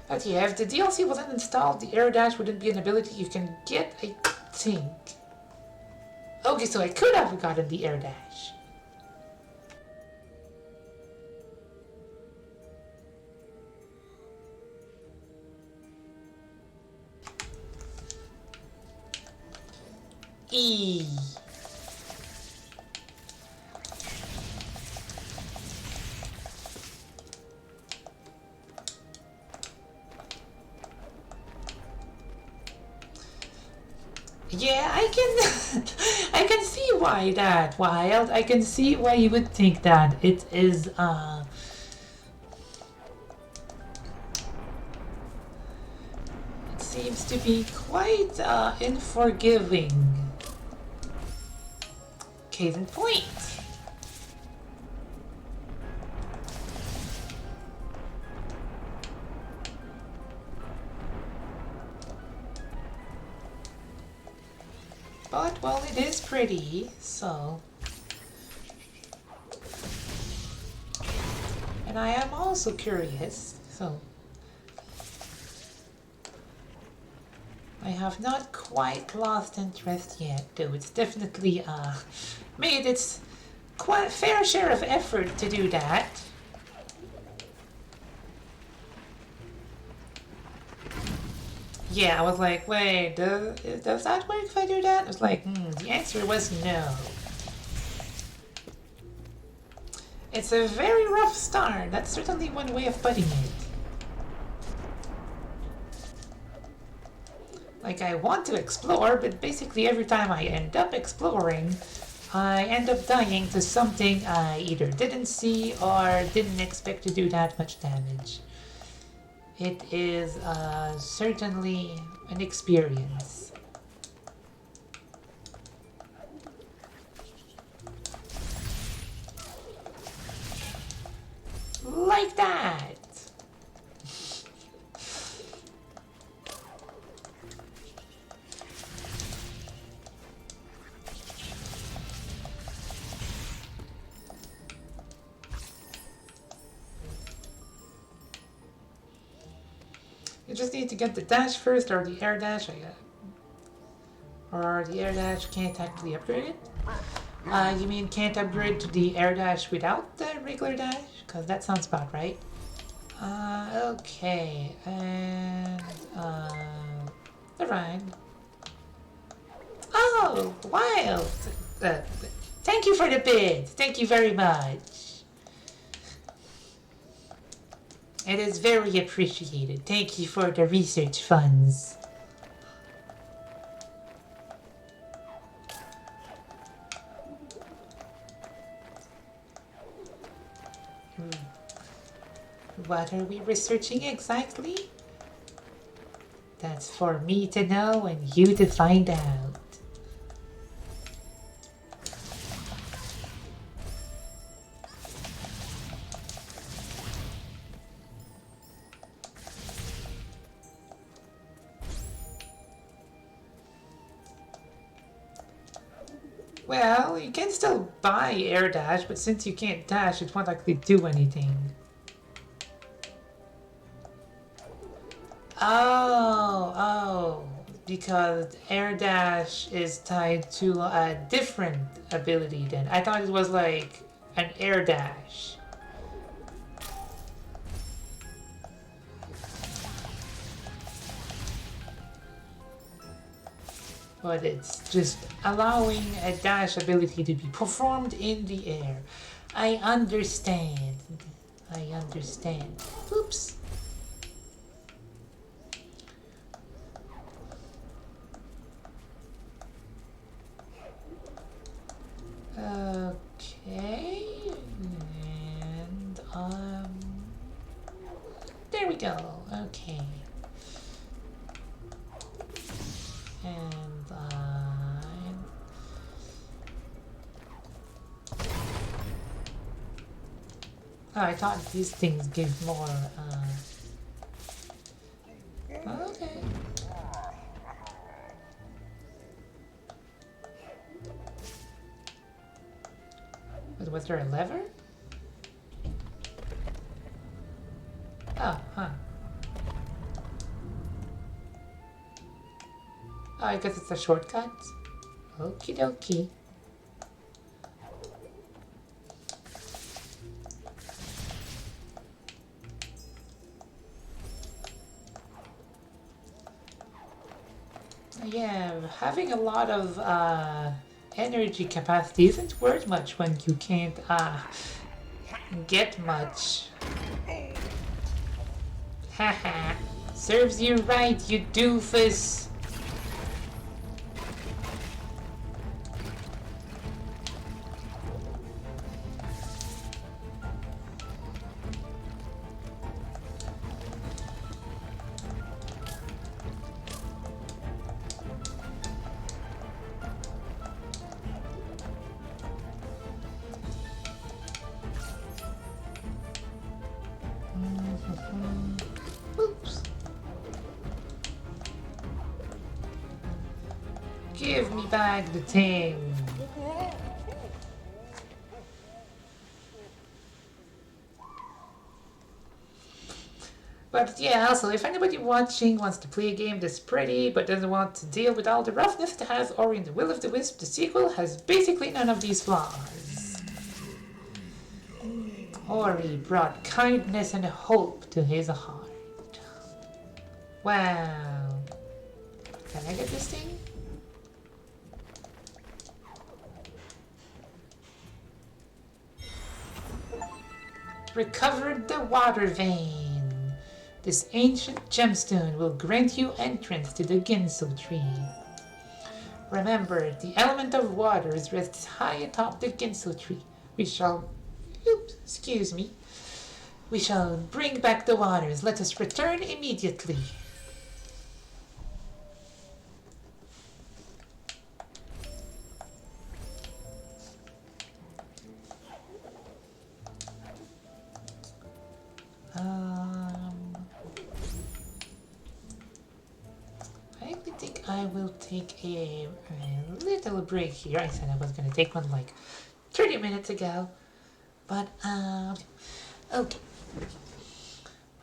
A: But yeah, if the DLC wasn't installed, the air dash wouldn't be an ability you can get, I think. Okay, so I could have gotten the air dash. E. Yeah, I can I can see why that, Wild. I can see why you would think that. It is it seems to be quite unforgiving. Case in point. But, well, it is pretty, so... And I am also curious, so... I have not quite lost interest yet, though it's definitely, made its quite fair share of effort to do that. Yeah, I was like, wait, does that work if I do that? I was like, the answer was no. It's a very rough start. That's certainly one way of putting it. Like, I want to explore, but basically every time I end up exploring, I end up dying to something I either didn't see or didn't expect to do that much damage. It is certainly an experience. Like that! You just need to get the dash first, or the air dash, I guess. Or the air dash can't actually upgrade it? You mean can't upgrade to the air dash without the regular dash? Because that sounds about right. Okay, and, never mind. Oh, wild! Thank you for the bid. Thank you very much. It is very appreciated. Thank you for the research funds. What are we researching exactly? That's for me to know and you to find out. Well, you can still buy air dash, but since you can't dash, it won't actually do anything. Oh, because air dash is tied to a different ability then. I thought it was like an air dash. But it's just allowing a dash ability to be performed in the air. I understand. I understand. Oops. Okay, and there we go. Okay, and oh, I thought these things give more. Okay. Was there a lever? Oh, huh. Oh, I guess it's a shortcut. Okie dokie. Yeah, having a lot of energy capacity isn't worth much when you can't get much. Haha, serves you right, you doofus. Oops. Give me back the thing. But yeah, also, if anybody watching wants to play a game that's pretty but doesn't want to deal with all the roughness it has, Ori and the Will of the Wisp, the sequel has basically none of these flaws. Ori brought kindness and hope to his heart. Wow. Can I get this thing? Recovered the water vein. This ancient gemstone will grant you entrance to the Ginso tree. Remember, the element of waters rests high atop the Ginso tree. We shall bring back the waters. Let us return immediately. I think I will take a little break here. I said I was going to take one like 30 minutes ago. But, okay.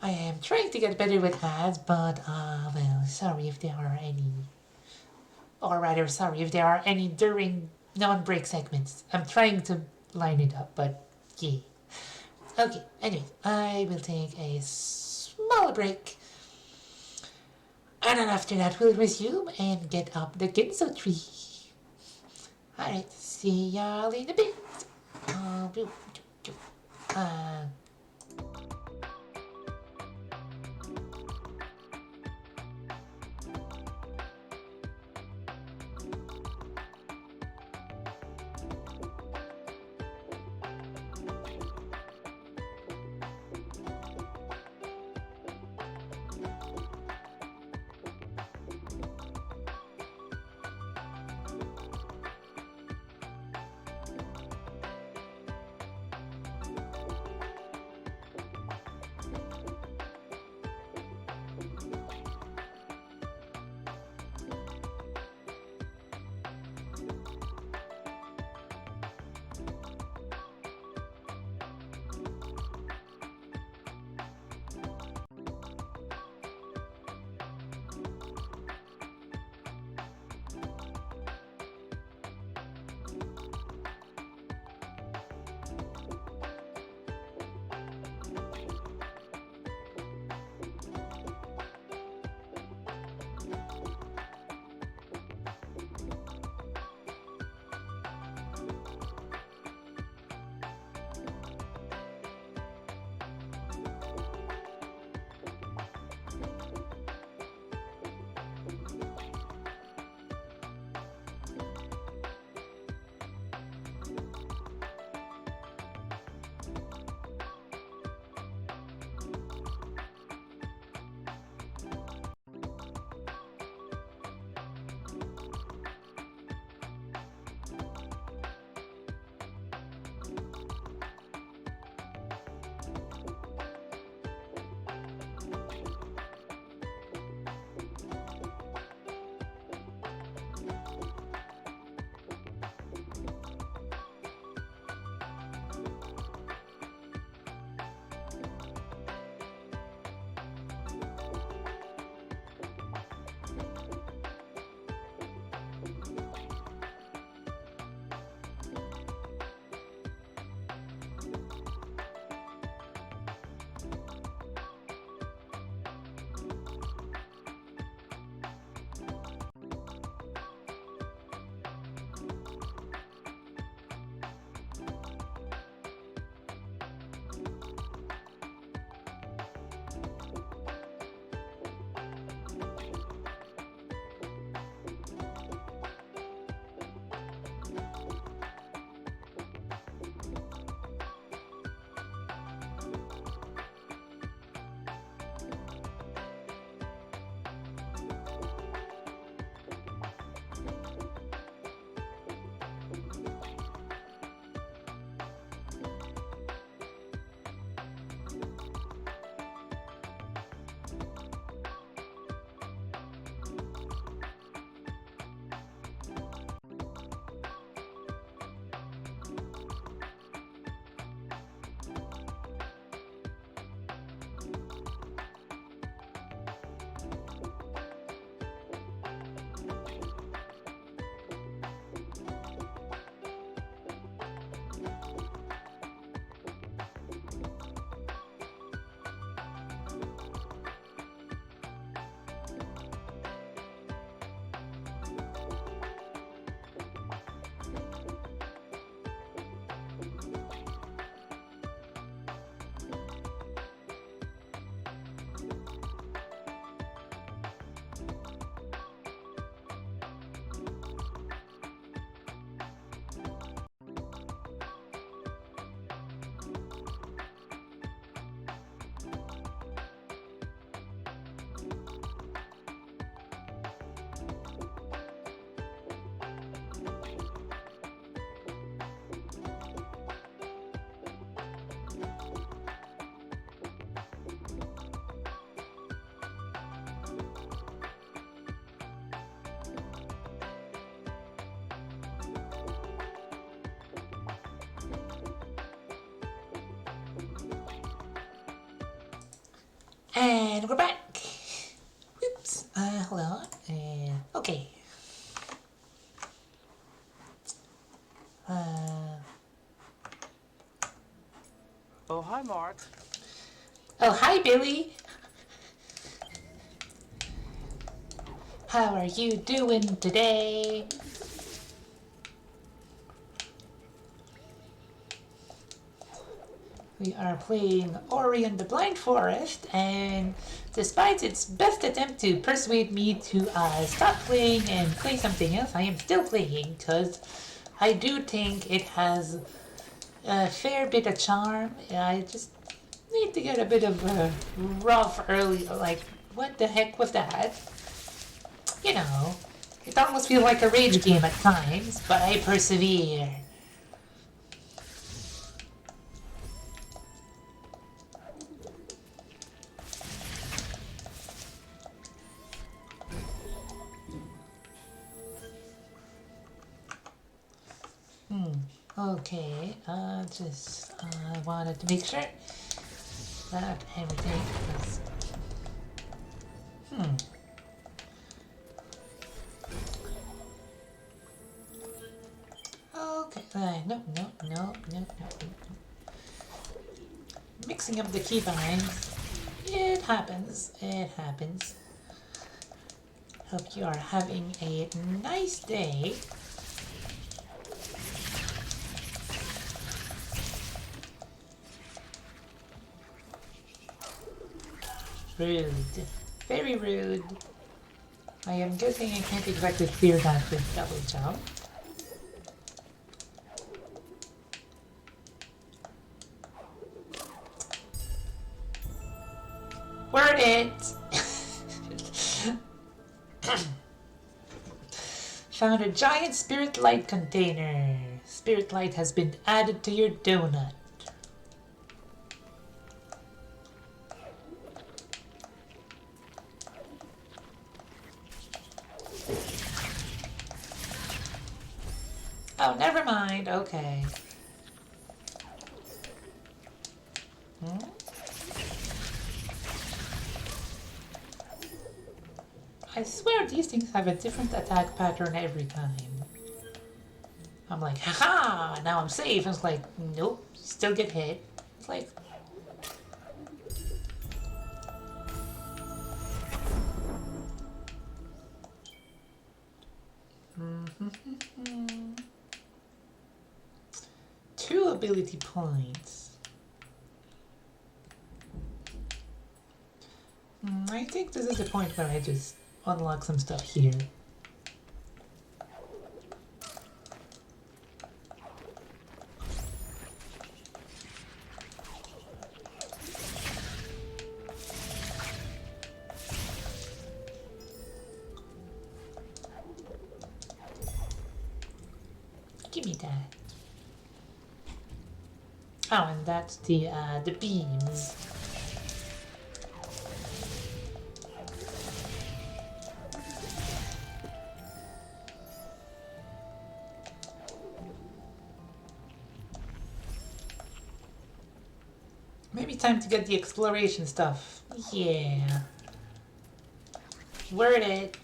A: I am trying to get better with ads, but well, sorry if there are any, or rather, sorry if there are any during non-break segments. I'm trying to line it up, but yeah. Okay, anyways, I will take a small break. And then after that, we'll resume and get up the Ginso tree. Alright, see y'all in a bit. Uh, And we're back. Oops. Hold on. Okay.
B: Oh, hi, Mark.
A: Oh, hi, Billy. How are you doing today? We are playing Ori and the Blind Forest, and despite its best attempt to persuade me to stop playing and play something else, I am still playing because I do think it has a fair bit of charm. I just need to get a bit of a rough early, like, what the heck was that? You know, it almost feels like a rage game at times, but I persevere. Okay, just wanted to make sure that everything was. Okay, no, no, no, no, no, no. Mixing up the keybinds. It happens, it happens. Hope you are having a nice day. Rude. Very rude. I am guessing I can't exactly clear that with double jump. Word it! Found a giant spirit light container. Spirit light has been added to your donut. Oh, never mind. Okay. I swear these things have a different attack pattern every time. I'm like, haha, now I'm safe. And it's like, nope, still get hit. It's like, two ability points. I think this is the point where I just unlock some stuff here. Give me that. Oh, and that's the beams. Maybe time to get the exploration stuff. Yeah. Word it.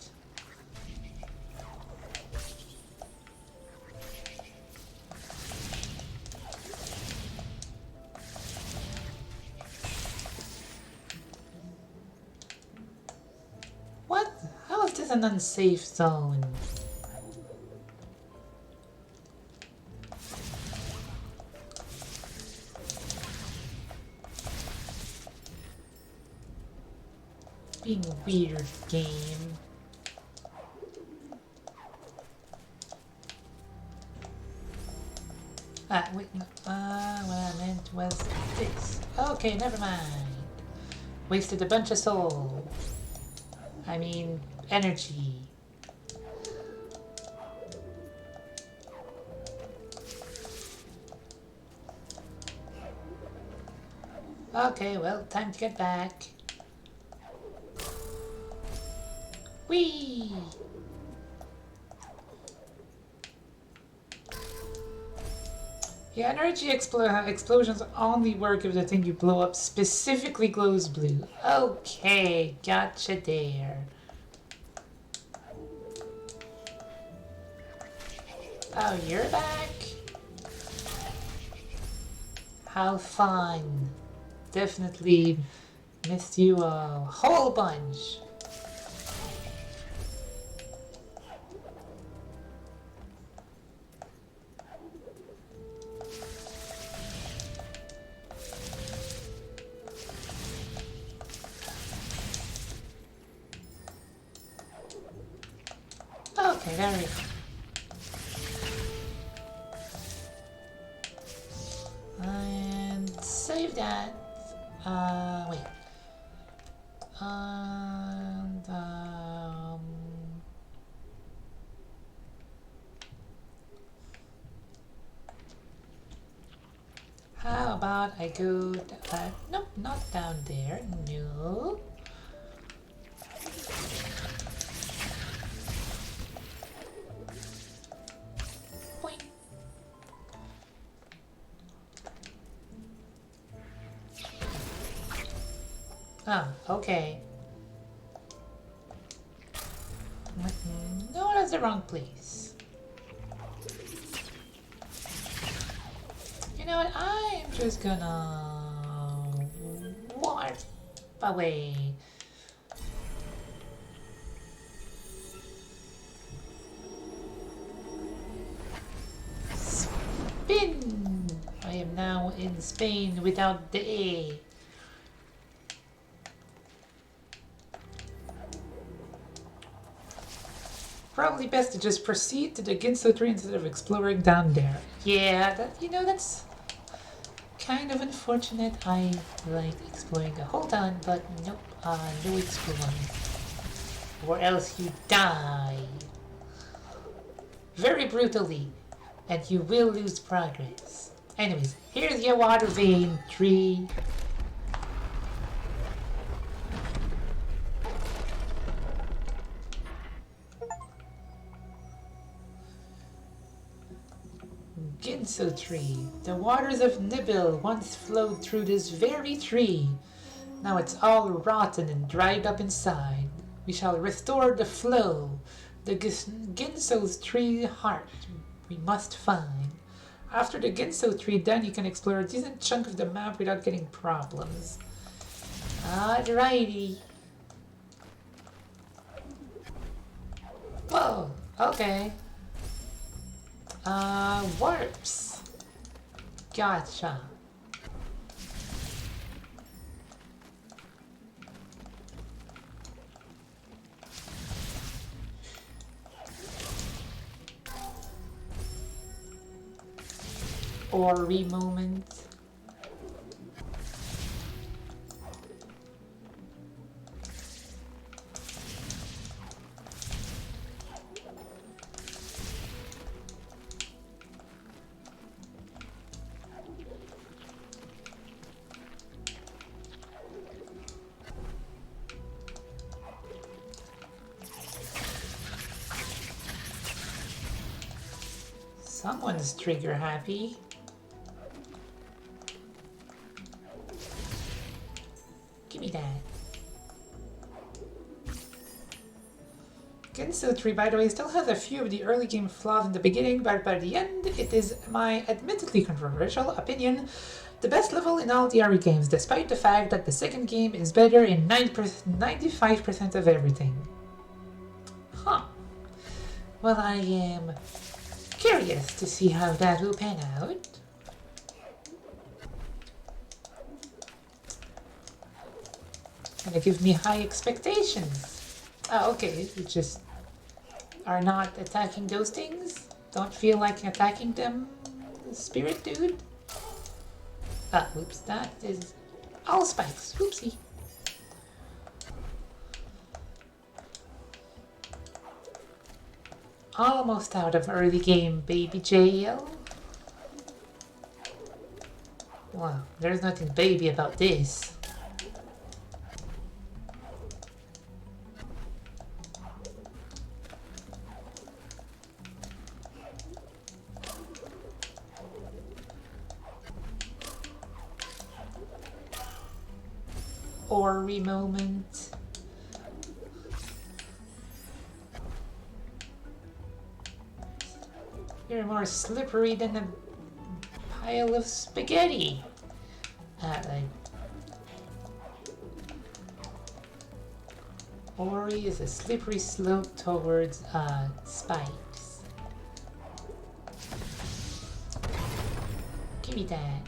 A: What? How is this an unsafe zone? Being a weird game. Wait, no. What I meant was this. Okay, never mind. Wasted a bunch of soul. I mean, energy. Okay, well, time to get back. Whee! Yeah, energy explosions only work if the thing you blow up specifically glows blue. Okay, gotcha there. Oh, you're back? How fun. Definitely missed you a whole bunch. Okay, there we go. And save that. Wait. And, how about I go, nope, not down there, no. Boing. Ah, okay. No, that's the wrong place. You know what? I am just gonna warp away. Spin! I am now in Spain without the A. Probably best to just proceed to the Ginso tree instead of exploring down there. Yeah, that's kind of unfortunate. I like exploring. Hold on, but nope, no exploring. Or else you die. Very brutally, and you will lose progress. Anyways, here's your water vein tree. Ginso tree. The waters of Nibel once flowed through this very tree. Now it's all rotten and dried up inside. We shall restore the flow. The Ginso's tree heart we must find. After the Ginso tree, then you can explore a decent chunk of the map without getting problems. Alrighty. Whoa, okay. Warps. Gotcha. Or moment. Someone's trigger happy. Give me that. Ginso tree, by the way, still has a few of the early game flaws in the beginning, but by the end, it is my admittedly controversial opinion the best level in all the RE games, despite the fact that the second game is better in 95% of everything. Huh. Well, I am curious to see how that will pan out. Gonna give me high expectations. Oh, okay, you just are not attacking those things? Don't feel like attacking them, spirit dude? Ah, whoops, that is all spikes. Whoopsie. Almost out of early game, baby jail. Well, there's nothing baby about this. Ori moment. You're more slippery than a pile of spaghetti. Ori is a slippery slope towards spikes. Give me that.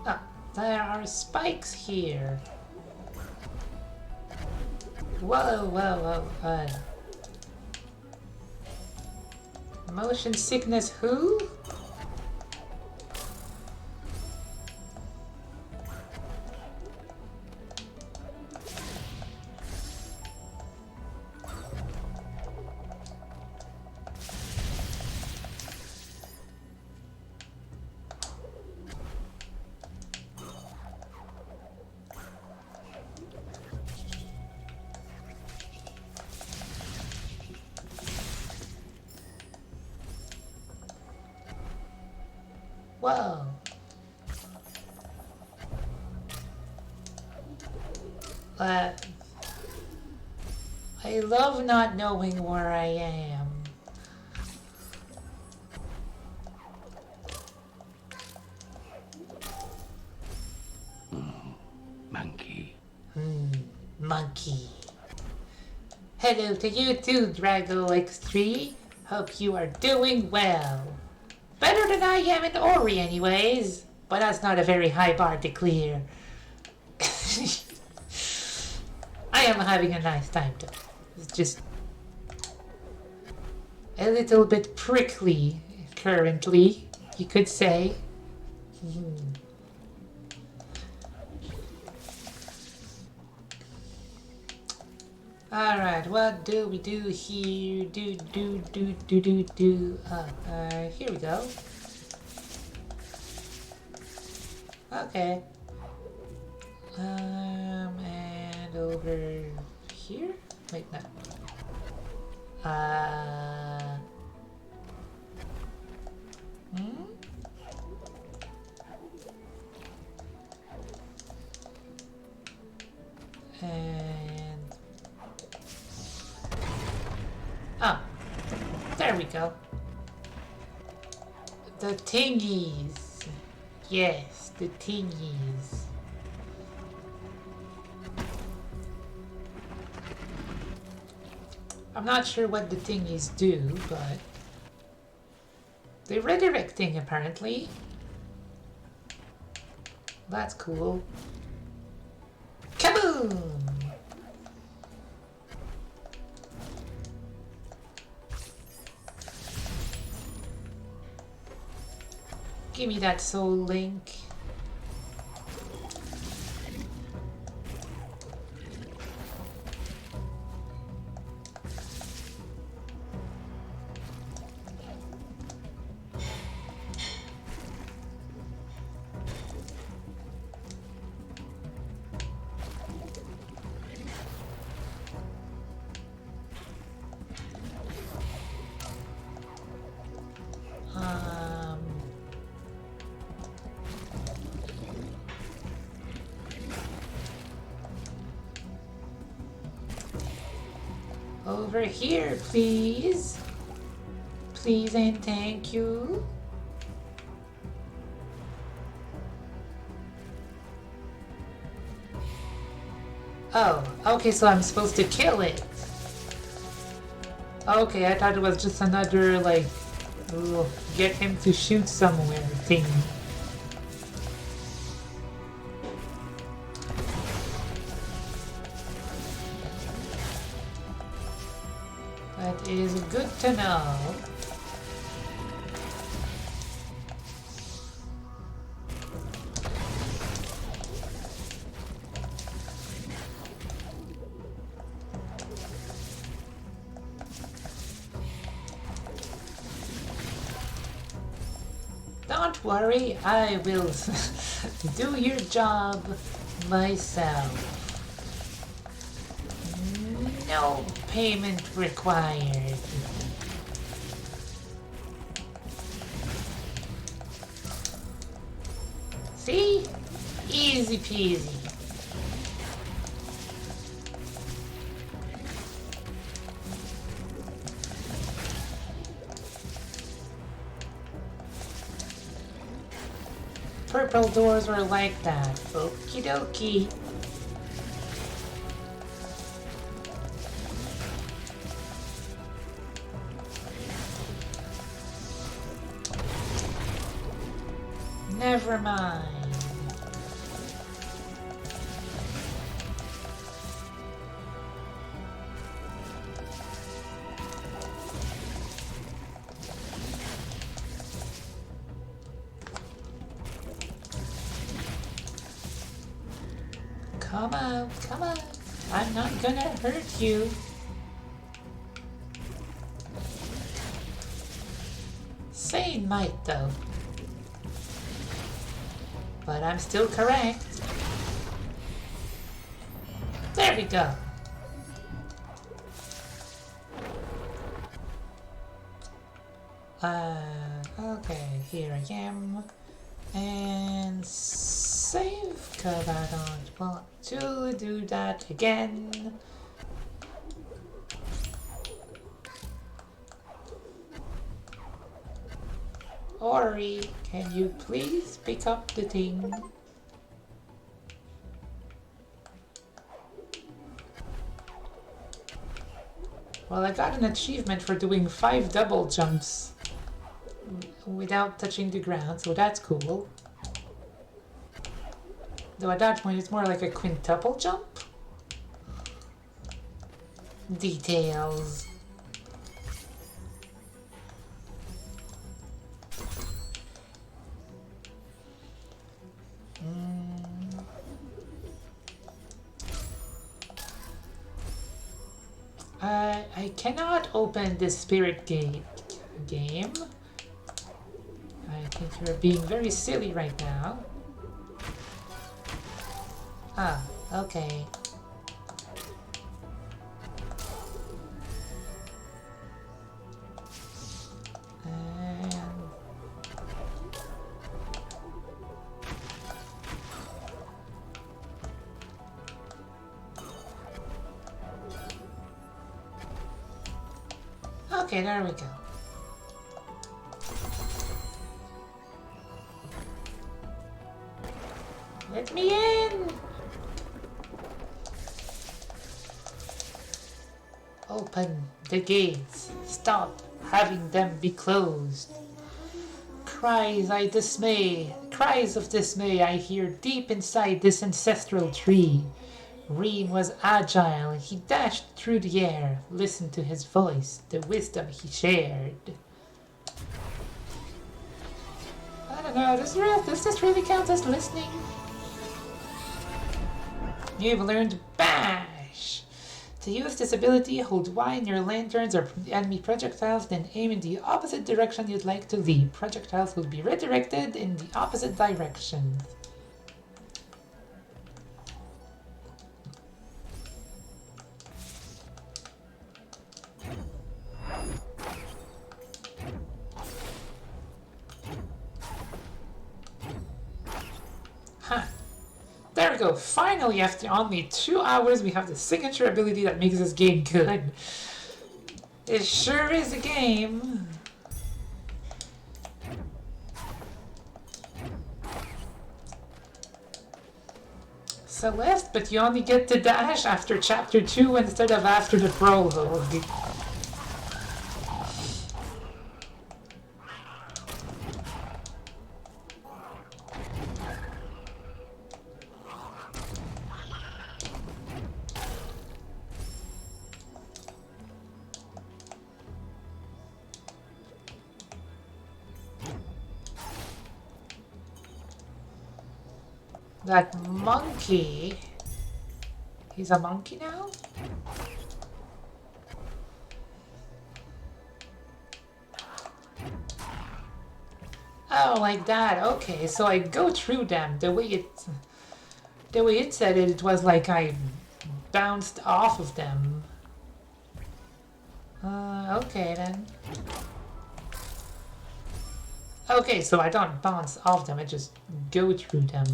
A: Ah, there are spikes here. Whoa, whoa, whoa, motion sickness who? Whoa. I love not knowing where I am.
B: Monkey.
A: Monkey. Hello to you too, Drago X3. Hope you are doing well. Better than I am in Ori anyways, but that's not a very high bar to clear. I am having a nice time though. It's just a little bit prickly currently, you could say. Alright, what do we do here? Do. Here we go. Okay. And over here? Wait, no. And there we go. The tingies. Yes, the tingies. I'm not sure what the tingies do, but they're resurrecting apparently. That's cool. Kaboom! Give me that soul link. Over here, please. Please and thank you. Oh, okay, so I'm supposed to kill it. Okay, I thought it was just another, like, get him to shoot somewhere thing. That is good to know. Don't worry, I will do your job myself. No payment required. See? Easy peasy. Purple doors were like that. Okie dokie. Never mind. Come on, come on. I'm not gonna hurt you. Sane might though. But I'm still correct. There we go. Okay, here I am. And save, because I don't want to do that again. Ori, can you please pick up the thing? Well, I got an achievement for doing 5 double jumps without touching the ground, so that's cool. Though at that point it's more like a quintuple jump. Details. I cannot open this Spirit Gate game. I think you're being very silly right now. Ah, okay. Okay, there we go. Let me in! Open the gates. Stop having them be closed. Cries of dismay I hear deep inside this ancestral tree. Reem was agile, he dashed through the air. Listen to his voice, the wisdom he shared. I don't know, does this really count as listening? You've learned Bash! To use this ability, hold Y in your lanterns or enemy projectiles, then aim in the opposite direction you'd like to leap. Projectiles will be redirected in the opposite direction. There we go, finally after only 2 hours we have the signature ability that makes this game good. It sure is a game. Celeste, but you only get to dash after chapter 2 instead of after the prologue. That monkey... He's a monkey now? Oh, like that. Okay, so I go through them. The way it said it, it was like I bounced off of them. Okay then. Okay, so I don't bounce off them, I just go through them.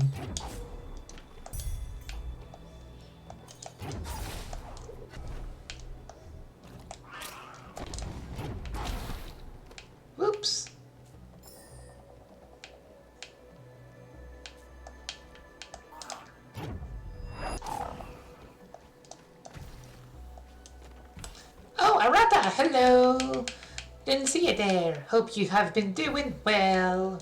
A: Whoops. Oh, Arata, hello! Didn't see you there. Hope you have been doing well.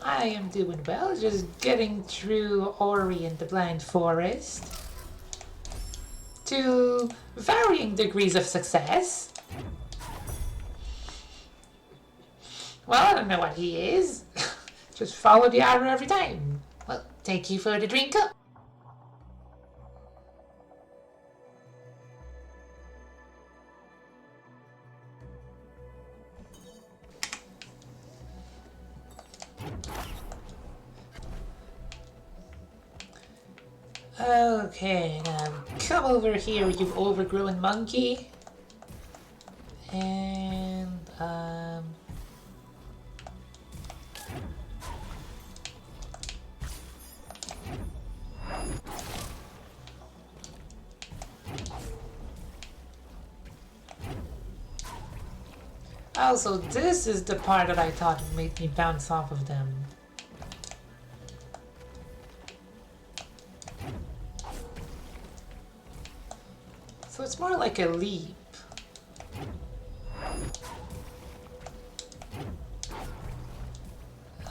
A: I am doing well, just getting through Ori and the Blind Forest. To varying degrees of success. Well, I don't know what he is. Just follow the arrow every time. Well, thank you for the drink up. Okay, now come over here, you overgrown monkey. And, also, this is the part that I thought made me bounce off of them. So it's more like a leap.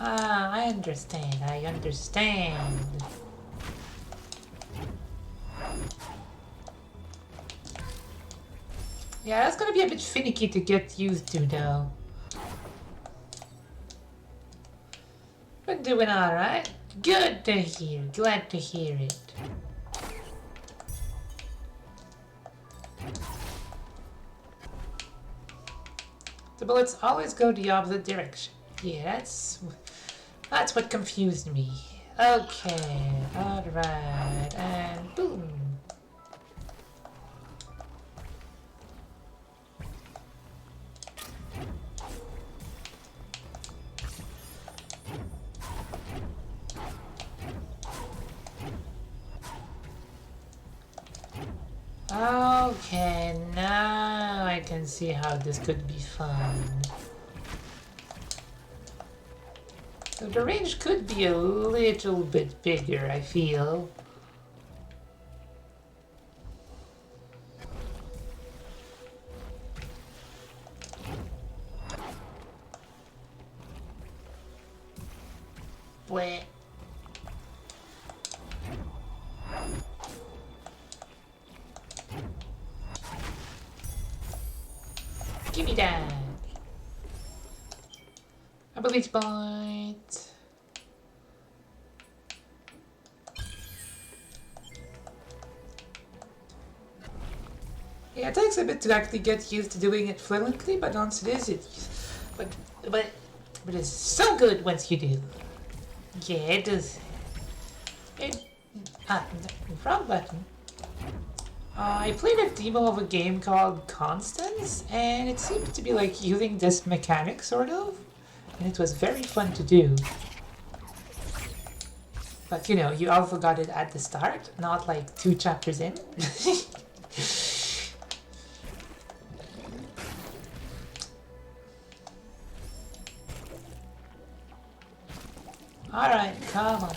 A: Ah, I understand, I understand. Yeah, that's gonna be a bit finicky to get used to, though. But doing alright. Good to hear, glad to hear it. The bullets always go the opposite direction. Yeah, that's what confused me. Okay, alright, and boom. Okay, now I can see how this could be fun. So the range could be a little bit bigger, I feel. Bleh. Give me that. Ability point. Yeah, it takes a bit to actually get used to doing it fluently, but once it is, but but it's so good once you do. Yeah, it does. It wrong button. I played a demo of a game called Constance, and it seemed to be like using this mechanic, sort of. And it was very fun to do. But you know, you also got it at the start, not like 2 chapters in. Alright, come on.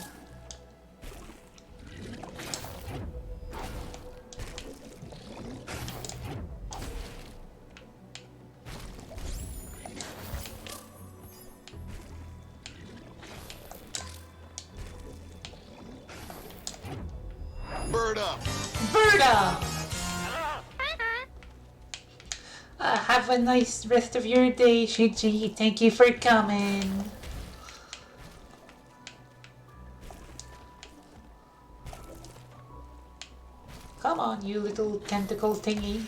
C: Bird up!
A: Bird up! Have a nice rest of your day, Shiji. Thank you for coming. Come on, you little tentacle thingy.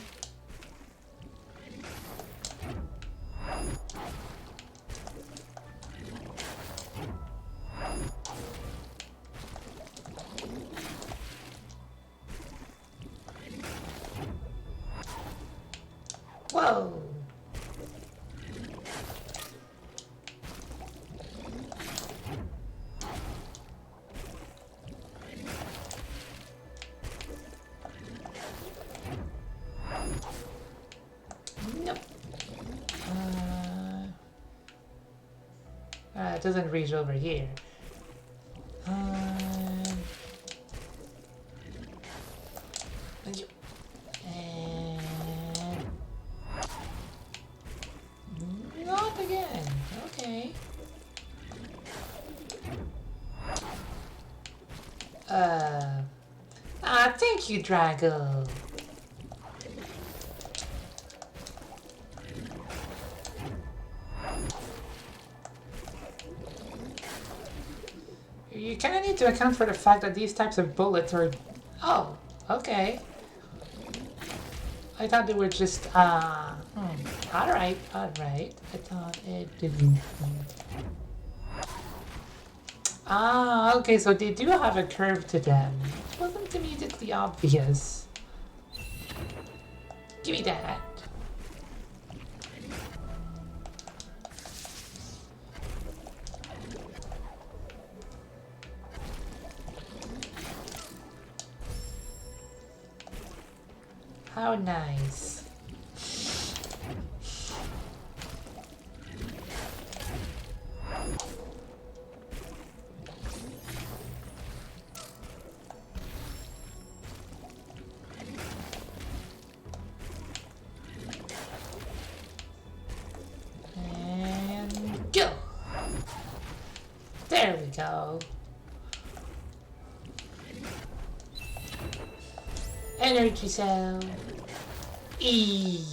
A: Whoa! It doesn't reach over here. Thank you. And not again. Okay. Thank you, Drago. You kind of need to account for the fact that these types of bullets are... Oh, okay. I thought they were just, alright, alright. I thought it didn't... okay, so they do have a curve to them. It wasn't immediately obvious. Give me that. How nice. And go. There we go. Energy cell. E.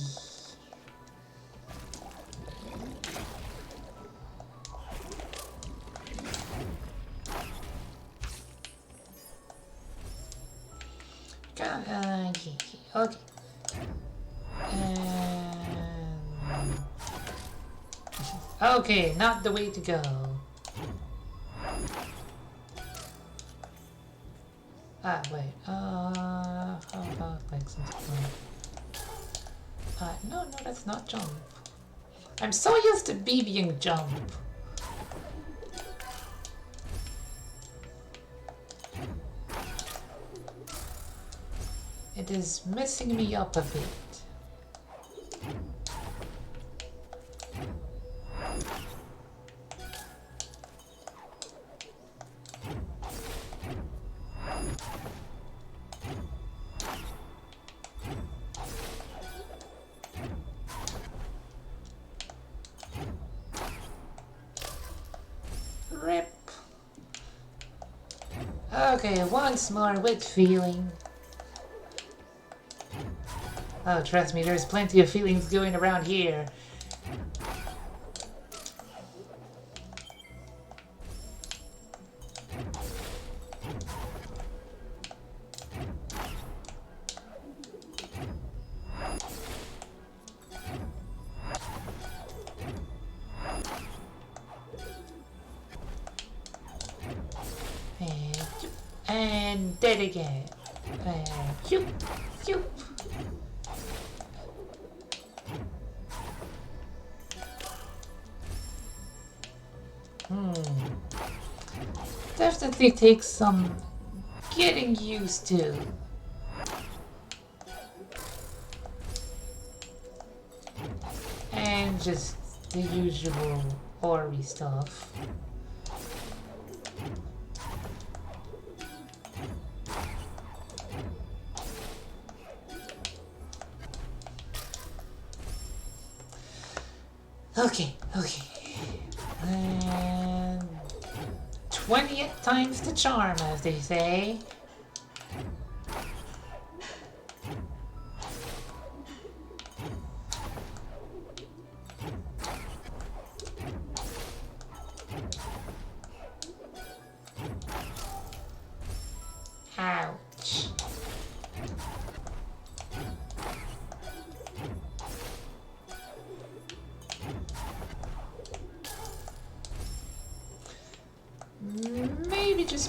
A: Okay. Okay, not the way to go. Wait. How about like something? No, that's not jump. I'm so used to B being jump. It is messing me up a bit. Rip. Okay, once more with feeling. Oh, trust me, there's plenty of feelings going around here. And dead again. And shoop, shoop. Definitely takes some getting used to. And just the usual Ori stuff. Okay. And 20th time's the charm, as they say. Ouch.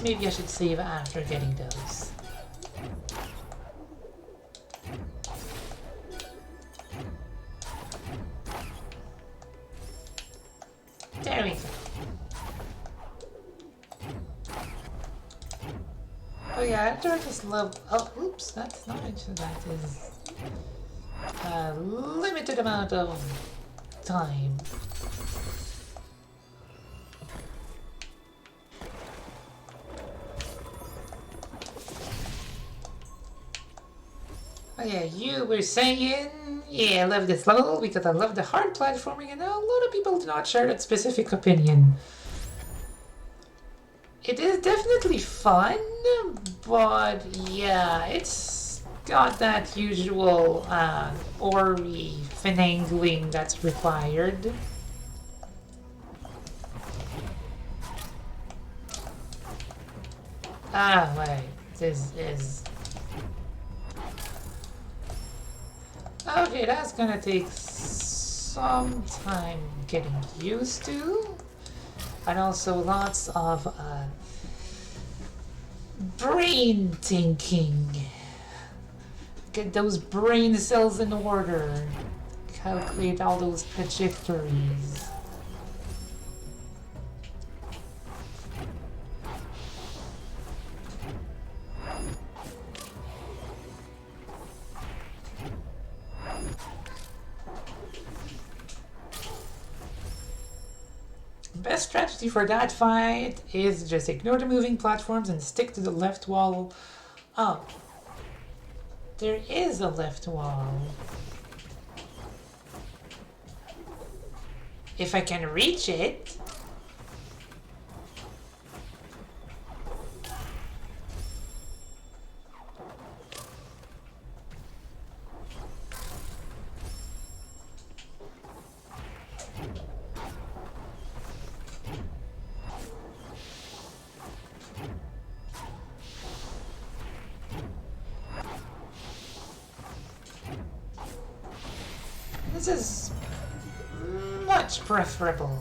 A: Maybe I should save after getting those. There we go. Oh yeah, I just love... Oh, oops, that's not it. That is a limited amount of time. Oh yeah, you were saying, yeah, I love this level because I love the hard platforming, and a lot of people do not share that specific opinion. It is definitely fun, but yeah, it's got that usual Ori finagling that's required. Ah, wait, this is... Okay, that's gonna take some time getting used to. And also lots of brain thinking. Get those brain cells in order. Calculate all those trajectories. Best strategy for that fight is just ignore the moving platforms and stick to the left wall. Oh, there is a left wall. If I can reach it. This is much preferable.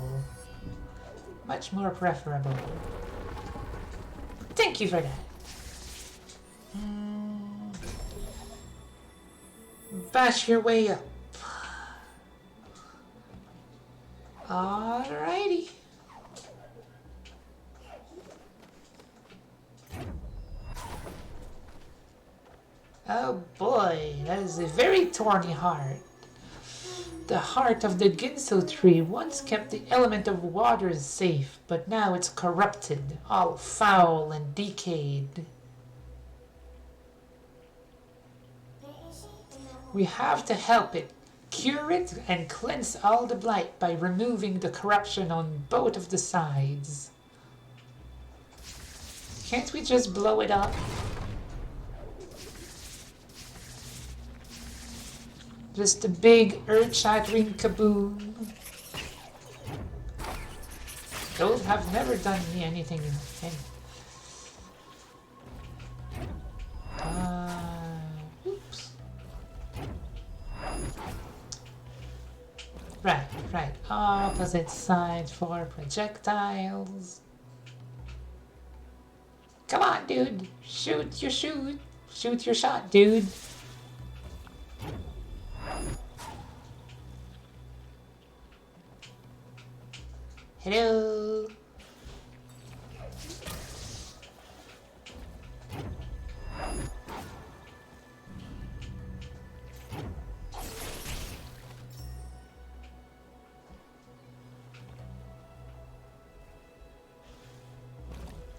A: Much more preferable. Thank you for that. Bash your way up. Alrighty. Oh boy, that is a very thorny heart. The heart of the Ginso tree once kept the element of water safe, but now it's corrupted, all foul and decayed. We have to help it, cure it, and cleanse all the blight by removing the corruption on both of the sides. Can't we just blow it up? Just a big earth-shattering kaboom. Those have never done me anything. Oops. Right. Opposite side for projectiles. Come on, dude. Shoot your shoot. Shoot your shot, dude. Hello.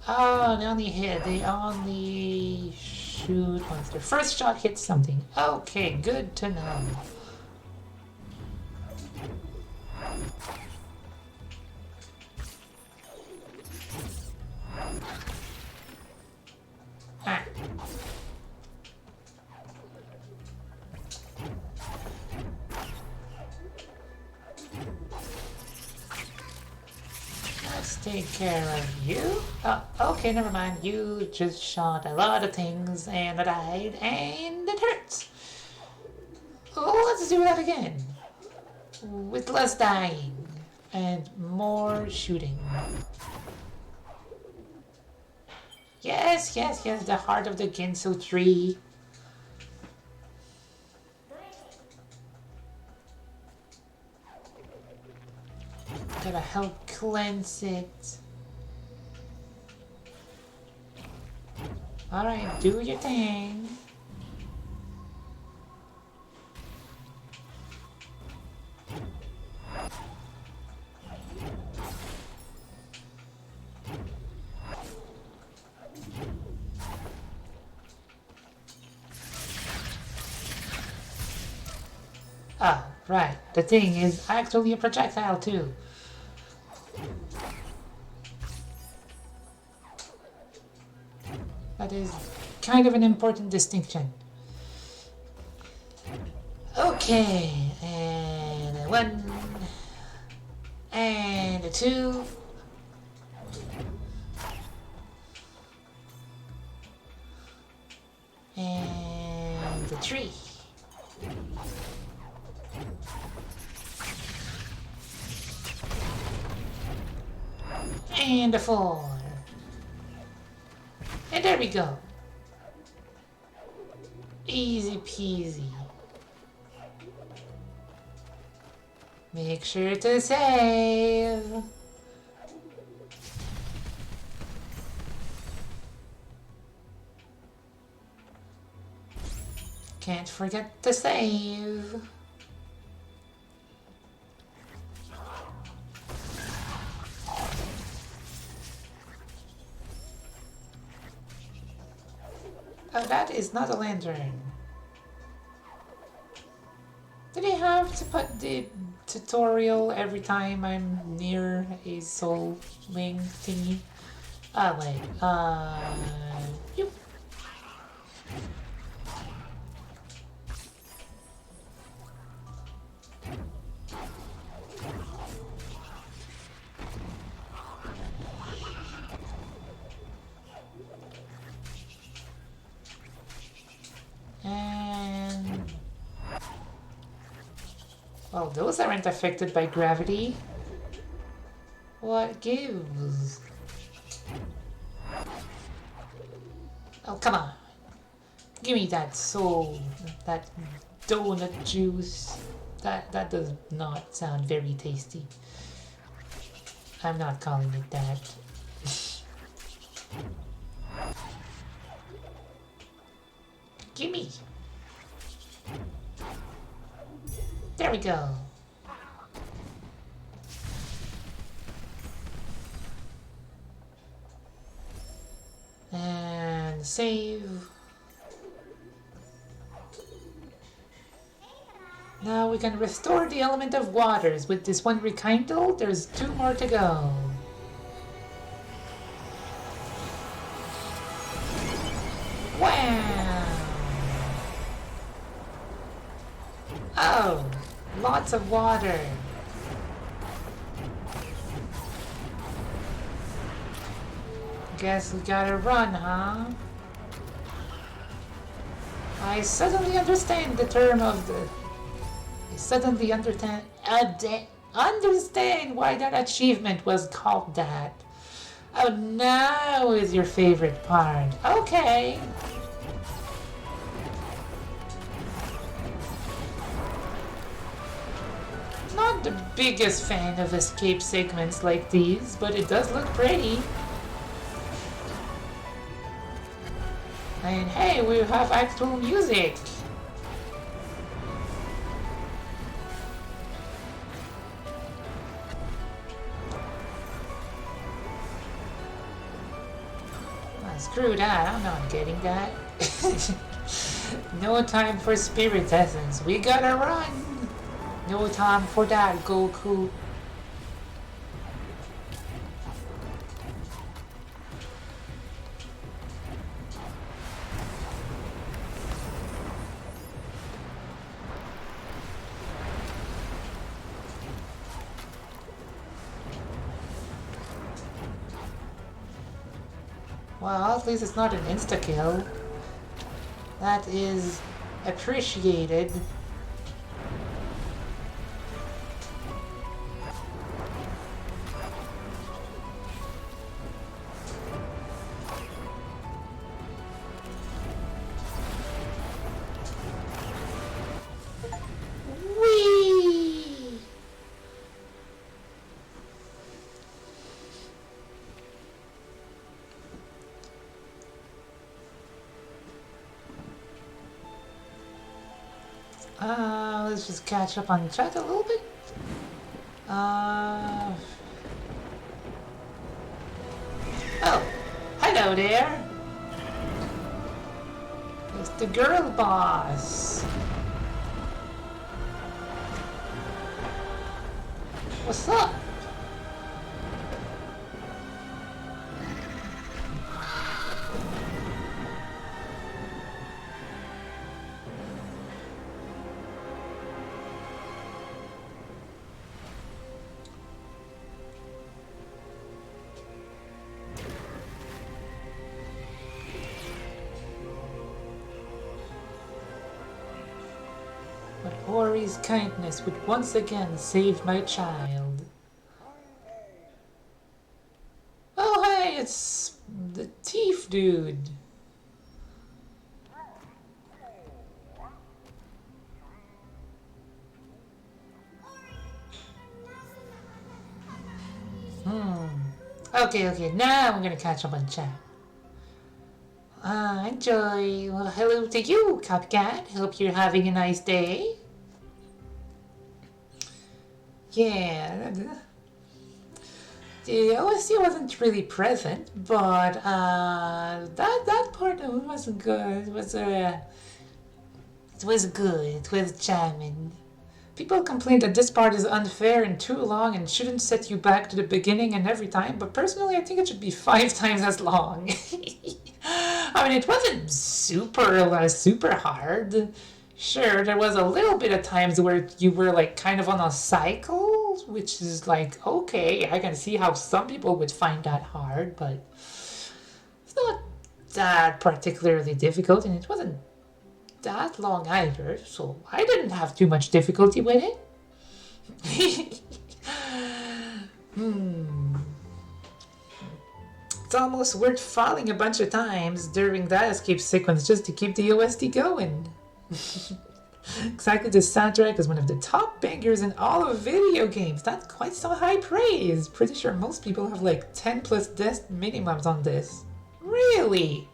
A: Oh, they only shoot once their first shot hits something. Okay, good to know. Ah. Let's take care of you. Oh, okay, never mind. You just shot a lot of things and I died and it hurts. Oh, let's do that again. With less dying and more shooting. Yes, the heart of the Ginso tree. Gotta help cleanse it. Alright, do your thing. Right, the thing is actually a projectile too. That is kind of an important distinction. Okay, and a 1, and a 2, and a 3. And a 4. And there we go. Easy peasy. Make sure to save. Can't forget to save. Oh, that is not a lantern. Did I have to put the tutorial every time I'm near a soul wing thingy? Ah, wait. You. And... well, those aren't affected by gravity. What gives? Oh, come on. Give me that soul, that donut juice. That does not sound very tasty. I'm not calling it that. Gimme! There we go. And save. Now we can restore the element of waters. With this one rekindled, there's 2 more to go. Wow! Oh, lots of water. Guess we gotta run, huh? I suddenly understand the term of the... I suddenly understand why that achievement was called that. Oh, now is your favorite part. Okay. Not the biggest fan of escape segments like these, but it does look pretty. And hey, we have actual music. Screw that, I'm not getting that. No time for spirit essence, we gotta run! No time for that, Goku. Well, at least it's not an insta-kill. That is appreciated. Whee! Let's just catch up on chat a little bit. Oh, hello there. It's the girl boss. What's up? But Ori's kindness would once again save my child. Oh, hey, it's the thief dude. Okay, now I'm gonna catch up on chat. Enjoy. Well, hello to you, Copcat. Hope you're having a nice day. Yeah, the OSC wasn't really present, but that part of it wasn't good. It was good. It was charming. People complain that this part is unfair and too long and shouldn't set you back to the beginning and every time, but personally I think it should be 5 times as long. I mean, it wasn't super hard. Sure, there was a little bit of times where you were like kind of on a cycle, which is like, okay, I can see how some people would find that hard, but it's not that particularly difficult, and it wasn't that long either, so I didn't have too much difficulty with it. It's almost worth falling a bunch of times during that escape sequence just to keep the OST going. Exactly, the soundtrack is one of the top bangers in all of video games. That's quite some high praise. Pretty sure most people have like 10 plus death minimums on this. Really?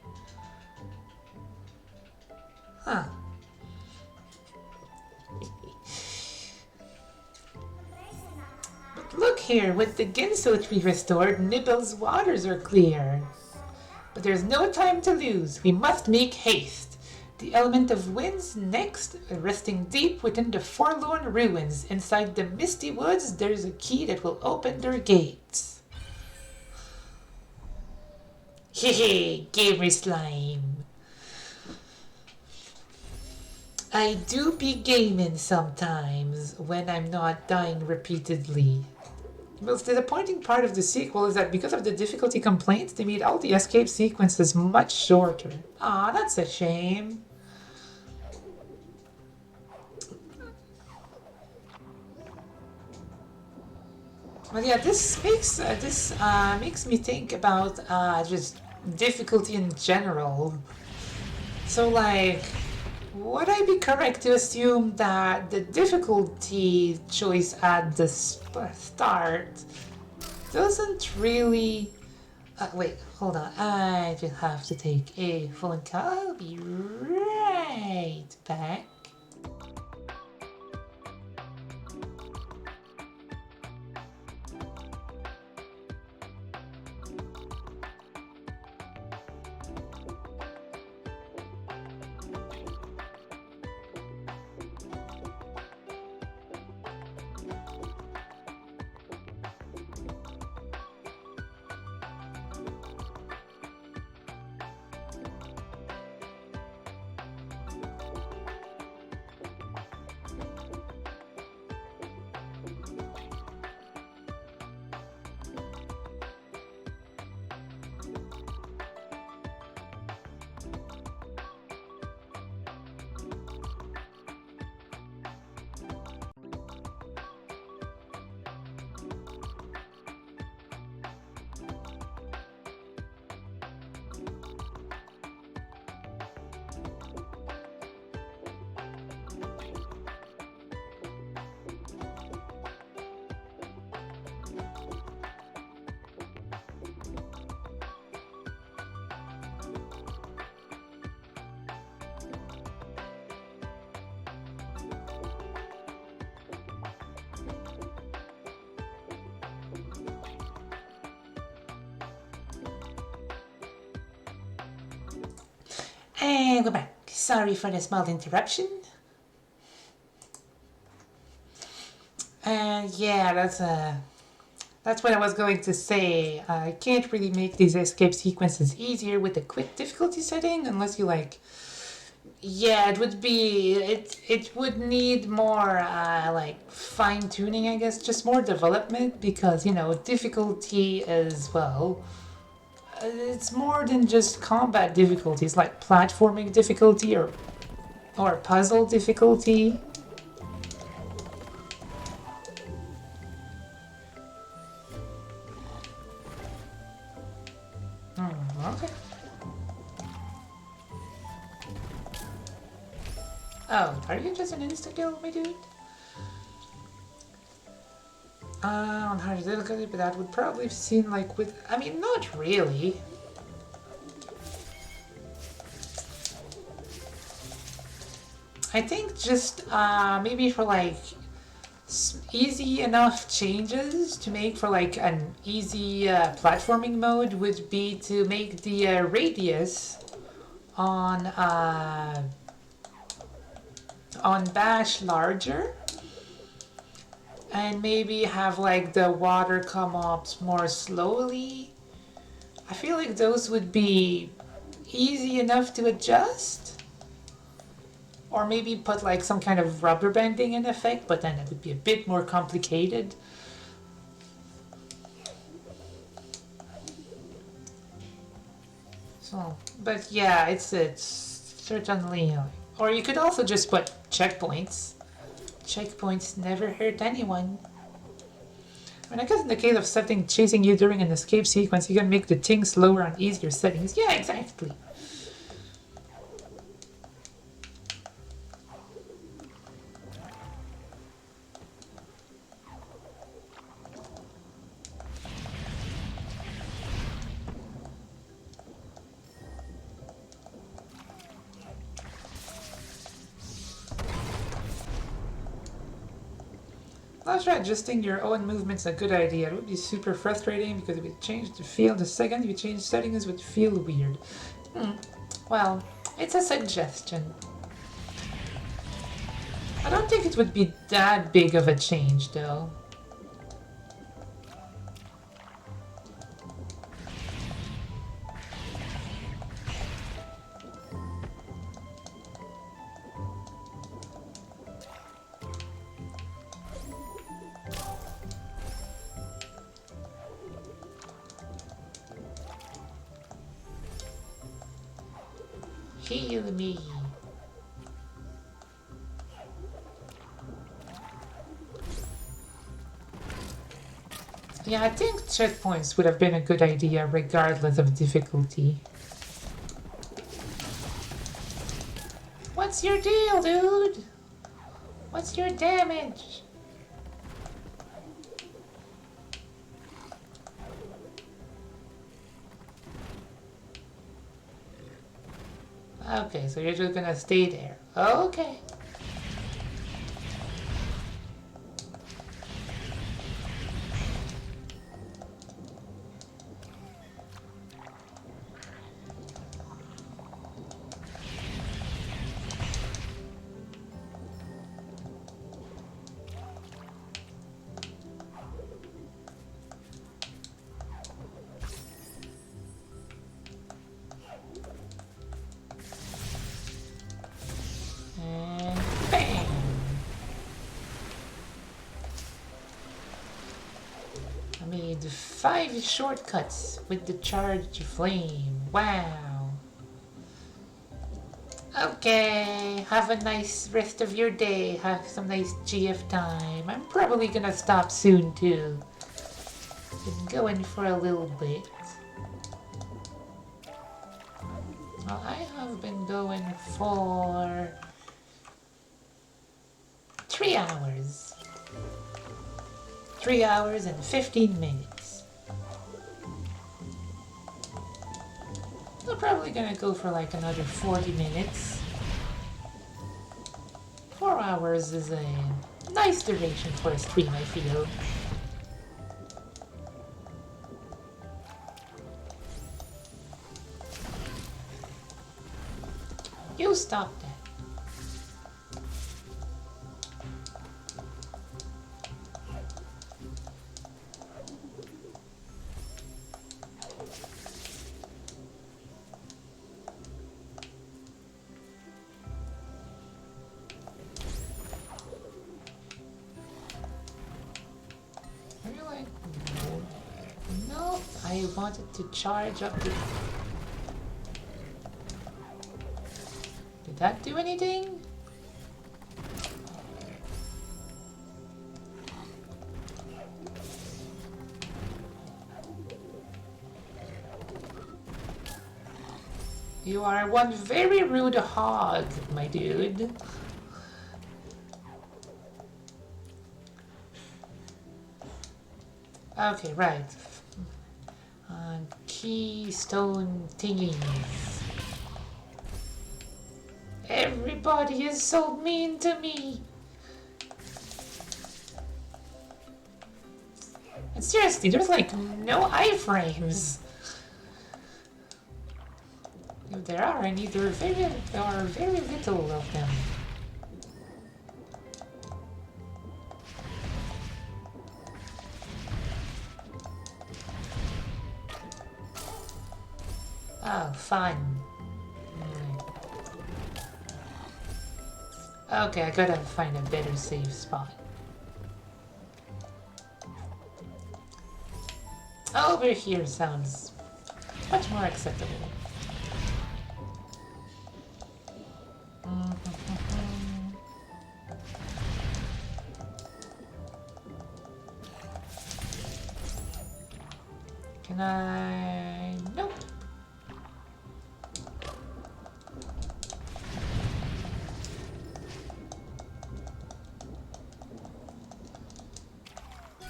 A: Huh. But look here, with the Ginso tree restored, Nibel's waters are clear. But there's no time to lose. We must make haste. The element of wind's next, resting deep within the forlorn ruins. Inside the misty woods, there's a key that will open their gates. Hehe, gamer slime. I do be gaming sometimes when I'm not dying repeatedly. The most disappointing part of the sequel is that because of the difficulty complaints, they made all the escape sequences much shorter. Aw, that's a shame. Well, yeah, this makes me think about just difficulty in general. So, like, would I be correct to assume that the difficulty choice at the start doesn't really... wait, hold on. I just have to take a phone call. I'll be right back. And we're back. Sorry for the small interruption. And yeah, that's what I was going to say. I can't really make these escape sequences easier with the quick difficulty setting unless you like. Yeah, it would be it would need more like fine tuning, I guess, just more development because difficulty as well. It's more than just combat difficulties, like platforming difficulty or puzzle difficulty. Okay. Oh, are you just an insta kill, my dude? On higher difficulty, but that would probably seem like with. I mean, not really. I think just maybe for like easy enough changes to make for like an easy platforming mode would be to make the radius on Bash larger and maybe have like the water come up more slowly. I feel like those would be easy enough to adjust. Or maybe put like some kind of rubber banding in effect, but then it would be a bit more complicated. So, but yeah, it's certainly. Or you could also just put checkpoints. Checkpoints never hurt anyone. I mean, I guess in the case of something chasing you during an escape sequence, you can make the thing slower on easier settings. Yeah, exactly. That's right, adjusting your own movement's a good idea. It would be super frustrating because if you change the field the second you change settings, it would feel weird. Well, it's a suggestion. I don't think it would be that big of a change though. Heal me. Yeah, I think checkpoints would have been a good idea regardless of difficulty. What's your deal, dude? What's your damage? Okay, so you're just gonna stay there. Okay. And bang! I made 5 shortcuts with the charged flame. Wow. Okay, have a nice rest of your day. Have some nice GF time. I'm probably gonna stop soon too. Been going for a little bit. Well, I have been going for 3 hours. 3 hours and 15 minutes. I'm probably gonna go for like another 40 minutes. 4 hours is a nice duration for a stream, I feel. You stop that. I wanted to charge up the... Did that do anything? You are one very rude hog, my dude. Okay, right. Keystone thingies. Everybody is so mean to me. And seriously, there's like no iframes. If there are any, there are very little of them. Oh, fun. Okay, I gotta find a better safe spot. Over here sounds much more acceptable. Can I... Nope.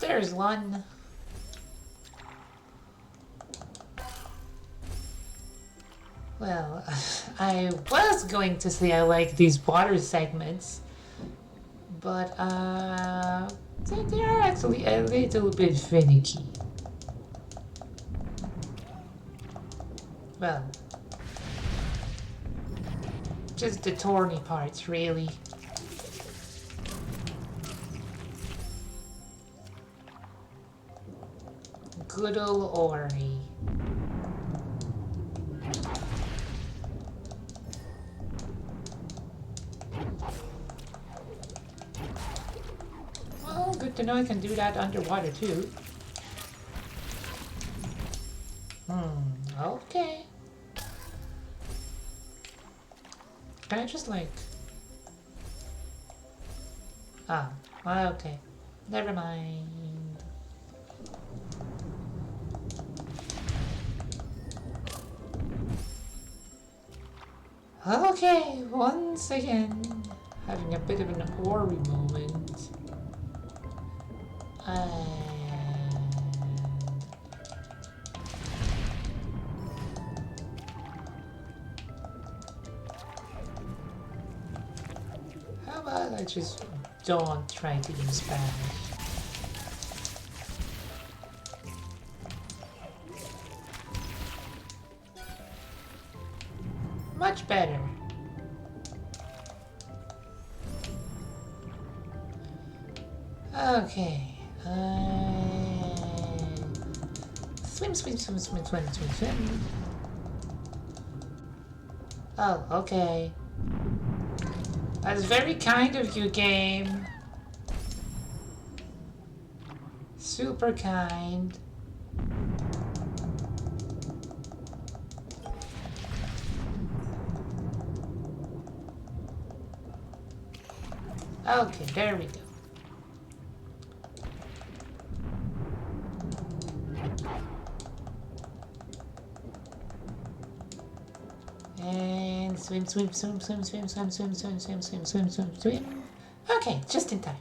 A: There's one. Well, I was going to say I like these water segments, but they are actually a little bit finicky. Well, just the thorny parts, really. Good ol' Ori. Well, good to know I can do that underwater too. Okay. Can I just like... Ah, okay. Never mind. Okay, once again, having a bit of an Ori moment. How about I just don't try to use Spanish? Much better. Okay. Swim, swim, swim, swim, swim, swim, swim. Oh, okay. That's very kind of you, game. Super kind. Okay, there we go. And swim, swim, swim, swim, swim, swim, swim, swim, swim, swim, swim, swim, swim. Okay, just in time.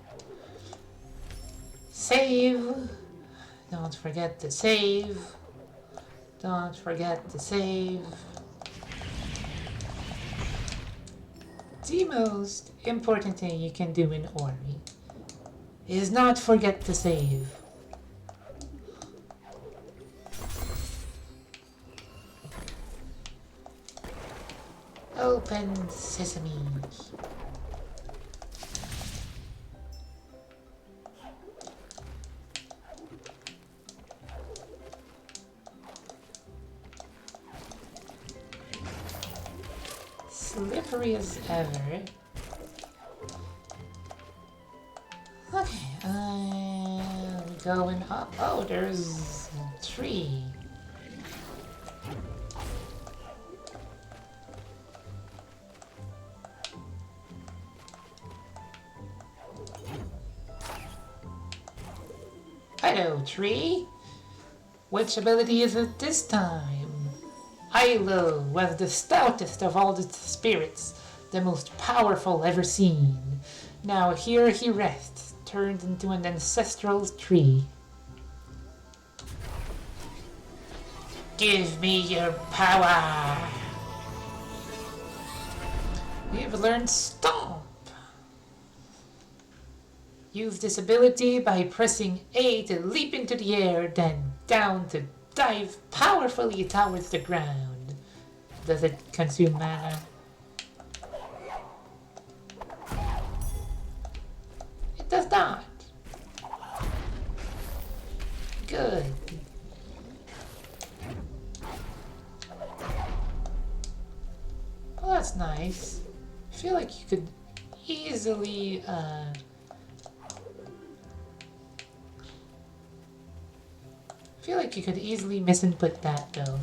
A: Save. Don't forget to save. Don't forget to save. The most important thing you can do in Ori is not forget to save. Open sesame. Slippery as ever. Okay, going up. Oh, there's a tree. Shadow Tree. Which ability is it this time? Ilo was the stoutest of all the spirits, the most powerful ever seen. Now here he rests, turned into an ancestral tree. Give me your power! We've learned Stomp. Use this ability by pressing A to leap into the air, then down to dive powerfully towards the ground. Does it consume mana? It does not. Good. Well, that's nice. I feel like you could easily, I feel like you could easily misinput that though.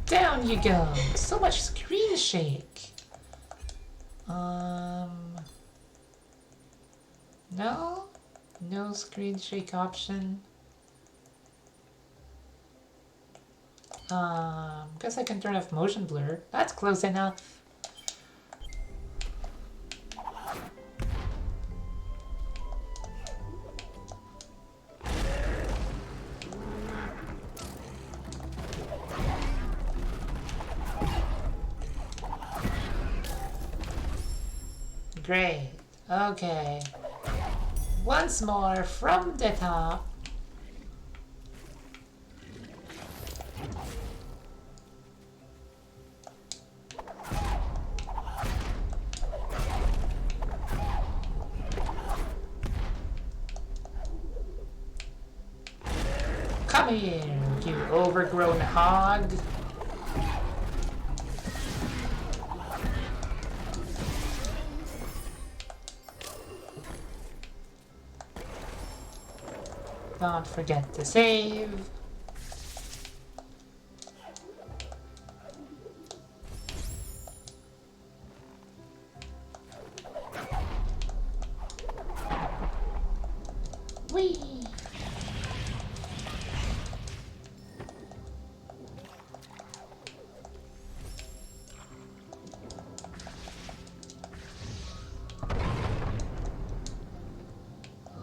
A: Down you go! So much screen shake! No? No screen shake option. Guess I can turn off motion blur. That's close enough. Great. Okay. Once more from the top. Come here, you overgrown hog. Don't forget to save. Whee!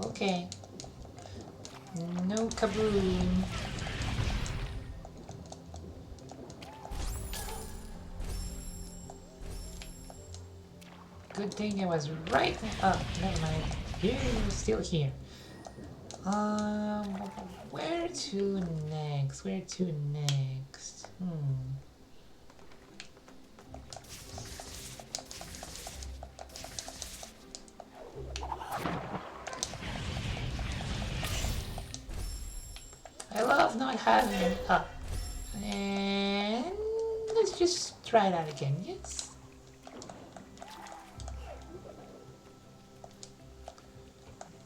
A: Okay. No kaboom. Good thing I was right. Oh, never mind. You're still here. Where to next? Where to next? I love not having up. And let's just try that again, yes?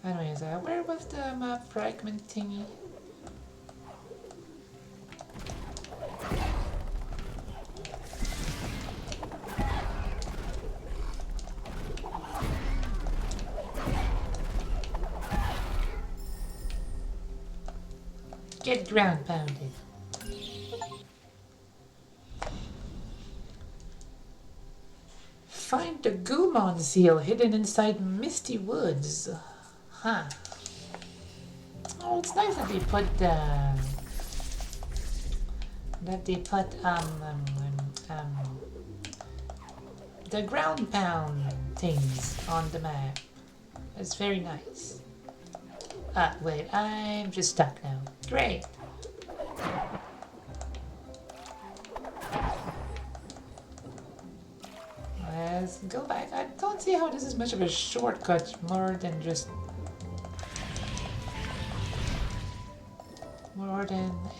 A: Anyways, where was the map fragment thingy? Get ground pounded. Find the Gumon seal hidden inside Misty Woods. Huh. Oh, it's nice that they put the ground pound things on the map. It's very nice. Ah, wait, I'm just stuck now. Great. Let's go back. I don't see how this is much of a shortcut, more than just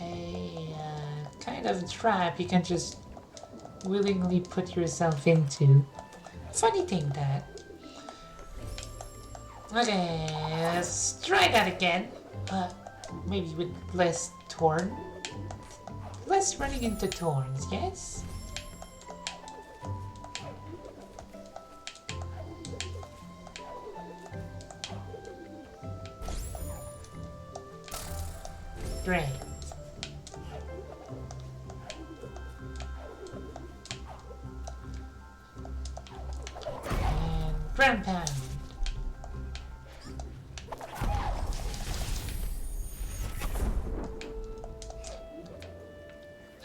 A: a kind of trap you can just willingly put yourself into. Funny thing that. Okay, let's try that again. Maybe with less thorn. Less running into thorns, yes? Great. And ground pound.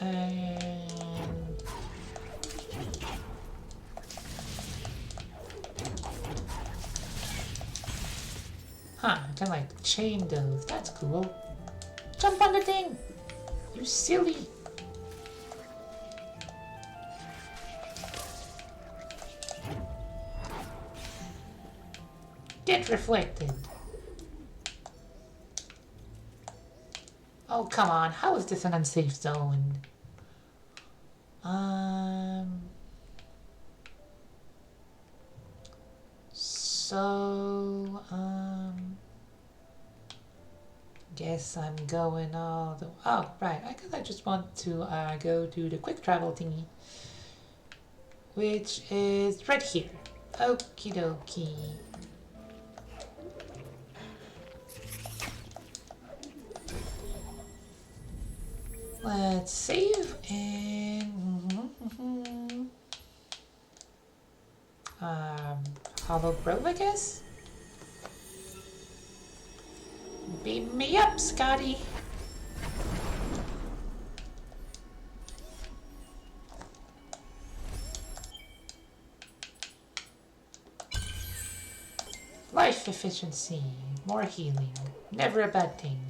A: And huh, I can like chain those. That's cool. Jump on the thing! You silly! Get reflected. Oh, come on. How is this an unsafe zone? Guess I'm going all the... Oh, right. I guess I just want to go to the quick travel thingy. Which is right here. Okie dokie. Let's save and... Hollow Grove, I guess? Beam me up, Scotty! Life efficiency, more healing, never a bad thing.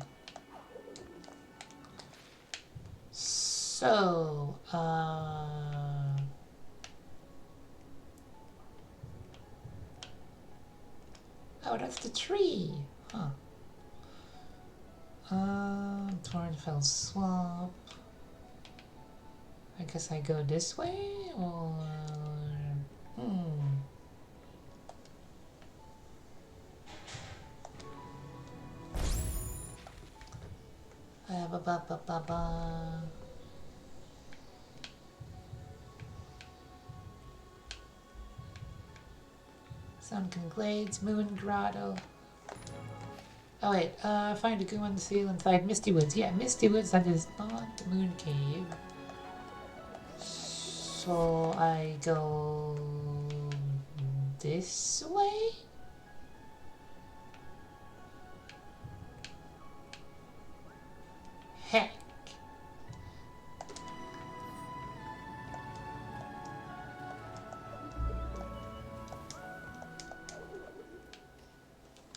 A: So, oh, that's the tree, huh? Thornfell Swamp. I guess I go this way, or... Ba ba ba ba ba. Sunken Glades, Moon Grotto. Oh wait, find a Goon seal inside Misty Woods. Yeah, Misty Woods, that is not the Moon Cave. So I go this way? Heck.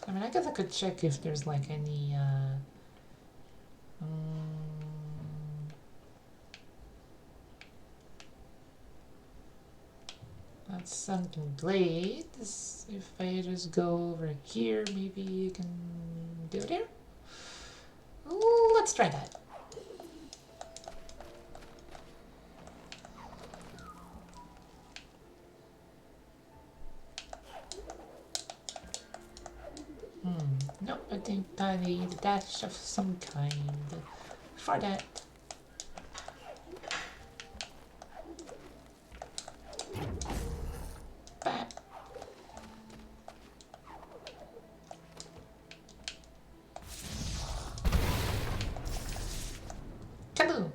A: I mean, I guess I could check if there's like any, that's Sunken Glades. If I just go over here, maybe you can do it here? Ooh, let's try that. Nope, I think I need a dash of some kind for that. Bap. Kaboom!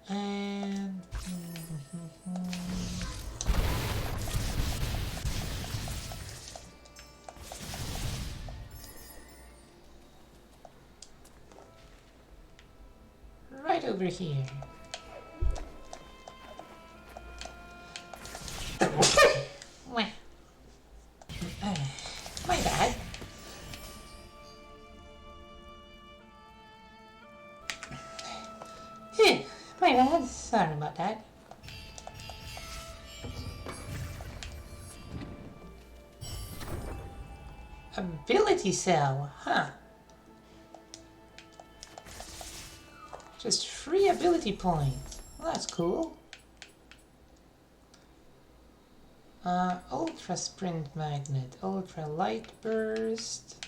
A: And... right over here. My bad. My bad. Sorry about that. Ability cell, huh? Just free ability points. Well, that's cool. Ultra Sprint Magnet, Ultra Light Burst.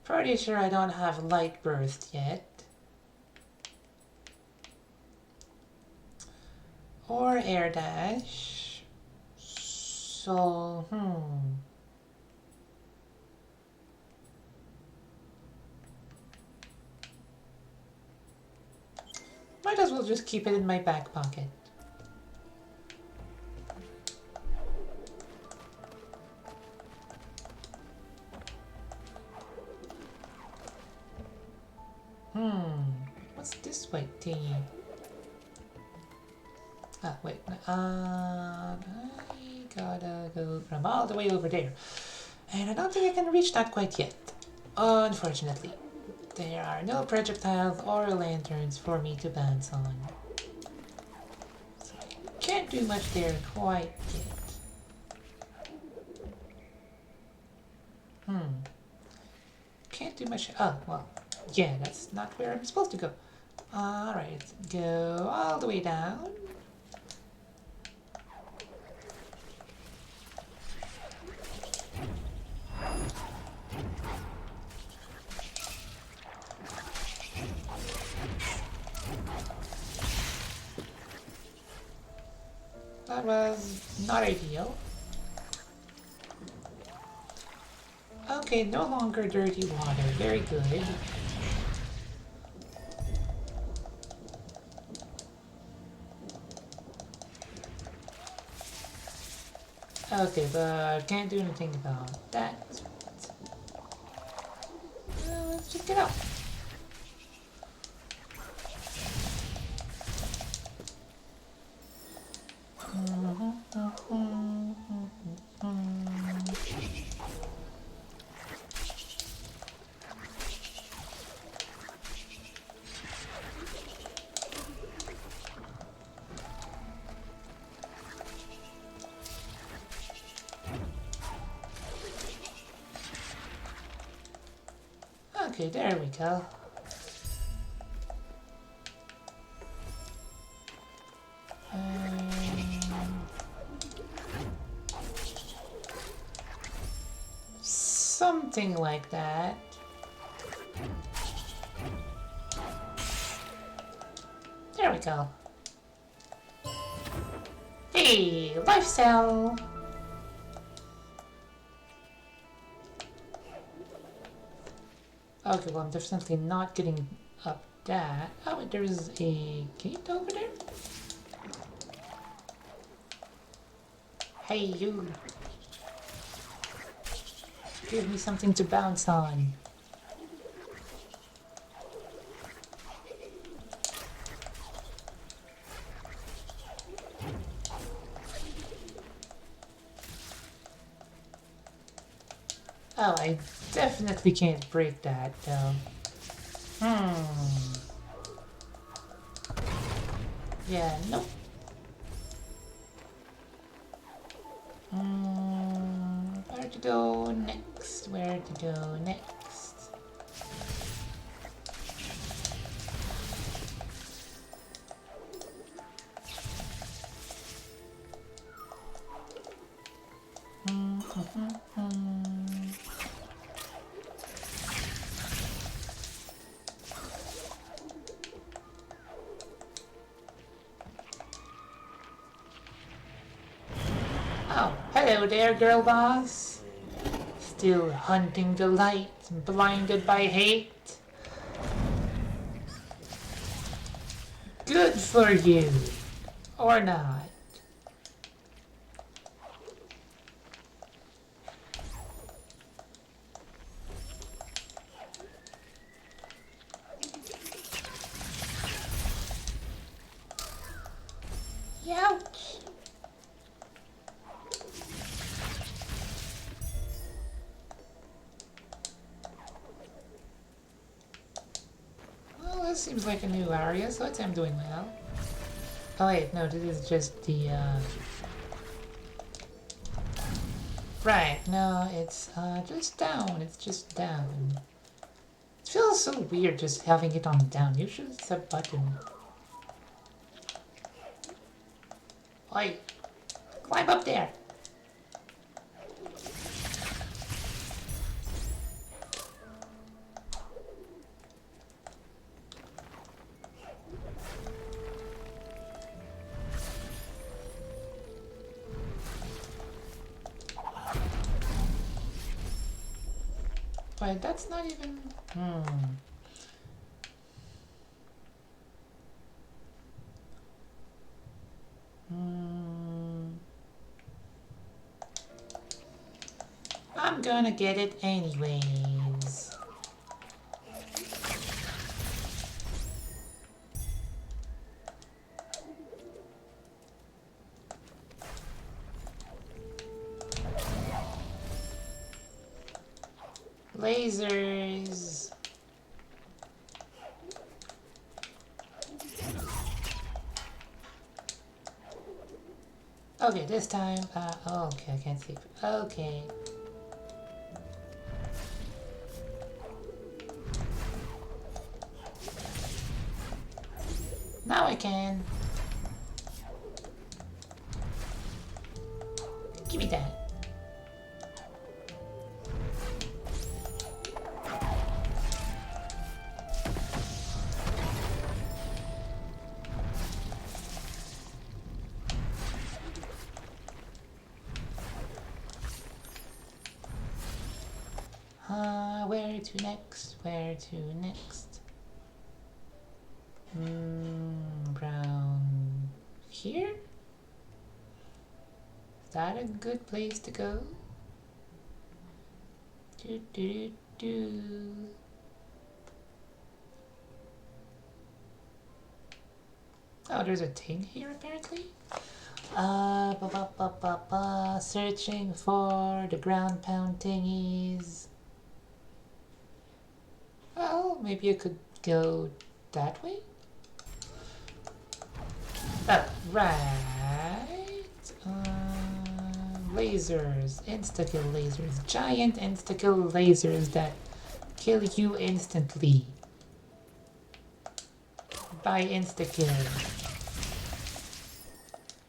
A: Pretty sure I don't have Light Burst yet. Or Air Dash. So, Might as well just keep it in my back pocket. What's this white thingy? Ah, wait. I gotta go from all the way over there. And I don't think I can reach that quite yet. Unfortunately. There are no projectiles or lanterns for me to bounce on. So I can't do much there quite yet. Can't do much. Oh, well. Yeah, that's not where I'm supposed to go. Alright, go all the way down. That was not ideal. Okay, no longer dirty water. Very good. Okay, but can't do anything about that. Let's just get out. Okay, there we go. Something like that. There we go. Hey, life cell! Okay, well I'm definitely not getting up that. Oh, wait, there's a gate over there? Hey, you! Give me something to bounce on. Oh, I definitely can't break that, though. Yeah, nope. Where to go next? Where to go next? Oh, hello there, girl boss. Still hunting the light, blinded by hate? Good for you. Or not. Ouch. Well, this seems like a new area, so I'd say I'm doing well. Oh wait, no, this is just the, Right, no, it's, just down, it's just down. It feels so weird just having it on down, usually it's a button. Oi! Climb up there! Wait, that's not even... I'm gonna get it anyways. Lasers. Okay, this time, oh, okay, I can't see. Okay. Now I can. Give me that. Where to next? Where to next? Brown here? Is that a good place to go? Do do do. Oh, there's a thing here apparently. Searching for the ground pound thingies. Well, maybe I could go that way? Oh, right. Lasers. Insta-kill lasers. Giant insta-kill lasers that kill you instantly. By insta-kill.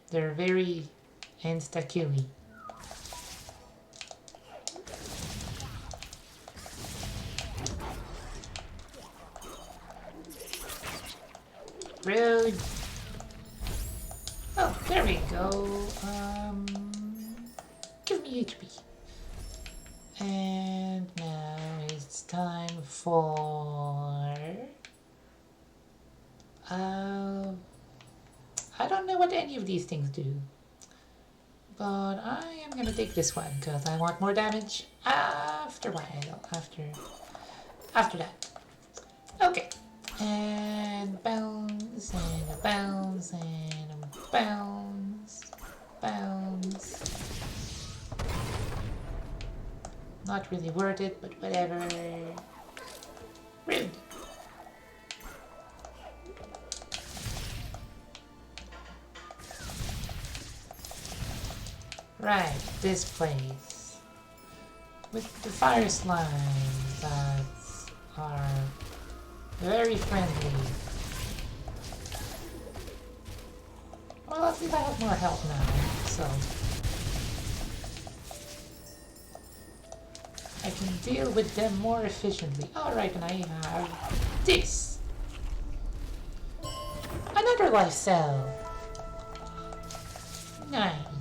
A: They're very insta-killy. Rude. Oh, there we go. Give me HP. And now it's time for... I don't know what any of these things do. But I am gonna take this one, because I want more damage after a while. After that. Okay. And bounce, and a bounce, and a bounce, bounce. Not really worth it, but whatever. Rude. Right, this place. With the fire slimes that are very friendly. Well, at least I have more health now, so I can deal with them more efficiently. Alright, and I have this. Another life cell. Nice.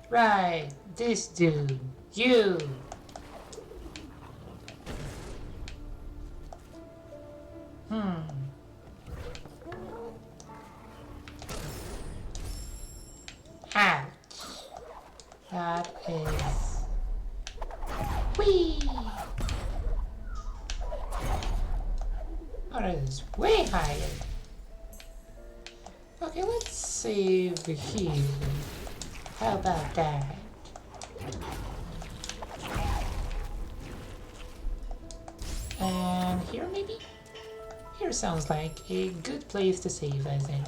A: Right, this dude, you. Ouch. That is... Whee! Oh, that is way higher. Okay, let's save here. How about that? And here maybe? Here sounds like a good place to save as any.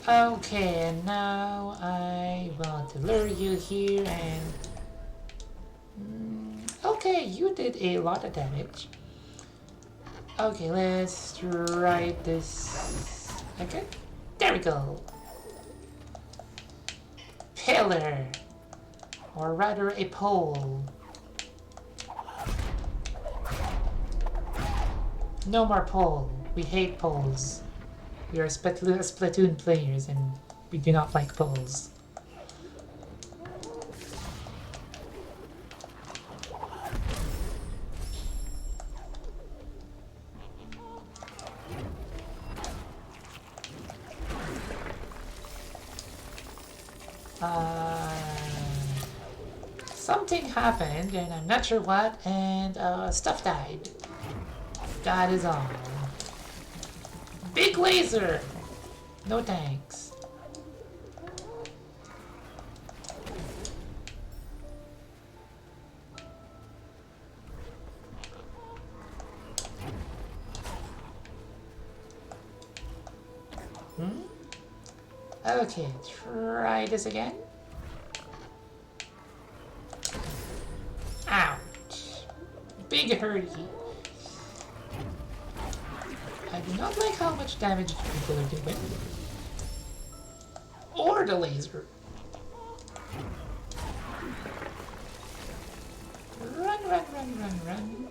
A: Okay, and now I want to lure you here and... okay, you did a lot of damage. Okay, let's try this again. There we go. Pillar, or rather a pole. No more pole. We hate poles. We are Splatoon players and we do not like poles. Uh, something happened, and I'm not sure what, and stuff died. That is all. Big laser! No thanks. Okay, try this again. Ouch. Big hurry. I do not like how much damage people are doing. Or the laser. Run, run, run, run, run.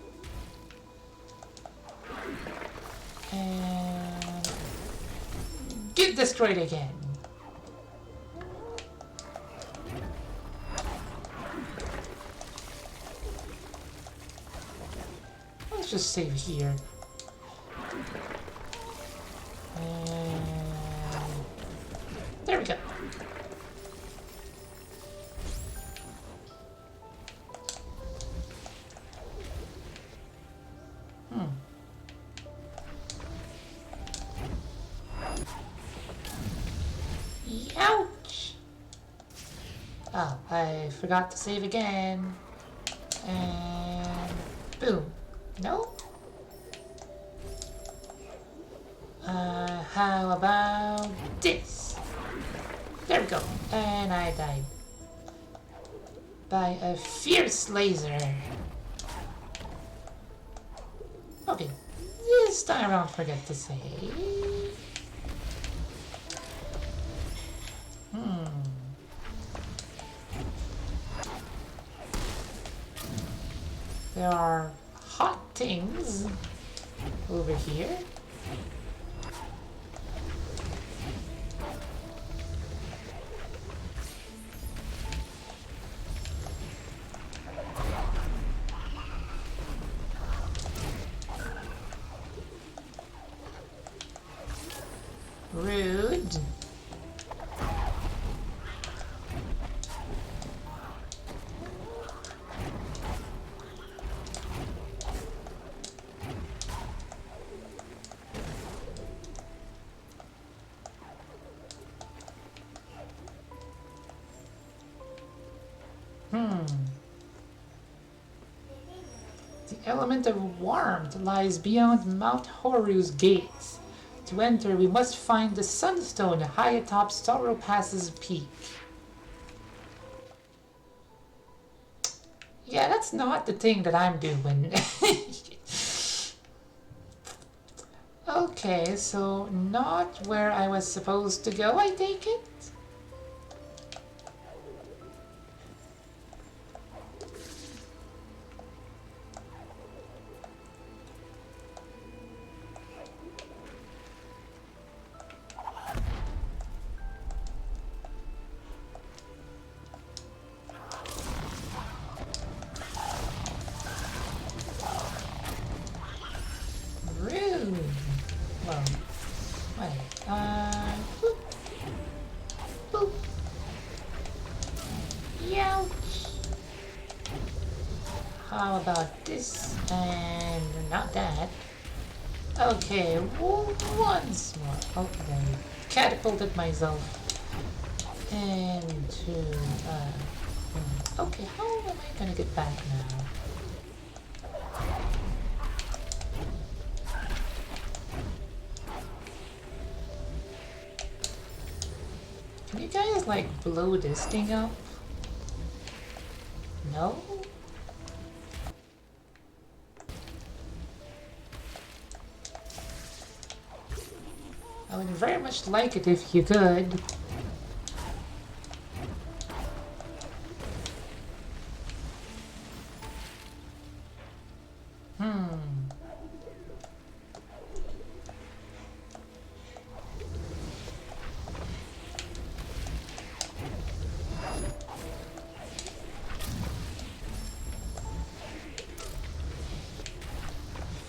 A: And get destroyed again. Let's just save here. And there we go. Ouch! Oh, I forgot to save again. And boom. No? How about this? There we go. And I died. By a fierce laser. Okay. This time I don't forget to save. There are hot things over here. Rude. The element of warmth lies beyond Mount Horu's gates. To enter, we must find the Sunstone high atop Sorrow Pass's peak. Yeah, that's not the thing that I'm doing. Okay, so not where I was supposed to go, I take it? How about this? And not that. Okay, once more. Okay, catapulted myself into. Okay, how am I gonna get back now? Can you guys like blow this thing up? No? I would very much like it if you could.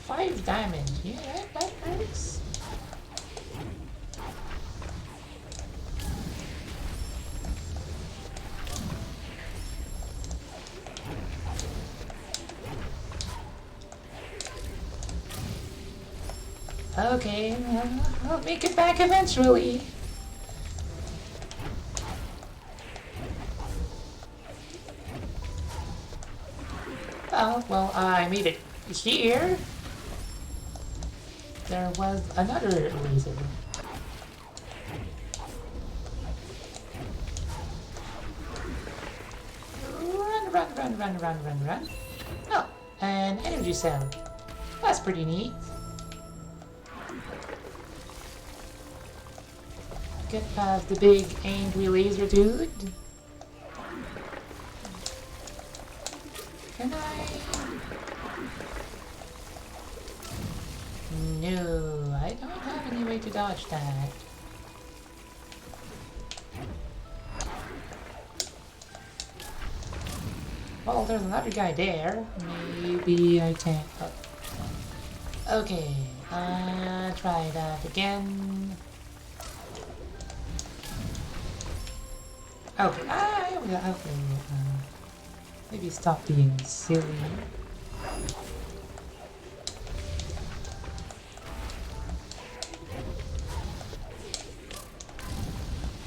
A: Five damage. Yeah, that hurts. Okay, I'll make it back eventually. Oh, well, I made it here. There was another laser. Run, run, run, run, run, run, run. Oh, an energy cell. That's pretty neat. Get past the big angry laser dude. Can I? No, I don't have any way to dodge that. Well, there's another guy there. Maybe I can. Oh. Okay, try that again. Okay, okay. Maybe stop being silly.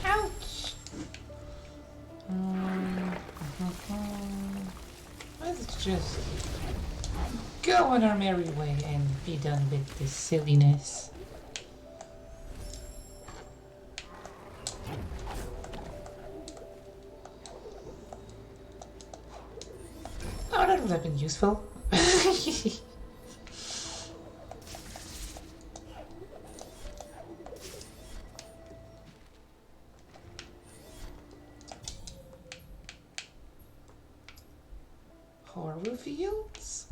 A: Ouch! Let's just go on our merry way and be done with this silliness. Oh, that would have been useful. Horror fields?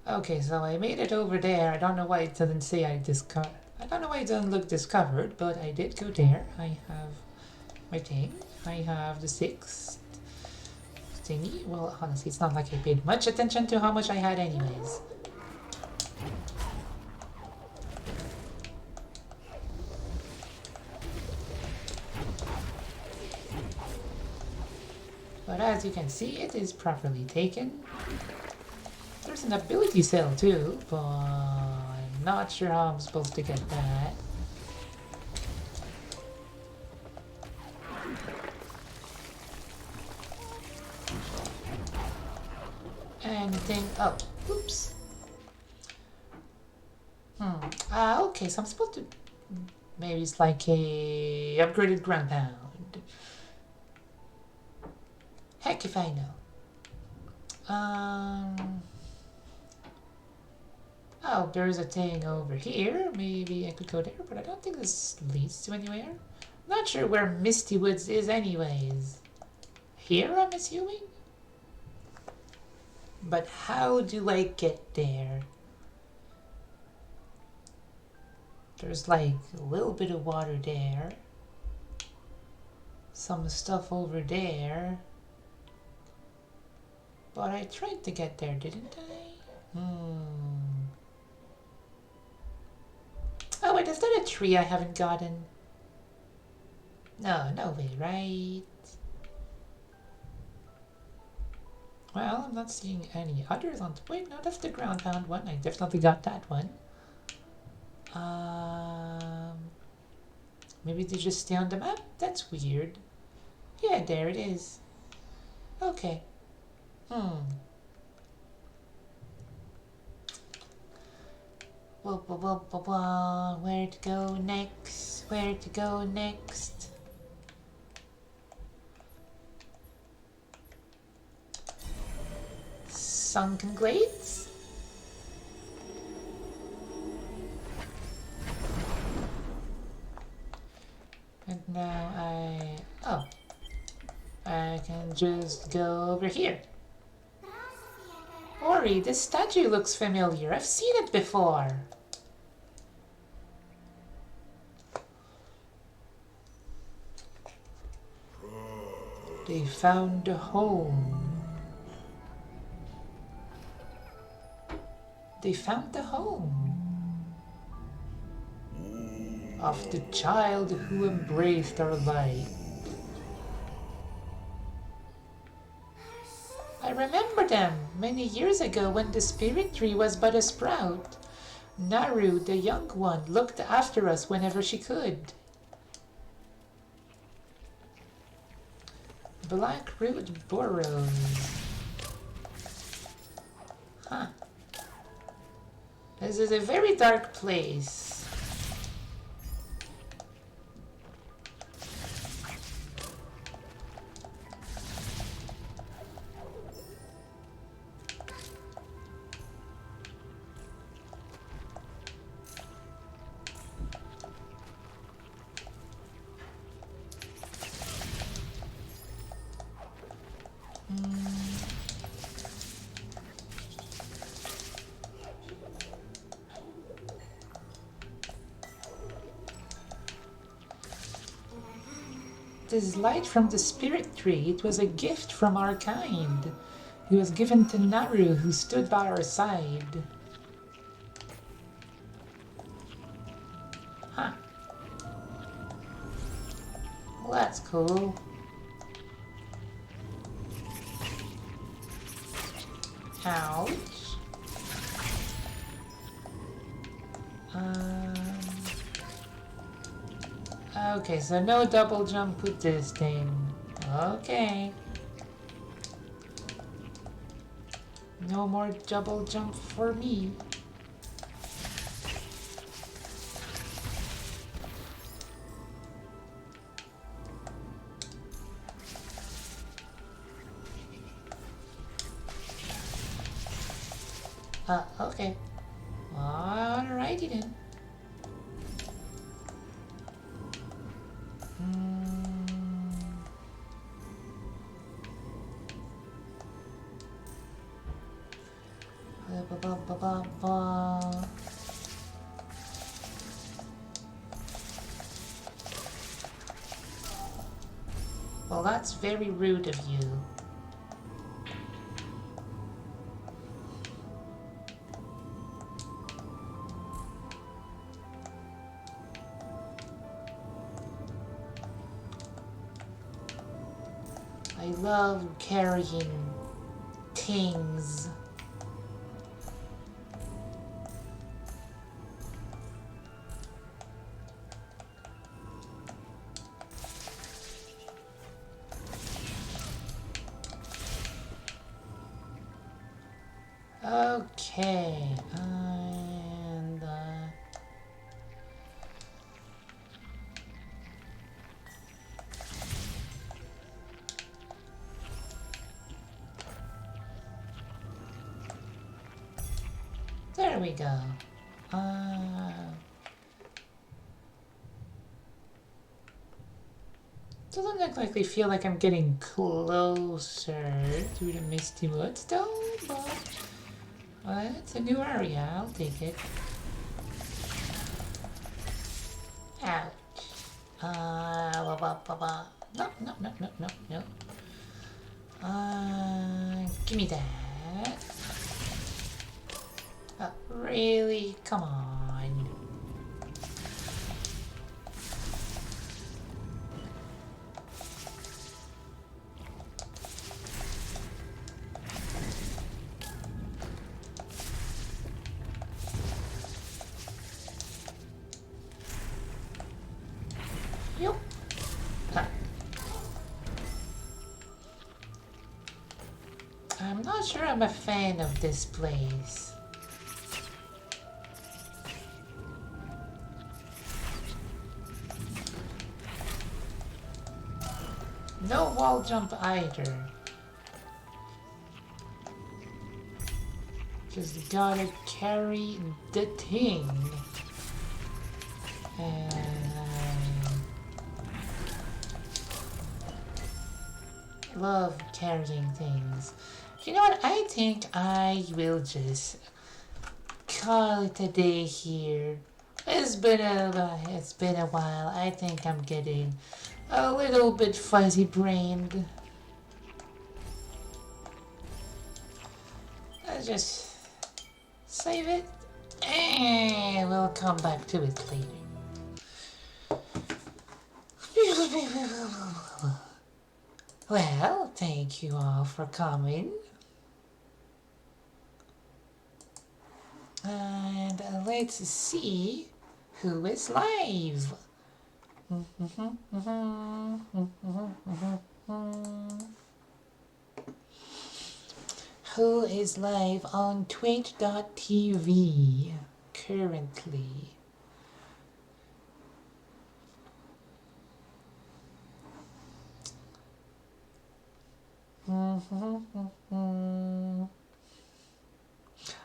A: Okay, so I made it over there. I don't know why it doesn't say I don't know why it doesn't look discovered, but I did go there. I have my thing. I have the 6th thingy. Well, honestly, it's not like I paid much attention to how much I had anyways. But as you can see, it is properly taken. There's an ability cell too, but I'm not sure how I'm supposed to get that. Anything? Oh, oops. Okay, so I'm supposed to... Maybe it's like a upgraded ground pound. Heck if I know. Oh, there's a thing over here. Maybe I could go there, but I don't think this leads to anywhere. Not sure where Misty Woods is anyways. Here, I'm assuming? But how do I get there? There's like a little bit of water there. Some stuff over there. But I tried to get there, didn't I? Oh wait, is that a tree I haven't gotten? No, no way, right? Well, I'm not seeing any others on... Wait, no, that's the ground pound one. I definitely got that one. Maybe they just stay on the map? That's weird. Yeah, there it is. Okay. Where to go next? Where to go next? Sunken Glades? And now I can just go over here. Ori, this statue looks familiar. I've seen it before. They found a home. They found the home of the child who embraced our light. remember them many years ago when the spirit tree was but a sprout. Naru, the young one, looked after us whenever she could. Blackroot Burrows. Huh. This is a very dark place. This light from the spirit tree, it was a gift from our kind. It was given to Naru, who stood by our side. Huh. Well, that's cool. Ouch. Okay, so no double jump with this thing. Okay. No more double jump for me. Okay. Alrighty then. Well, that's very rude of you. I love carrying things. Okay, and there we go. Doesn't look like we feel like I'm getting closer to the Misty Woods though, but well, it's a new area, I'll take it. Ouch. No, no, no, no, no, no. Give me that. Really? Come on. Yup. I'm not sure I'm a fan of this place. No wall jump either. Just gotta carry the thing. And I love carrying things. You know what? I think I will just call it a day here. It's been a while. I think I'm getting a little bit fuzzy-brained. Let's just save it, and we'll come back to it later. Well, thank you all for coming. let's see who is live. Who is live on Twitch.tv currently?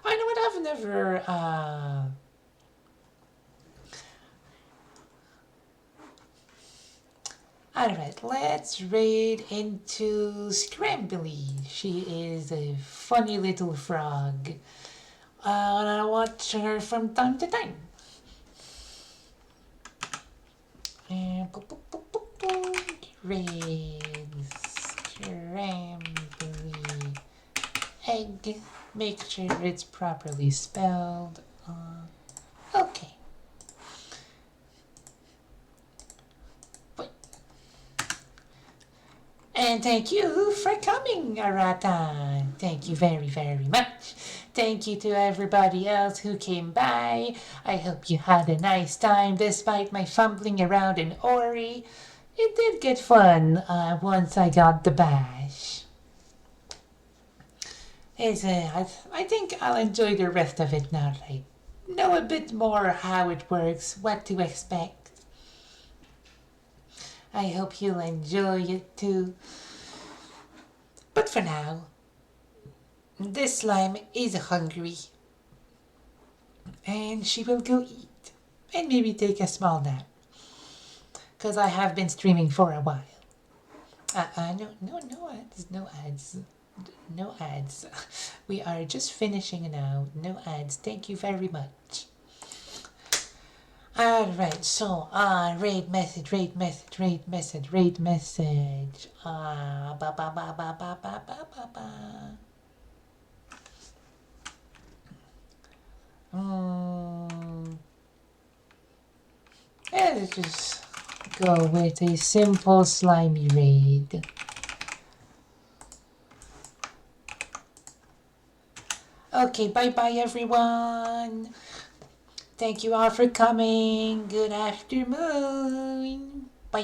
A: I know what I've never Alright, let's raid into Scrambly. She is a funny little frog. And I watch her from time to time. Raid Scrambly egg. Make sure it's properly spelled. Okay. And thank you for coming, Arata. Thank you very, very much. Thank you to everybody else who came by. I hope you had a nice time despite my fumbling around in Ori. It did get fun once I got the bash. I think I'll enjoy the rest of it now that I know a bit more how it works, what to expect. I hope you'll enjoy it too. But for now, this slime is hungry. And she will go eat. And maybe take a small nap. Because I have been streaming for a while. No ads. No ads. We are just finishing now. No ads. Thank you very much. Alright, so, raid message. Let's just go with a simple slimy raid. Okay, bye-bye everyone. Thank you all for coming. Good afternoon. Bye.